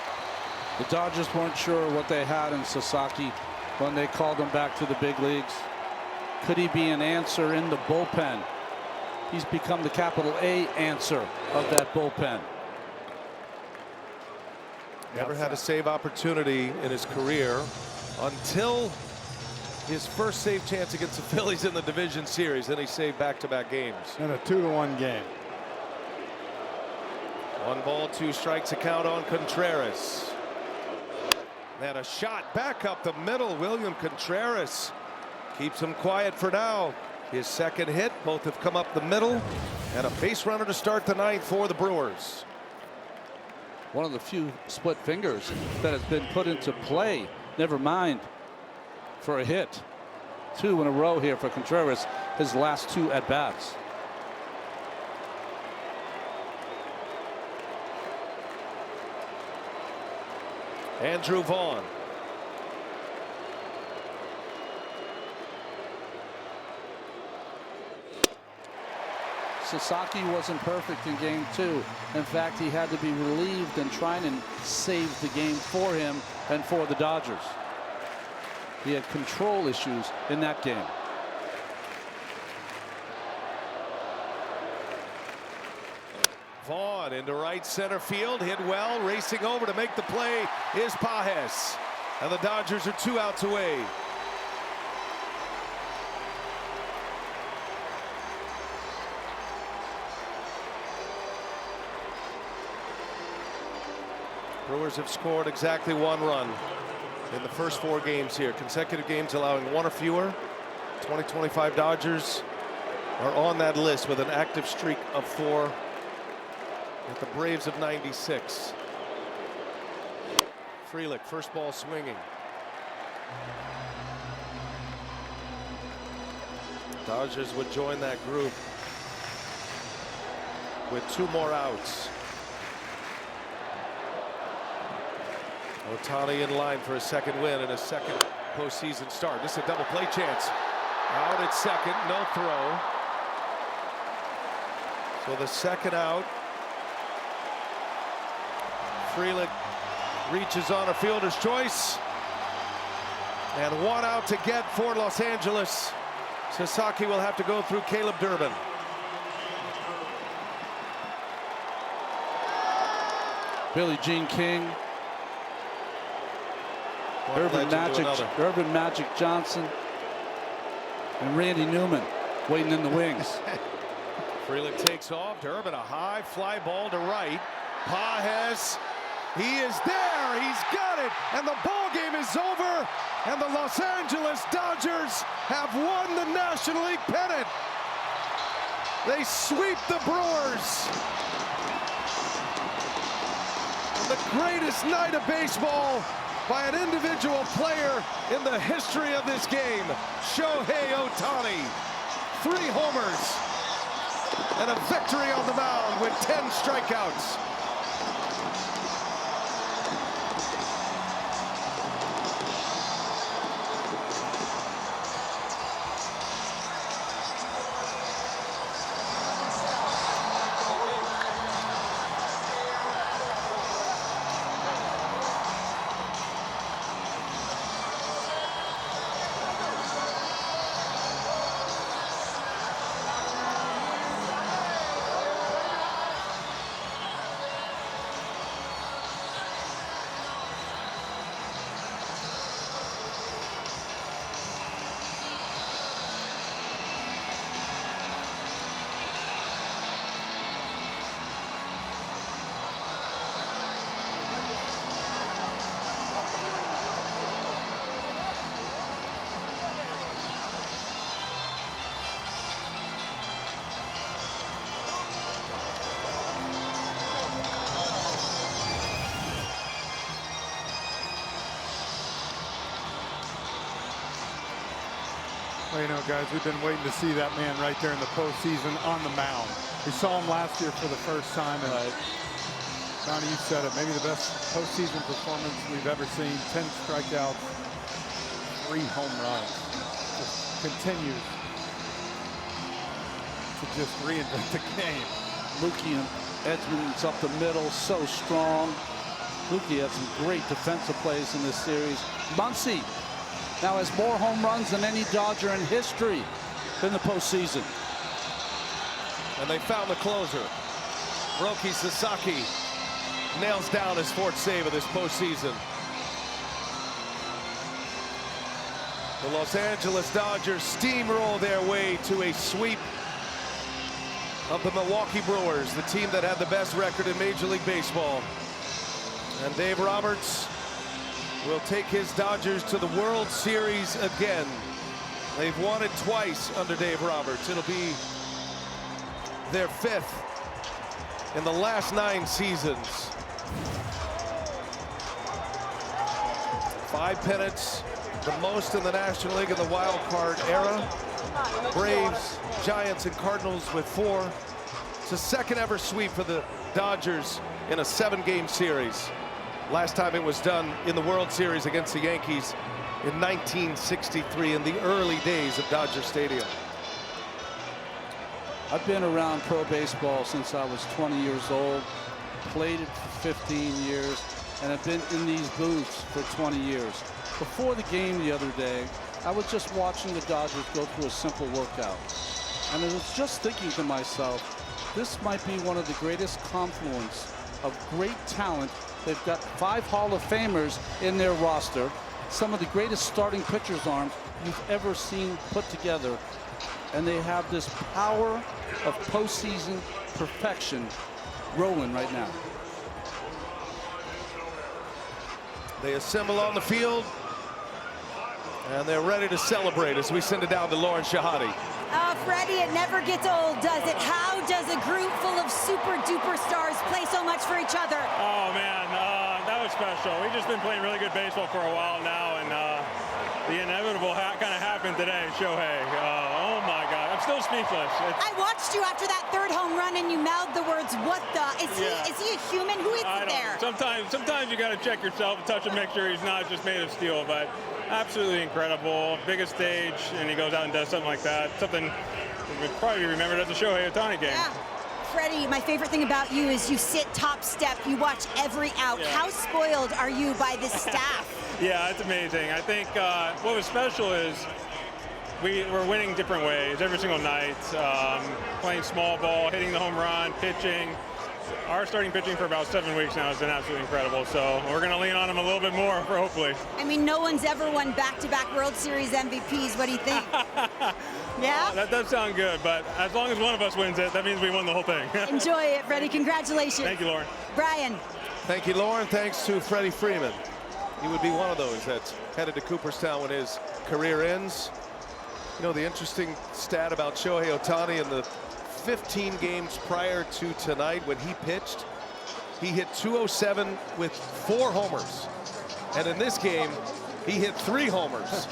The Dodgers weren't sure what they had in Sasaki when they called him back to the big leagues. Could he be an answer in the bullpen? He's become the capital A answer of that bullpen. Never had a save opportunity in his career until his first save chance against the Phillies in the division series. Then he saved back-to-back games. And a 2-1 game. 1 ball, 2 strikes a count on Contreras. And a shot back up the middle. William Contreras keeps him quiet for now. His second hit. Both have come up the middle. And a base runner to start the 9th for the Brewers. One of the few split fingers that has been put into play. Never mind for a hit. 2 in a row here for Contreras. His last 2 at-bats. Andrew Vaughn. Sasaki wasn't perfect in game 2. In fact, he had to be relieved and trying to save the game for him and for the Dodgers. He had control issues in that game. Vaughn into right center field, hit well, racing over to make the play is Pages. And the Dodgers are 2 outs away. Brewers have scored exactly 1 run in the first 4 games here. Consecutive games allowing 1 or fewer. 2025 Dodgers are on that list with an active streak of 4 with the Braves of 96. Frelick, first ball swinging. Dodgers would join that group with 2 more outs. Ohtani in line for a second win and a second postseason start. This is a double play chance. Out at second, no throw. So the second out. Frelick reaches on a fielder's choice. And 1 out to get for Los Angeles. Sasaki will have to go through Caleb Durbin. Billie Jean King. Urban Magic Johnson and Randy Newman waiting in the wings. Frelick takes off. Durbin, a high fly ball to right. Pages, he is there. He's got it. And the ball game is over. And the Los Angeles Dodgers have won the National League pennant. They sweep the Brewers. And the greatest night of baseball by an individual player in the history of this game. Shohei Ohtani, 3 homers and a victory on the mound with 10 strikeouts. Well, you know, guys, we've been waiting to see that man right there in the postseason on the mound. We saw him last year for the first time, and Donnie, you said it, maybe the best postseason performance we've ever seen. 10 strikeouts, 3 home runs. Just continues to just reinvent the game. Mookie and Edmonds up the middle, so strong. Mookie had some great defensive plays in this series. Muncy now has more home runs than any Dodger in history in the postseason. And they found the closer. Roki Sasaki nails down his 4th save of this postseason. The Los Angeles Dodgers steamroll their way to a sweep of the Milwaukee Brewers, the team that had the best record in Major League Baseball. And Dave Roberts will take his Dodgers to the World Series again. They've won it twice under Dave Roberts. It'll be their 5th in the last 9 seasons. 5 pennants, the most in the National League in the wild card era. Braves, Giants, and Cardinals with 4. It's the 2nd ever sweep for the Dodgers in a 7-game series. Last time it was done in the World Series against the Yankees in 1963, in the early days of Dodger Stadium. I've been around pro baseball since I was 20 years old, played it for 15 years, and I've been in these booths for 20 years. Before the game the other day, I was just watching the Dodgers go through a simple workout. And I was just thinking to myself, this might be one of the greatest confluence of great talent. They've got 5 Hall of Famers in their roster, some of the greatest starting pitchers' arms you've ever seen put together. And they have this power of postseason perfection rolling right now. They assemble on the field, and they're ready to celebrate as we send it down to Lauren Shahadi. Oh, Freddie, it never gets old, does it? How does a group full of super-duper stars play so much for each other? Oh, man, that was special. We've just been playing really good baseball for a while now, and the inevitable kind of happened today, Shohei. Oh, my God. I'm still speechless. I watched you after that 3rd home run, and you mouthed the words, what the? Is he a human? Who is it there? Sometimes you got to check yourself and touch him, make sure he's not just made of steel, but absolutely incredible. Biggest stage, and he goes out and does something like that. Something would probably be remembered as a Shohei Ohtani game. Yeah. Freddie, my favorite thing about you is you sit top step, you watch every out. Yeah. How spoiled are you by this staff? Yeah, it's amazing. I think what was special is we're winning different ways every single night. Playing small ball, hitting the home run, pitching. Our starting pitching for about 7 weeks now has been absolutely incredible. So we're going to lean on him a little bit more, for hopefully. I mean, no one's ever won back-to-back World Series MVPs. What do you think? Yeah? That does sound good, but as long as one of us wins it, that means we won the whole thing. Enjoy it, Freddie. Congratulations. Thank you, Lauren. Brian. Thank you, Lauren. Thanks to Freddie Freeman. He would be one of those that's headed to Cooperstown when his career ends. You know, the interesting stat about Shohei Ohtani in the 15 games prior to tonight when he pitched, he hit 207 with 4 homers. And in this game, he hit 3 homers.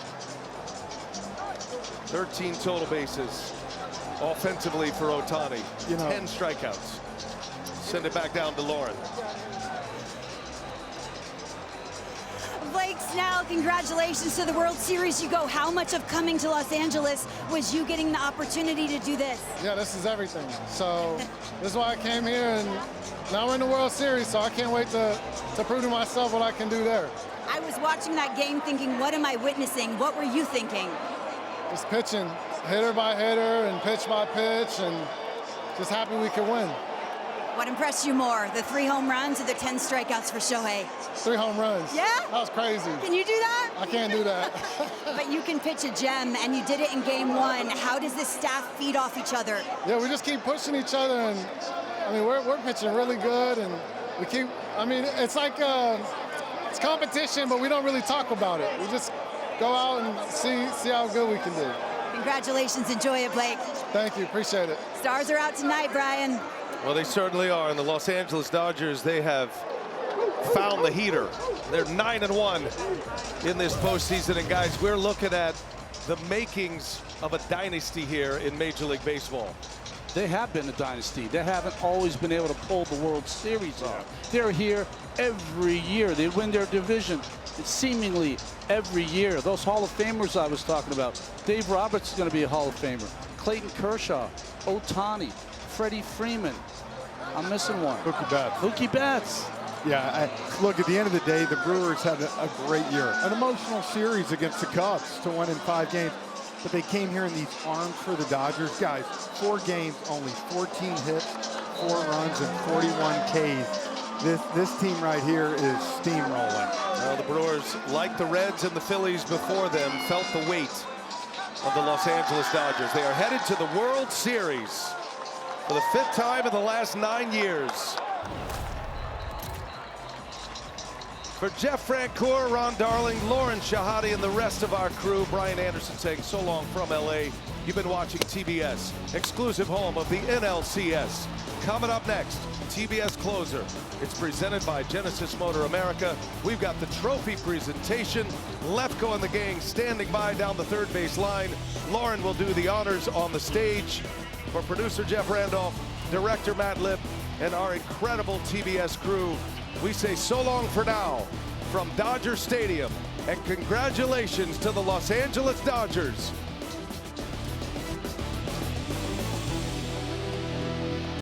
13 total bases offensively for Ohtani. 10 strikeouts. Send it back down to Lauren. Blake Snell, congratulations to the World Series. You go, how much of coming to Los Angeles was you getting the opportunity to do this? Yeah, this is everything. So this is why I came here, and now we're in the World Series, so I can't wait to prove to myself what I can do there. I was watching that game thinking, what am I witnessing? What were you thinking? Just pitching, hitter by hitter and pitch by pitch, and just happy we could win. What impressed you more, the 3 home runs or the 10 strikeouts for Shohei? 3 home runs. Yeah? That was crazy. Can you do that? I can't do that. But you can pitch a gem, and you did it in game 1. How does this staff feed off each other? Yeah, we just keep pushing each other, and I mean, we're pitching really good, and we keep, I mean, it's like, it's competition, but we don't really talk about it. We just go out and see how good we can do. Congratulations. Enjoy it, Blake. Thank you. Appreciate it. Stars are out tonight, Brian. Well, they certainly are. And the Los Angeles Dodgers, they have found the heater. They're 9-1 in this postseason. And guys, we're looking at the makings of a dynasty here in Major League Baseball. They have been a dynasty. They haven't always been able to pull the World Series off. They're here every year. They win their division seemingly every year. Those Hall of Famers I was talking about. Dave Roberts is going to be a Hall of Famer. Clayton Kershaw, Ohtani, Freddie Freeman. I'm missing one. Mookie Betts. Mookie Betts. Yeah, look, at the end of the day, the Brewers had a great year. An emotional series against the Cubs to win in 5 games. But they came here in these arms for the Dodgers. Guys, 4 games, only 14 hits, 4 runs, and 41 Ks. This team right here is steamrolling. Well, the Brewers, like the Reds and the Phillies before them, felt the weight of the Los Angeles Dodgers. They are headed to the World Series for the 5th time in the last 9 years. For Jeff Francoeur, Ron Darling, Lauren Shahade, and the rest of our crew, Brian Anderson saying so long from LA. You've been watching TBS, exclusive home of the NLCS. Coming up next, TBS Closer. It's presented by Genesis Motor America. We've got the trophy presentation. Lefko and the gang standing by down the third base line. Lauren will do the honors on the stage. For producer Jeff Randolph, director Matt Lipp, and our incredible TBS crew, we say so long for now from Dodger Stadium, and congratulations to the Los Angeles Dodgers